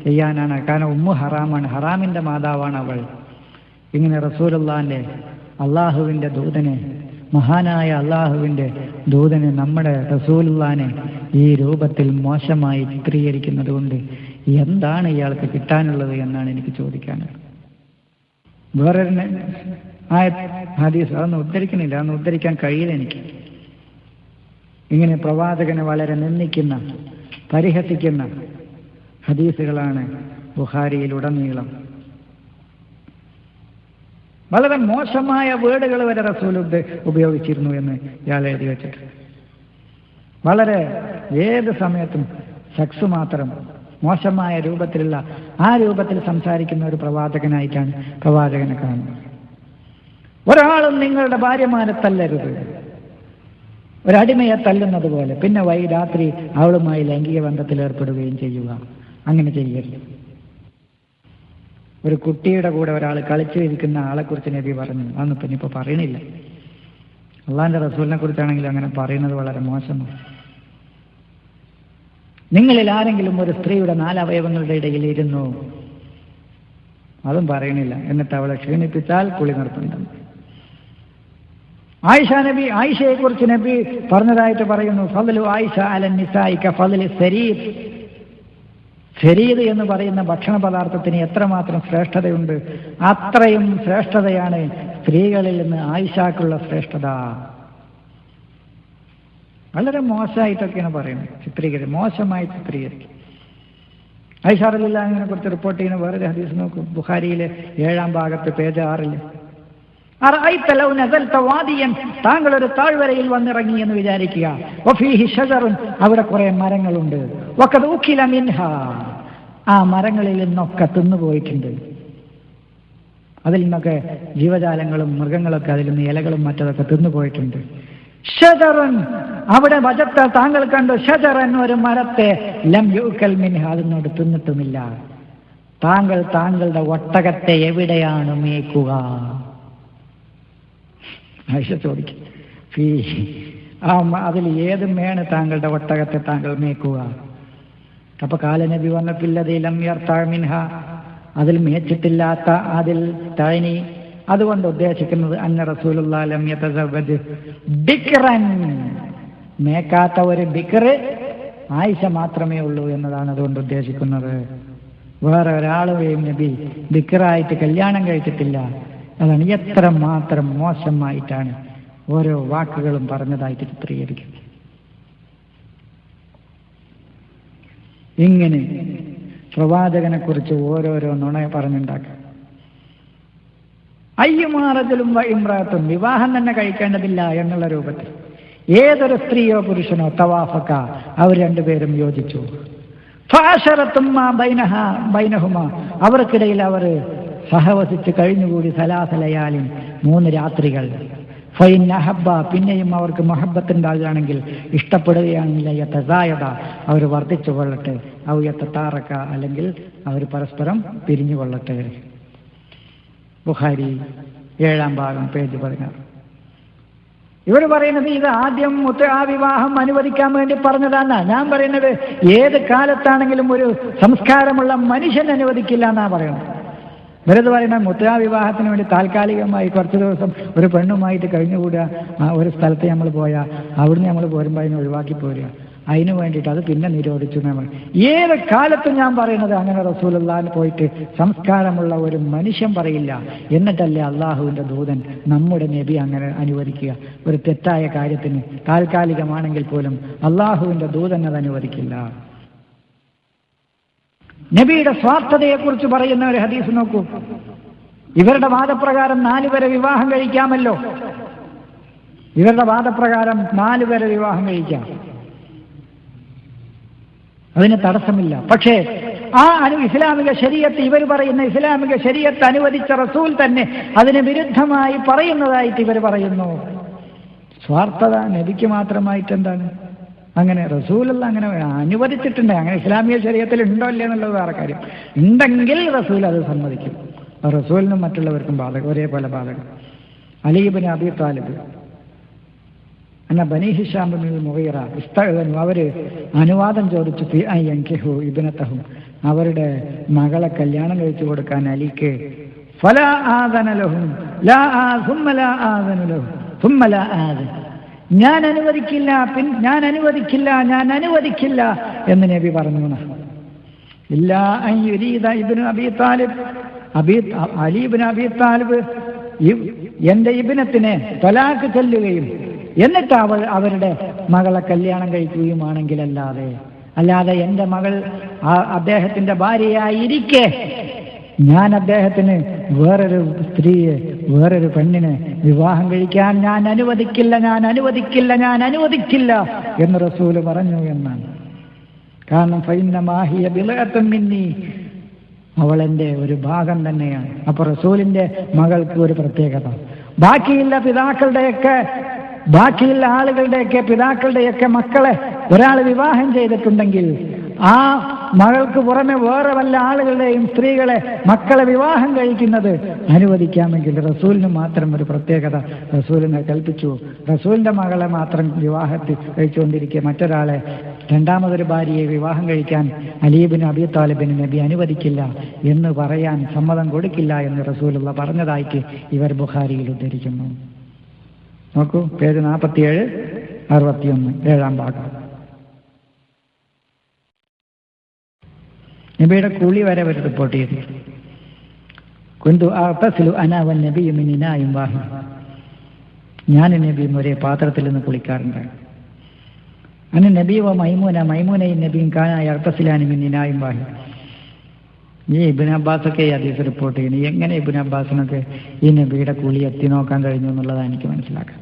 ചെയ്യാനാണ്. കാരണം ഉമ്മു ഹറാമാണ്, ഹറാമിന്റെ മാതാവാണ് അവൾ. ഇങ്ങനെ റസൂലുള്ളാഹിന്റെ, അള്ളാഹുവിന്റെ ദൂതനെ, മഹാനായ അള്ളാഹുവിന്റെ ദൂതനെ, നമ്മുടെ റസൂലുള്ളാഹിനെ ഈ രൂപത്തിൽ മോശമായി ചിത്രീകരിക്കുന്നത് കൊണ്ട് എന്താണ് ഇയാൾക്ക് കിട്ടാനുള്ളത് എന്നാണ് എനിക്ക് ചോദിക്കാനുള്ളത്. വേറൊരു ഹദീസ് അതൊന്നും ഉദ്ധരിക്കുന്നില്ല, അതൊന്നും ഉദ്ധരിക്കാൻ കഴിയില്ല എനിക്ക്. ഇങ്ങനെ പ്രവാചകനെ വളരെ നിന്ദിക്കുന്ന, പരിഹസിക്കുന്ന ഹദീസുകളാണ് ബുഖാരിയിലുടനീളം. വളരെ മോശമായ വേർഡുകൾ വരെ റസൂൽ ഉപയോഗിച്ചിരുന്നു എന്ന് ഇയാൾ എഴുതി വെച്ചിട്ട്. വളരെ ഏത് സമയത്തും സെക്സ് മാത്രം, മോശമായ രൂപത്തിലുള്ള ആ രൂപത്തിൽ സംസാരിക്കുന്ന ഒരു പ്രവാചകനായിട്ടാണ് പ്രവാചകനെ കാണുന്നത്. ഒരാളും നിങ്ങളുടെ ഭാര്യമാരെ തല്ലരുത്, ഒരടിമയെ തല്ലുന്നത് പോലെ. പിന്നെ രാത്രി അവളുമായി ലൈംഗിക ബന്ധത്തിൽ ഏർപ്പെടുകയും ചെയ്യുക. അങ്ങനെ ചെയ്യരുത്. ഒരു കുട്ടിയുടെ കൂടെ ഒരാൾ കളിച്ചു ഇരിക്കുന്ന ആളെക്കുറിച്ച് നബി പറഞ്ഞു. അതൊന്നും പിന്നെ ഇപ്പോൾ പറയണില്ല. അള്ളാഹിന്റെ റസൂലിനെ കുറിച്ചാണെങ്കിൽ അങ്ങനെ പറയുന്നത് വളരെ മോശമാണ്. നിങ്ങളിൽ ആരെങ്കിലും ഒരു സ്ത്രീയുടെ 4 അവയവങ്ങളുടെ ഇടയിൽ ഇരുന്നു, അതും പറയണില്ല, എന്നിട്ട് അവളെ ക്ഷീണിപ്പിച്ചാൽ കുളി നിർത്തുന്നുണ്ട്. ആയിഷയെ കുറിച്ച് നബി പറഞ്ഞതായിട്ട് പറയുന്നു, ഫളലു ആയിഷ അലൻ നിസാഇ കഫളലി സരീദ്. സരീദ് എന്ന് പറയുന്ന ഭക്ഷണ പദാർത്ഥത്തിന് എത്രമാത്രം ശ്രേഷ്ഠതയുണ്ട്, അത്രയും ശ്രേഷ്ഠതയാണ് സ്ത്രീകളിൽ നിന്ന് ആയിഷക്കുള്ള ശ്രേഷ്ഠത. വളരെ മോശമായിട്ടൊക്കെയാണ് പറയുന്നത്, മോശമായി ചിത്രീകരിക്കും. ആയിഷ റളിയല്ലാഹു അൻഹയെ കുറിച്ച് റിപ്പോർട്ട് ചെയ്യുന്ന വേറൊരു ഹദീസ് നോക്കൂ, ബുഖാരിയിലെ 7-ാം ഭാഗത്ത് പേജ് 6. താങ്കൾ ഒരു താഴ്വരയിൽ വന്നിറങ്ങി എന്ന് വിചാരിക്കുക, വഫീഹി ഷജറുൻ, അവിടെ കുറെ മരങ്ങളുണ്ട്, വഖദ് ഉഖില മിൻഹാ, ആ മരങ്ങളിൽ നിന്നൊക്കെ തിന്നുപോയിട്ടുണ്ട്, അതിൽ നിന്നൊക്കെ ജീവജാലങ്ങളും മൃഗങ്ങളൊക്കെ അതിൽ നിന്ന് ഇലകളും മറ്റതൊക്കെ തിന്നുപോയിട്ടുണ്ട്. ഷജറുൻ, അവിടെ വജത്ത താങ്കൾ കണ്ടു, ഷജറൻ, ഒരു മരത്തെ, ലം യുക്കൽ മിൻഹ, അതിനോട് തിന്നിട്ടുമില്ല. താങ്കൾ താങ്കളുടെ ഒട്ടകത്തെ എവിടെയാണ് മേക്കുക? ആയിഷ ചോദിക്കും, അതിൽ ഏത് മേണ് താങ്കളുടെ ഒട്ടകത്തെ താങ്കൾ മേക്കുക? അപ്പൊ കാലനബി വന്നപ്പില്ലതി ലം യർതഅ മിൻഹ, അതിൽ മേച്ചിട്ടില്ലാത്ത, അതിൽ തഅനി, അതുകൊണ്ട് ഉദ്ദേശിക്കുന്നത് അന്ന റസൂലുള്ളാഹി ലം യതസവ്വജ് ബിക്റൻ, മേക്കാത്ത ഒരു ബിക്ർ ആയിഷ മാത്രമേ ഉള്ളൂ എന്നതാണ് അതുകൊണ്ട് ഉദ്ദേശിക്കുന്നത്. വേറെ ഒരാളുടെയും നബി ബിക്റായിട്ട് കല്യാണം കഴിച്ചിട്ടില്ല. അതാണ് എത്ര മാത്രം മോശമായിട്ടാണ് ഓരോ വാക്കുകളും പറഞ്ഞതായിട്ട് ചിത്രീകരിക്കുന്നത്. ഇങ്ങനെ പ്രവാചകനെ കുറിച്ച് ഓരോരോ നുണ പറഞ്ഞുണ്ടാക്കുക. അയ്യുമാറജലും ഇമ്രാത്തും, വിവാഹം തന്നെ കഴിക്കേണ്ടതില്ല എന്നുള്ള രൂപത്തിൽ ഏതൊരു സ്ത്രീയോ പുരുഷനോ തവാഫക്ക, അവർ രണ്ടുപേരും യോജിച്ചു. ബൈനഹുമ, അവർക്കിടയിൽ അവർ സഹവസിച്ച് കഴിഞ്ഞുകൂടി, സലാസലയാലിൻ, 3 രാത്രികൾ. ഫൈൻ അഹബ്ബ, പിന്നെയും അവർക്ക് മുഹബ്ബത്തുണ്ടാകുകയാണെങ്കിൽ, ഇഷ്ടപ്പെടുകയാണെങ്കിൽ, യതസായദ, അവർ വർദ്ധിച്ചു കൊള്ളട്ടെ, ഔ യതതാറക, അല്ലെങ്കിൽ അവർ പരസ്പരം പിരിഞ്ഞു കൊള്ളട്ടെ. ബുഖാരി 7-ാം ഭാഗം പേജ് 16. ഇവർ പറയുന്നത് ഇത് ആദ്യം ആ വിവാഹം അനുവദിക്കാൻ വേണ്ടി പറഞ്ഞതാണ്. ഞാൻ പറയുന്നത് ഏത് കാലത്താണെങ്കിലും ഒരു സംസ്കാരമുള്ള മനുഷ്യൻ അനുവദിക്കില്ല എന്നാ പറയുന്നത്. ഇവരത് പറയുന്നത് മുത്തലാ വിവാഹത്തിന് വേണ്ടി താൽക്കാലികമായി കുറച്ച് ദിവസം ഒരു പെണ്ണുമായിട്ട് കഴിഞ്ഞുകൂടുക, ഒരു സ്ഥലത്ത് നമ്മൾ പോയാൽ അവിടുന്ന് നമ്മൾ പോരുമ്പോൾ അതിനെ ഒഴിവാക്കി പോരുക, അതിന് വേണ്ടിയിട്ട് അത് പിന്നെ നിരോധിച്ചു. നമ്മൾ ഏത് കാലത്തും ഞാൻ പറയുന്നത് അങ്ങനെ റസൂലുള്ളാഹിന് പോയിട്ട് സംസ്കാരമുള്ള ഒരു മനുഷ്യൻ പറയില്ല. എന്നിട്ടല്ലേ അള്ളാഹുവിൻ്റെ ദൂതൻ നമ്മുടെ നബി അങ്ങനെ അനുവദിക്കുക. ഒരു തെറ്റായ കാര്യത്തിന് താൽക്കാലികമാണെങ്കിൽ പോലും അള്ളാഹുവിൻ്റെ ദൂതൻ അത് അനുവദിക്കില്ല. നബിയുടെ സ്വാർത്ഥതയെക്കുറിച്ച് പറയുന്ന ഒരു ഹദീസ് നോക്കൂ. ഇവരുടെ വാദപ്രകാരം 4 വരെ വിവാഹം കഴിക്കാമല്ലോ. ഇവരുടെ വാദപ്രകാരം 4 വരെ വിവാഹം കഴിക്കാം, അതിന് തടസ്സമില്ല. പക്ഷേ ആ ഇസ്ലാമിക ശരീഅത്ത്, ഇവർ പറയുന്ന ഇസ്ലാമിക ശരീഅത്ത് അനുവദിച്ച റസൂൽ തന്നെ അതിന് വിരുദ്ധമായി പറയുന്നതായിട്ട് ഇവർ പറയുന്നു. സ്വാർത്ഥത നബിക്ക് മാത്രമായിട്ട് എന്താണ്? അങ്ങനെ റസൂലുള്ള അങ്ങനെ അനുവദിച്ചിട്ടുണ്ട്. അങ്ങനെ ഇസ്ലാമിക ശരീഅത്തിൽ ഉണ്ടോ ഇല്ലേ എന്നുള്ളത് വേറെ കാര്യം. ഉണ്ടെങ്കിൽ റസൂൽ അത് സമ്മതിക്കും. റസൂലിനും മറ്റുള്ളവർക്കും ബാധകം, ഒരേപോലെ ബാധകം. അലി ഇബ്നു അബീ താലിബ് അന്ന ബനി ഹിശാം ബിൻ മുഗീറ ഇസ്തഅദനു, അവര് അനുവാദം ചോദിച്ചു ഫി അൻ യൻകിഹു ഇബ്നതഹും, അവരുടെ മകളെ കല്യാണം കഴിച്ചു കൊടുക്കാൻ അലിക്ക്. ഫലാ ആദന ലഹും ലാ സുമ്മ ലാ ആദന ലഹും സുമ്മ ലാ ആദന, ഞാൻ അനുവദിക്കില്ല, ഞാൻ അനുവദിക്കില്ല, ഞാൻ അനുവദിക്കില്ല എന്ന് നബി പറഞ്ഞു. ഇല്ലാ അൻ യുരീദ ഇബ്നു അബീ താലിബ്, അലി ഇബ്നു അബീ താലിബ് എന്റെ ഇബ്നത്തിനെ തലാഖ് ചൊല്ലുകയും എന്നിട്ട് അവരുടെ മകളെ കല്യാണം കഴിക്കുകയുമാണെങ്കിൽ അല്ലാതെ എൻ്റെ മകൾ അദ്ദേഹത്തിന്റെ ഭാര്യയായിരിക്കെ ഞാൻ അദ്ദേഹത്തിന് വേറൊരു സ്ത്രീയെ, വേറൊരു പെണ്ണിനെ വിവാഹം കഴിക്കാൻ ഞാൻ അനുവദിക്കില്ല, ഞാൻ അനുവദിക്കില്ല, ഞാൻ അനുവദിക്കില്ല എന്ന് റസൂല് പറഞ്ഞു എന്നാണ്. കാരണം ഫൈന്നമാഹിയ ബിളഅത്തും മിന്നി, അവളെന്റെ ഒരു ഭാഗം തന്നെയാണ്. അപ്പൊ റസൂലിന്റെ മകൾക്ക് ഒരു പ്രത്യേകത, ബാക്കിയുള്ള ആളുകളുടെയൊക്കെ പിതാക്കളുടെയൊക്കെ മക്കളെ ഒരാൾ വിവാഹം ചെയ്തിട്ടുണ്ടെങ്കിൽ ആ മകൾക്ക് പുറമെ വേറെ വല്ല ആളുകളുടെയും സ്ത്രീകളെ മക്കളെ വിവാഹം കഴിക്കുന്നത് അനുവദിക്കാമെങ്കിൽ റസൂലിന് മാത്രം ഒരു പ്രത്യേകത റസൂലിനെ കൽപ്പിച്ചു. റസൂലിന്റെ മകളെ മാത്രം വിവാഹത്തിൽ കഴിച്ചുകൊണ്ടിരിക്കെ മറ്റൊരാളെ രണ്ടാമതൊരു ഭാര്യയെ വിവാഹം കഴിക്കാൻ അലീബിന് അബി താലിബിന് നബി അനുവദിക്കില്ല എന്ന് പറയാൻ സമ്മതം കൊടുക്കില്ല എന്ന് റസൂലുള്ള പറഞ്ഞതായിട്ട് ഇവർ ബുഖാരിയിൽ ഉദ്ധരിക്കുന്നു. നോക്കൂ, പേജ് 47, 61, 7-ാം ഭാഗം. നബിയുടെ കുളി വരെ അവർ റിപ്പോർട്ട് ചെയ്തു. കുന്തു അഗ്തസിലു അനാ വന്നബിയ്യു മിൻ ഇനാഇൻ വാഹിദ്, ഞാൻ നബിയും ഒരേ പാത്രത്തിൽ നിന്ന് കുളിക്കാറുണ്ട്. അന്ന നബി വ മൈമൂനയും നബിയും കാന യഗ്തസിലാനി മിൻ ഇനാഇൻ വാഹിദ്. ഈ ഇബ്നു അബ്ബാസൊക്കെ ഈ ഹദീസ് റിപ്പോർട്ട് ചെയ്യുന്നു. എങ്ങനെ ഇബ്നു അബ്ബാസിനൊക്കെ ഈ നബിയുടെ കുളി എത്തി നോക്കാൻ കഴിഞ്ഞു എന്നുള്ളതാണ് എനിക്ക് മനസ്സിലാക്കാം.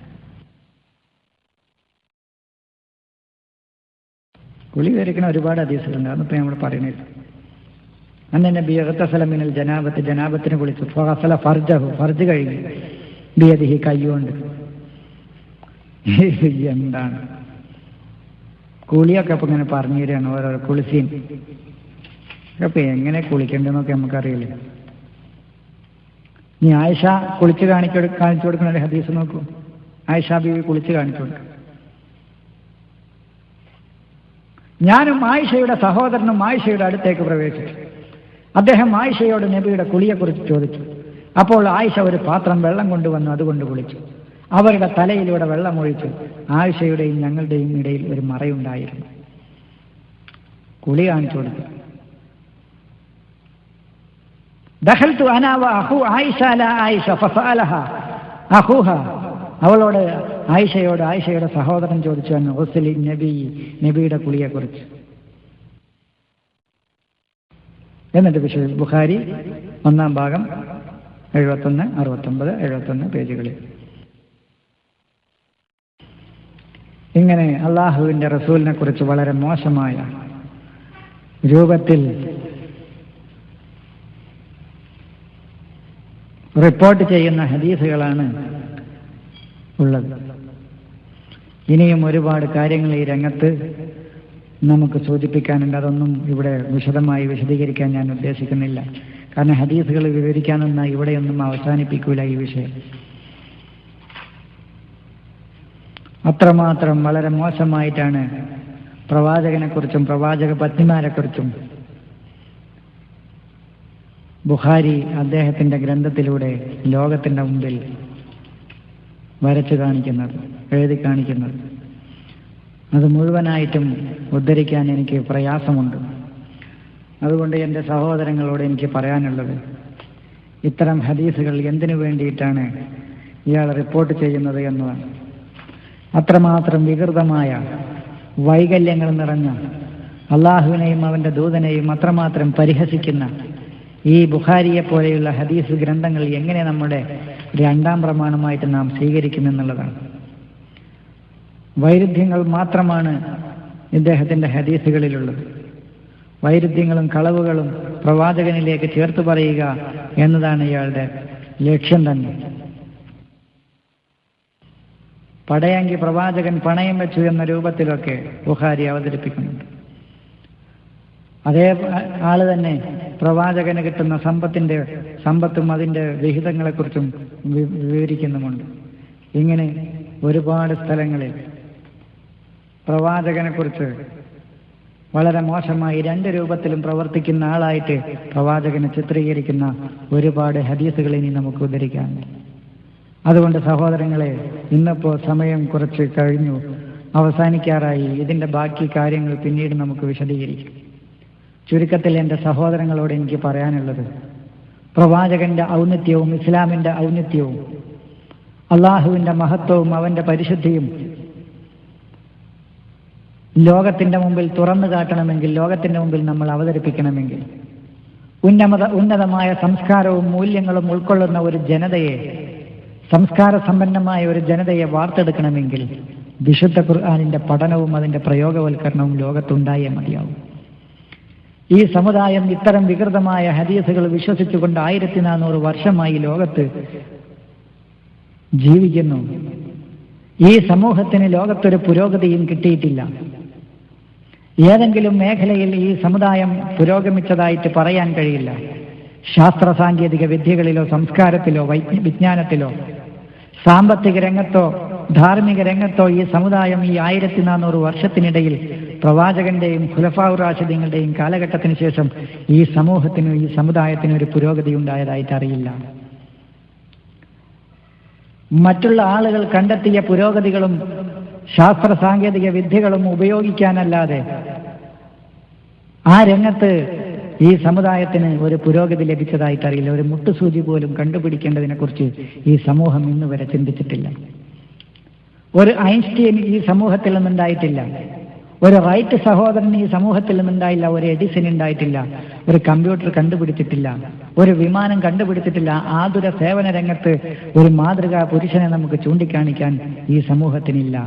കുളി ധരിക്കുന്ന ഒരുപാട് ഹദീസുകളുണ്ട്, അതൊന്നും നമ്മൾ പറയുന്നില്ല. അന്ന നബി ഇഗ്തസല മിനൽ ജനാബത്ത്, ജനാബത്തിന് കുളിച്ചു. ഫഗസല ഫർജഹു, ഫർജ് കഴുകി. ബിയദിഹി, കൈകൊണ്ട്. എന്താണ് കുളിയൊക്കെ അപ്പൊ ഇങ്ങനെ പറഞ്ഞു തരികയാണ്, ഓരോരോ കുളിസീൻ. അപ്പൊ എങ്ങനെ കുളിക്കേണ്ടതെന്നൊക്കെ നമുക്കറിയില്ല. നീ ആയിഷ കുളിച്ച് കാണിച്ചു കൊടുക്കുന്ന ഒരു ഹദീസ് നോക്കൂ. ആയിഷ ബീവി കുളിച്ച് കാണിച്ചു കൊടുക്കും. ഞാനും ആയിഷയുടെ സഹോദരനും ആയിഷയുടെ അടുത്തേക്ക് പ്രവേശിച്ചു. അദ്ദേഹം ആയിഷയോട് നബിയുടെ കുളിയെക്കുറിച്ച് ചോദിച്ചു. അപ്പോൾ ആയിഷ ഒരു പാത്രം വെള്ളം കൊണ്ടുവന്നു, അതുകൊണ്ട് കുളിച്ചു. അവരുടെ തലയിലൂടെ വെള്ളം ഒഴിച്ചു. ആയിഷയുടെയും ഞങ്ങളുടെയും ഇടയിൽ ഒരു മറയുണ്ടായിരുന്നു. കുളി കാണിച്ചു കൊടുത്തു. ദഖൽതു അനാ വ അഖു ആയിഷ ലാ ആയിഷ ഫസഅലഹ അഖൂഹ, അവളോട് ആയിഷയുടെ സഹോദരൻ ചോദിച്ചു ഗുസ്ലി നബി, നബിയുടെ കുളിയെക്കുറിച്ച്. എന്നിട്ട് വിശുദ്ധ ബുഖാരി 1-ാം ഭാഗം 71, 69, 71 പേജുകളിൽ ഇങ്ങനെ അള്ളാഹുവിന്റെ റസൂലിനെ കുറിച്ച് വളരെ മോശമായ രൂപത്തിൽ റിപ്പോർട്ട് ചെയ്യുന്ന ഹദീസുകളാണ് ഉള്ളത്. ഇനിയും ഒരുപാട് കാര്യങ്ങൾ ഈ രംഗത്ത് നമുക്ക് സൂചിപ്പിക്കാനുണ്ട്. അതൊന്നും ഇവിടെ വിശദമായി വിശദീകരിക്കാൻ ഞാൻ ഉദ്ദേശിക്കുന്നില്ല. കാരണം ഹദീസുകൾ വിവരിക്കാനൊന്നും ഇവിടെയൊന്നും അവസാനിപ്പിക്കൂല ഈ വിഷയം. അത്രമാത്രം വളരെ മോശമായിട്ടാണ് പ്രവാചകനെക്കുറിച്ചും പ്രവാചക പത്നിമാരെക്കുറിച്ചും ബുഖാരി അദ്ദേഹത്തിന്റെ ഗ്രന്ഥത്തിലൂടെ ലോകത്തിന്റെ മുമ്പിൽ വരച്ചു കാണിക്കുന്നത്, എഴുതി കാണിക്കുന്നത്. അത് മുഴുവനായിട്ടും ഉദ്ധരിക്കാൻ എനിക്ക് പ്രയാസമുണ്ട്. അതുകൊണ്ട് എൻ്റെ സഹോദരങ്ങളോട് എനിക്ക് പറയാനുള്ളത്, ഇത്തരം ഹദീസുകൾ എന്തിനു വേണ്ടിയിട്ടാണ് ഇയാൾ റിപ്പോർട്ട് ചെയ്യുന്നത് എന്നതാണ്. അത്രമാത്രം വികൃതമായ വൈകല്യങ്ങൾ നിറഞ്ഞ, അള്ളാഹുവിനെയും അവൻ്റെ ദൂതനെയും അത്രമാത്രം പരിഹസിക്കുന്ന ഈ ബുഖാരിയെ പോലെയുള്ള ഹദീസ് ഗ്രന്ഥങ്ങൾ എങ്ങനെ നമ്മുടെ രണ്ടാം പ്രമാണമായിട്ട് നാം സ്വീകരിക്കുമെന്നുള്ളതാണ്. വൈരുദ്ധ്യങ്ങൾ മാത്രമാണ് ഇദ്ദേഹത്തിൻ്റെ ഹദീസുകളിലുള്ളത്. വൈരുദ്ധ്യങ്ങളും കളവുകളും പ്രവാചകനിലേക്ക് ചേർത്ത് പറയുക എന്നതാണ് ഇയാളുടെ ലക്ഷ്യം തന്നെ. പടയങ്കി പ്രവാചകൻ പണയം വെച്ചു എന്ന രൂപത്തിലൊക്കെ ബുഖാരി അവതരിപ്പിക്കുന്നുണ്ട്. അതേ ആള് തന്നെ പ്രവാചകന് കിട്ടുന്ന സമ്പത്തും അതിൻ്റെ വിഹിതങ്ങളെക്കുറിച്ചും വിവരിക്കുന്നുമുണ്ട്. ഇങ്ങനെ ഒരുപാട് സ്ഥലങ്ങളിൽ പ്രവാചകനെക്കുറിച്ച് വളരെ മോശമായി രണ്ട് രൂപത്തിലും പ്രവർത്തിക്കുന്ന ആളായിട്ട് പ്രവാചകനെ ചിത്രീകരിക്കുന്ന ഒരുപാട് ഹദീസുകൾ ഇനി നമുക്ക് ഉദ്ധരിക്കാനുണ്ട്. അതുകൊണ്ട് സഹോദരങ്ങളെ, ഇന്നിപ്പോൾ സമയം കുറച്ച് കഴിഞ്ഞു, അവസാനിക്കാറായി. ഇതിൻ്റെ ബാക്കി കാര്യങ്ങൾ പിന്നീട് നമുക്ക് വിശദീകരിക്കാം. ചുരുക്കത്തിൽ എൻ്റെ സഹോദരങ്ങളോട് എനിക്ക് പറയാനുള്ളത്, പ്രവാചകന്റെ ഔന്നത്യവും ഇസ്ലാമിൻ്റെ ഔന്നത്യവും അള്ളാഹുവിൻ്റെ മഹത്വവും അവൻ്റെ പരിശുദ്ധിയും ലോകത്തിൻ്റെ മുമ്പിൽ തുറന്നു കാട്ടണമെങ്കിൽ, ലോകത്തിൻ്റെ മുമ്പിൽ നമ്മൾ അവതരിപ്പിക്കണമെങ്കിൽ, ഉന്നതമായ സംസ്കാരവും മൂല്യങ്ങളും ഉൾക്കൊള്ളുന്ന ഒരു ജനതയെ, സംസ്കാര സമ്പന്നമായ ഒരു ജനതയെ വാർത്തെടുക്കണമെങ്കിൽ വിശുദ്ധ ഖുർആനിന്റെ പഠനവും അതിൻ്റെ പ്രയോഗവൽക്കരണവും ലോകത്തുണ്ടായേ മതിയാവും. ഈ സമുദായം ഇത്തരം വികൃതമായ ഹദീസുകൾ വിശ്വസിച്ചുകൊണ്ട് 1400 വർഷമായി ലോകത്ത് ജീവിക്കുന്നു. ഈ സമൂഹത്തിന് ലോകത്തൊരു പുരോഗതിയും കിട്ടിയിട്ടില്ല. ഏതെങ്കിലും മേഖലയിൽ ഈ സമുദായം പുരോഗമിച്ചതായിട്ട് പറയാൻ കഴിയില്ല. ശാസ്ത്ര സാങ്കേതിക വിദ്യകളിലോ സംസ്കാരത്തിലോ വിജ്ഞാനത്തിലോ സാമ്പത്തിക രംഗത്തോ ധാർമ്മിക രംഗത്തോ ഈ സമുദായം ഈ 1400 വർഷത്തിനിടയിൽ പ്രവാചകന്റെയും ഖുലഫാഉർ റാഷിദീങ്ങളുടെയും കാലഘട്ടത്തിന് ശേഷം ഈ സമൂഹത്തിനും ഈ സമുദായത്തിനും ഒരു പുരോഗതി ഉണ്ടായതായിട്ട് അറിയില്ല. മറ്റുള്ള ആളുകൾ കണ്ടെത്തിയ പുരോഗതികളും ശാസ്ത്ര സാങ്കേതിക വിദ്യകളും ഉപയോഗിക്കാനല്ലാതെ ആ രംഗത്ത് ഈ സമുദായത്തിന് ഒരു പുരോഗതി ലഭിച്ചതായിട്ട് അറിയില്ല. ഒരു മുട്ടുസൂചി പോലും കണ്ടുപിടിക്കേണ്ടതിനെ കുറിച്ച് ഈ സമൂഹം ഇന്ന് വരെ ചിന്തിച്ചിട്ടില്ല. ഒരു ഐൻസ്റ്റീൻ ഈ സമൂഹത്തിൽ നിന്നുണ്ടായിട്ടില്ല. ഒരു റൈറ്റ് സഹോദരൻ ഈ സമൂഹത്തിൽ നിന്നുണ്ടായില്ല. ഒരു എഡിസൺ ഉണ്ടായിട്ടില്ല. ഒരു കമ്പ്യൂട്ടർ കണ്ടുപിടിച്ചിട്ടില്ല. ഒരു വിമാനം കണ്ടുപിടിച്ചിട്ടില്ല. ആതുര സേവന രംഗത്ത് ഒരു മാതൃകാ പുരുഷനെ നമുക്ക് ചൂണ്ടിക്കാണിക്കാൻ ഈ സമൂഹത്തിനില്ല.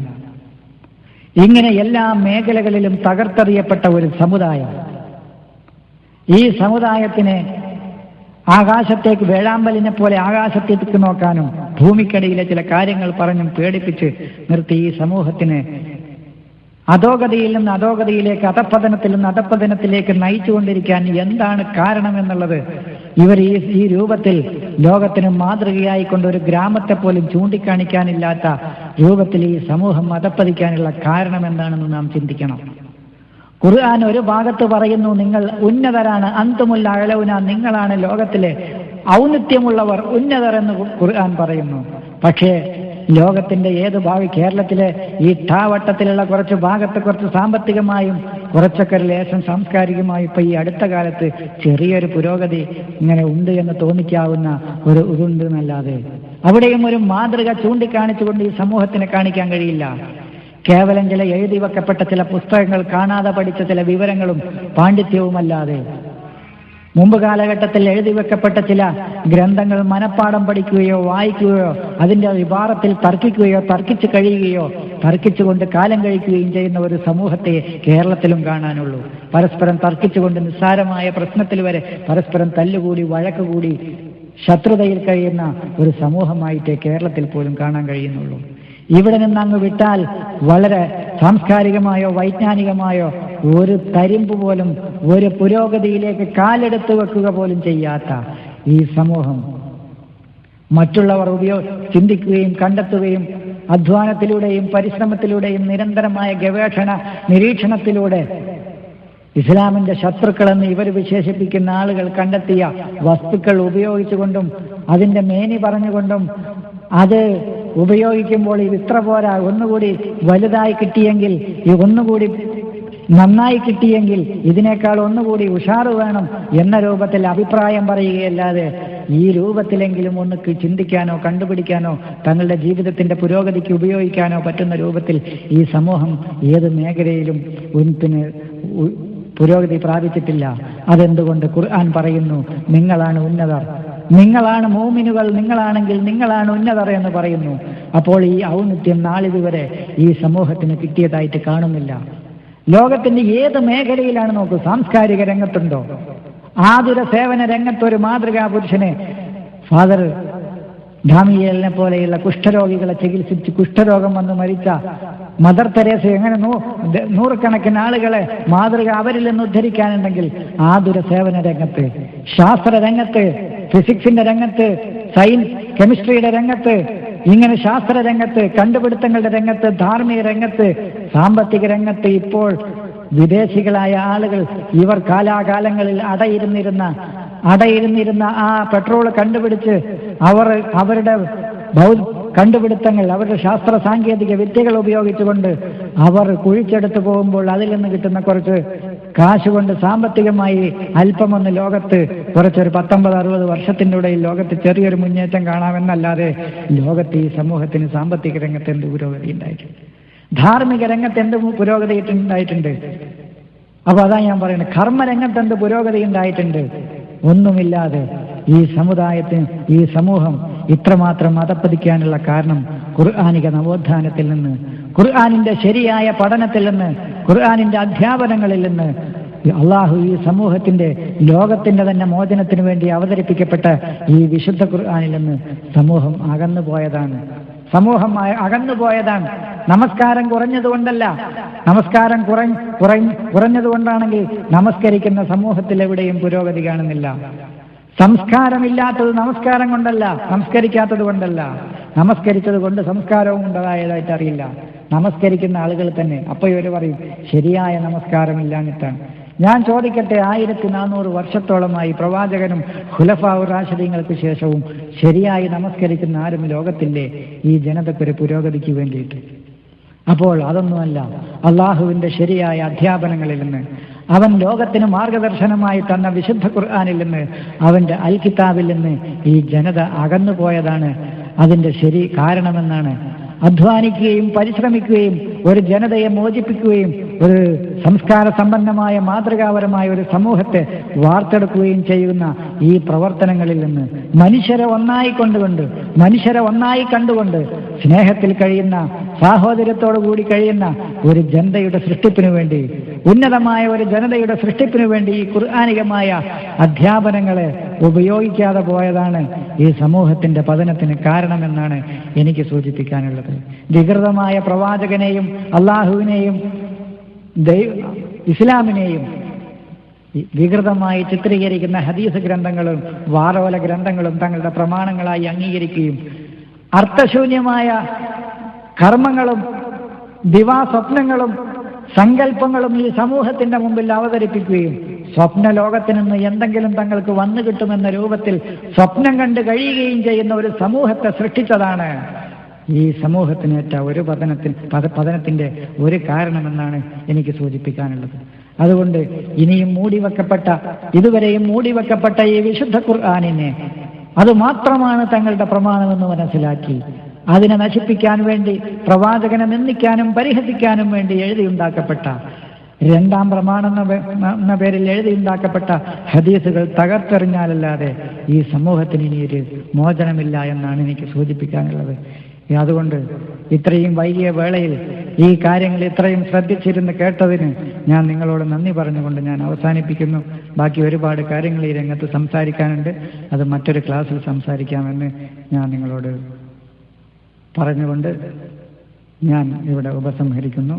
ഇങ്ങനെ എല്ലാ മേഖലകളിലും തകർത്തെറിയപ്പെട്ട ഒരു സമുദായം. ഈ സമുദായത്തിന് ആകാശത്തേക്ക് വേഴാമ്പലിനെ പോലെ ആകാശത്തേക്ക് നോക്കാനും ഭൂമിക്കടിയിലെ ചില കാര്യങ്ങൾ പറഞ്ഞും പേടിപ്പിച്ച് നിർത്തി ഈ സമൂഹത്തിന് അധോഗതിയിൽ നിന്ന് അധോഗതിയിലേക്ക്, അധപ്പതനത്തിൽ നിന്ന് അധപ്പതനത്തിലേക്ക് നയിച്ചുകൊണ്ടിരിക്കാൻ എന്താണ് കാരണമെന്നുള്ളത് ഇവർ ഈ രൂപത്തിൽ ലോകത്തിന് മാതൃകയായിക്കൊണ്ട് ഒരു ഗ്രാമത്തെ പോലും ചൂണ്ടിക്കാണിക്കാനില്ലാത്ത രൂപത്തിൽ ഈ സമൂഹം അധപ്പതിക്കാനുള്ള കാരണം എന്താണെന്ന് നാം ചിന്തിക്കണം. ഖുർആൻ ഒരു ഭാഗത്ത് പറയുന്നു, നിങ്ങൾ ഉന്നതരാണ്, അന്തുമുൽ അഅലൗന, നിങ്ങളാണ് ലോകത്തിലെ ഔന്നത്യമുള്ളവർ, ഉന്നതർ എന്ന് ഖുർആൻ പറയുന്നു. പക്ഷേ ലോകത്തിന്റെ ഏത് ഭാഗം, കേരളത്തിലെ ഈ ഠാവട്ടത്തിലുള്ള കുറച്ച് ഭാഗത്ത് കുറച്ച് സാമ്പത്തികമായും കുറച്ചൊക്കെ ലേശം സാംസ്കാരികമായും ഇപ്പൊ ഈ അടുത്ത കാലത്ത് ചെറിയൊരു പുരോഗതി ഇങ്ങനെ ഉണ്ട് എന്ന് തോന്നിക്കാവുന്ന ഒരു ഇതുണ്ട് എന്നല്ലാതെ അവിടെയും ഒരു മാതൃക ചൂണ്ടിക്കാണിച്ചുകൊണ്ട് ഈ സമൂഹത്തിന് കാണിക്കാൻ കഴിയില്ല. കേവലം ചില എഴുതി വെക്കപ്പെട്ട ചില പുസ്തകങ്ങൾ, കാണാതെ പഠിച്ച ചില വിവരങ്ങളും പാണ്ഡിത്യവുമല്ലാതെ മുമ്പ് കാലഘട്ടത്തിൽ എഴുതി വെക്കപ്പെട്ട ചില ഗ്രന്ഥങ്ങൾ മനഃപ്പാഠം പഠിക്കുകയോ വായിക്കുകയോ അതിൻ്റെ വിഭാഗത്തിൽ തർക്കിക്കുകയോ തർക്കിച്ച് കഴിയുകയോ തർക്കിച്ചുകൊണ്ട് കാലം കഴിക്കുകയും ചെയ്യുന്ന ഒരു സമൂഹത്തെ കേരളത്തിലും കാണാനുള്ളൂ. പരസ്പരം തർക്കിച്ചുകൊണ്ട് നിസ്സാരമായ പ്രശ്നത്തിൽ വരെ പരസ്പരം തല്ലുകൂടി വഴക്കുകൂടി ശത്രുതയിൽ കഴിയുന്ന ഒരു സമൂഹമായിട്ടേ കേരളത്തിൽ പോലും കാണാൻ കഴിയുന്നുള്ളൂ. ഇവിടെ നിന്ന് അങ്ങ് വിട്ടാൽ വളരെ സാംസ്കാരികമായോ വൈജ്ഞാനികമായോ ഒരു തരിമ്പ് പോലും ഒരു പുരോഗതിയിലേക്ക് കാലെടുത്ത് വെക്കുക പോലും ചെയ്യാത്ത ഈ സമൂഹം മറ്റുള്ളവർ ചിന്തിക്കുകയും കണ്ടെത്തുകയും അധ്വാനത്തിലൂടെയും പരിശ്രമത്തിലൂടെയും നിരന്തരമായ ഗവേഷണ നിരീക്ഷണത്തിലൂടെ ഇസ്ലാമിന്റെ ശത്രുക്കളെന്ന് ഇവർ വിശേഷിപ്പിക്കുന്ന ആളുകൾ കണ്ടെത്തിയ വസ്തുക്കൾ ഉപയോഗിച്ചുകൊണ്ടും അതിന്റെ മേനി പറഞ്ഞുകൊണ്ടും അത് ഉപയോഗിക്കുമ്പോൾ ഇത് ഇത്ര പോരാ, ഒന്നുകൂടി വലുതായി കിട്ടിയെങ്കിൽ, ഒന്നുകൂടി നന്നായി കിട്ടിയെങ്കിൽ, ഇതിനേക്കാൾ ഒന്നുകൂടി ഉഷാറ് വേണം എന്ന രൂപത്തിൽ അഭിപ്രായം പറയുകയല്ലാതെ ഈ രൂപത്തിലെങ്കിലും ഒന്ന് ചിന്തിക്കാനോ കണ്ടുപിടിക്കാനോ തങ്ങളുടെ ജീവിതത്തിന്റെ പുരോഗതിക്ക് ഉപയോഗിക്കാനോ പറ്റുന്ന രൂപത്തിൽ ഈ സമൂഹം ഏത് മേഖലയിലും പുരോഗതി പ്രാപിച്ചിട്ടില്ല. അതെന്തുകൊണ്ട്? ഖുർആൻ പറയുന്നു, നിങ്ങളാണ് ഉന്നതർ, നിങ്ങളാണ് മോമിനുകൾ, നിങ്ങളാണെങ്കിൽ നിങ്ങളാണ് ഉന്നതർ എന്ന് പറയുന്നു. അപ്പോൾ ഈ ഔന്നത്യം നാളിതുവരെ ഈ സമൂഹത്തിന് കിട്ടിയതായിട്ട് കാണുന്നില്ല. ലോകത്തിന്റെ ഏത് മേഖലയിലാണ് നോക്കൂ, സാംസ്കാരിക രംഗത്തുണ്ടോ? ആതുര സേവന രംഗത്തൊരു മാതൃകാ പുരുഷനെ ഫാദർ ഡാമിയേലിനെ പോലെയുള്ള കുഷ്ഠരോഗികളെ ചികിത്സിച്ച് കുഷ്ഠരോഗം വന്ന് മരിച്ച മദർ തെരേസ എങ്ങനെ നൂറുകണക്കിന് ആളുകളെ മാതൃക അവരിൽ നിന്ന് ഉദ്ധരിക്കാനുണ്ടെങ്കിൽ ആതുര സേവന രംഗത്ത്, ശാസ്ത്ര രംഗത്ത്, ഫിസിക്സിന്റെ രംഗത്ത്, സയൻസ് കെമിസ്ട്രിയുടെ രംഗത്ത്, ഇങ്ങനെ ശാസ്ത്ര രംഗത്ത്, കണ്ടുപിടുത്തങ്ങളുടെ രംഗത്ത്, ധാർമ്മിക രംഗത്ത്, സാമ്പത്തിക രംഗത്ത് ഇപ്പോൾ വിദേശികളായ ആളുകൾ ഇവർ കാലാകാലങ്ങളിൽ അടയിരുന്നിരുന്ന ആ പെട്രോൾ കണ്ടുപിടിച്ച് അവരുടെ കണ്ടുപിടുത്തങ്ങൾ, അവരുടെ ശാസ്ത്ര സാങ്കേതിക വിദ്യകൾ ഉപയോഗിച്ചുകൊണ്ട് അവർ കുഴിച്ചെടുത്ത് പോകുമ്പോൾ അതിൽ നിന്ന് കിട്ടുന്ന കുറച്ച് കാശ് കൊണ്ട് സാമ്പത്തികമായി അല്പമൊന്ന് ലോകത്ത് കുറച്ചൊരു 19-60 വർഷത്തിൻ്റെ ഇടയിൽ ലോകത്ത് ചെറിയൊരു മുന്നേറ്റം കാണാമെന്നല്ലാതെ ലോകത്ത് ഈ സമൂഹത്തിന് സാമ്പത്തിക രംഗത്ത് എന്ത് പുരോഗതി ഉണ്ടായിട്ടുണ്ട്? ധാർമ്മിക രംഗത്ത് എന്ത് പുരോഗതി ഉണ്ടായിട്ടുണ്ട്? അപ്പൊ അതാ ഞാൻ പറയുന്നത്, കർമ്മരംഗത്ത് എന്ത് പുരോഗതി ഉണ്ടായിട്ടുണ്ട്? ഒന്നുമില്ലാതെ ഈ സമുദായത്തിന്, ഈ സമൂഹം ഇത്രമാത്രം അധപ്പതിക്കാനുള്ള കാരണം ഖുർആനിക നവോത്ഥാനത്തിൽ നിന്ന്, ഖുർആനിന്റെ ശരിയായ പഠനത്തിൽ നിന്ന്, ഖുർആനിന്റെ അധ്യാപനങ്ങളിൽ നിന്ന് അള്ളാഹു ഈ സമൂഹത്തിന്റെ ലോകത്തിന്റെ തന്നെ മോചനത്തിന് വേണ്ടി അവതരിപ്പിക്കപ്പെട്ട ഈ വിശുദ്ധ ഖുർആനിൽ നിന്ന് സമൂഹം അകന്നുപോയതാണ്. നമസ്കാരം കുറഞ്ഞതുകൊണ്ടല്ല. നമസ്കാരം കുറഞ്ഞതുകൊണ്ടാണെങ്കിൽ നമസ്കരിക്കുന്ന സമൂഹത്തിൽ എവിടെയും പുരോഗതി കാണുന്നില്ല. സംസ്കാരമില്ലാത്തത് നമസ്കാരം കൊണ്ടല്ല, നമസ്കരിക്കാത്തത് കൊണ്ടല്ല. നമസ്കരിച്ചത് കൊണ്ട് സംസ്കാരവും ഉണ്ടായതായിട്ട് അറിയില്ല. നമസ്കരിക്കുന്ന ആളുകൾ തന്നെ അപ്പോൾ ഇവർ പറയും ശരിയായ നമസ്കാരമില്ലാഞ്ഞിട്ടാണ്. ഞാൻ ചോദിക്കട്ടെ, 1400 വർഷത്തോളമായി പ്രവാചകനും ഖുലഫാഉ റാഷിദീങ്ങൾക്ക് ശേഷവും ശരിയായി നമസ്കരിക്കുന്ന ആരും ലോകത്തില്ലേ ഈ ജനതയ്ക്കൊരു പുരോഗതിക്ക് വേണ്ടിയിട്ട്? അപ്പോൾ അതൊന്നുമല്ല, അള്ളാഹുവിൻ്റെ ശരിയായ അധ്യാപനങ്ങളിൽ നിന്ന്, അവൻ ലോകത്തിന് മാർഗദർശനമായി തന്ന വിശുദ്ധ ഖുർആനിൽ നിന്ന്, അവൻ്റെ അൽ കിതാബിൽ നിന്ന് ഈ ജനത അകന്നുപോയതാണ് അതിൻ്റെ ശരി കാരണമെന്നാണ്. അധ്വാനിക്കുകയും പരിശ്രമിക്കുകയും ഒരു ജനതയെ മോചിപ്പിക്കുകയും ഒരു സംസ്കാര സമ്പന്നമായ മാതൃകാപരമായ ഒരു സമൂഹത്തെ വാർത്തെടുക്കുകയും ചെയ്യുന്ന ഈ പ്രവർത്തനങ്ങളിൽ നിന്ന് മനുഷ്യരെ ഒന്നായി കണ്ടുകൊണ്ട് സ്നേഹത്തിൽ കഴിയുന്ന, സാഹോദര്യത്തോടു കൂടി കഴിയുന്ന ഒരു ജനതയുടെ സൃഷ്ടിപ്പിനു വേണ്ടി, ഉന്നതമായ ഒരു ജനതയുടെ സൃഷ്ടിപ്പിനു വേണ്ടി ഈ ഖുർആനികമായ അധ്യാപനങ്ങളെ ഉപയോഗിക്കാതെ പോയതാണ് ഈ സമൂഹത്തിന്റെ പതനത്തിന് കാരണമെന്നാണ് എനിക്ക് സൂചിപ്പിക്കാനുള്ളത്. വികൃതമായ പ്രവാചകനെയും അള്ളാഹുവിനെയും ഇസ്ലാമിനെയും വികൃതമായി ചിത്രീകരിക്കുന്ന ഹദീസ് ഗ്രന്ഥങ്ങളും വാറോല ഗ്രന്ഥങ്ങളും തങ്ങളുടെ പ്രമാണങ്ങളായി അംഗീകരിക്കുകയും അർത്ഥശൂന്യമായ കർമ്മങ്ങളും ദിവാസ്വപ്നങ്ങളും സങ്കല്പങ്ങളും ഈ സമൂഹത്തിന്റെ മുമ്പിൽ അവതരിപ്പിക്കുകയും സ്വപ്ന ലോകത്തിൽ നിന്ന് എന്തെങ്കിലും തങ്ങൾക്ക് വന്നു കിട്ടുമെന്ന രൂപത്തിൽ സ്വപ്നം കണ്ട് കഴിയുകയും ചെയ്യുന്ന ഒരു സമൂഹത്തെ സൃഷ്ടിച്ചതാണ് ഈ സമൂഹത്തിനേറ്റ ഒരു പതനത്തിന്റെ ഒരു കാരണമെന്നാണ് എനിക്ക് സൂചിപ്പിക്കാനുള്ളത്. അതുകൊണ്ട് ഇതുവരെയും മൂടിവെക്കപ്പെട്ട ഈ വിശുദ്ധ ഖുർആനിനെ അത് മാത്രമാണ് തങ്ങളുടെ പ്രമാണമെന്ന് മനസ്സിലാക്കി അതിനെ നശിപ്പിക്കാൻ വേണ്ടി, പ്രവാചകനെ നിന്ദിക്കാനും പരിഹസിക്കാനും വേണ്ടി എഴുതിയുണ്ടാക്കപ്പെട്ട, രണ്ടാം പ്രമാണം എന്ന പേരിൽ എഴുതിയുണ്ടാക്കപ്പെട്ട ഹദീസുകൾ തകർത്തെറിഞ്ഞാലല്ലാതെ ഈ സമൂഹത്തിന് ഇനിയൊരു മോചനമില്ല എന്നാണ് എനിക്ക് സൂചിപ്പിക്കാനുള്ളത്. അതുകൊണ്ട് ഇത്രയും വൈകിയ വേളയിൽ ഈ കാര്യങ്ങൾ ഇത്രയും ശ്രദ്ധിച്ചിരുന്ന് കേട്ടതിന് ഞാൻ നിങ്ങളോട് നന്ദി പറഞ്ഞുകൊണ്ട് ഞാൻ അവസാനിപ്പിക്കുന്നു. ബാക്കി ഒരുപാട് കാര്യങ്ങൾ ഈ രംഗത്ത് സംസാരിക്കാനുണ്ട്, അത് മറ്റൊരു ക്ലാസ്സിൽ സംസാരിക്കാമെന്ന് ഞാൻ നിങ്ങളോട് പറഞ്ഞുകൊണ്ട് ഞാൻ ഇവിടെ ഉപസംഹരിക്കുന്നു.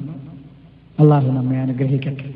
അള്ളാഹു നമ്മെ അനുഗ്രഹിക്കട്ടെ.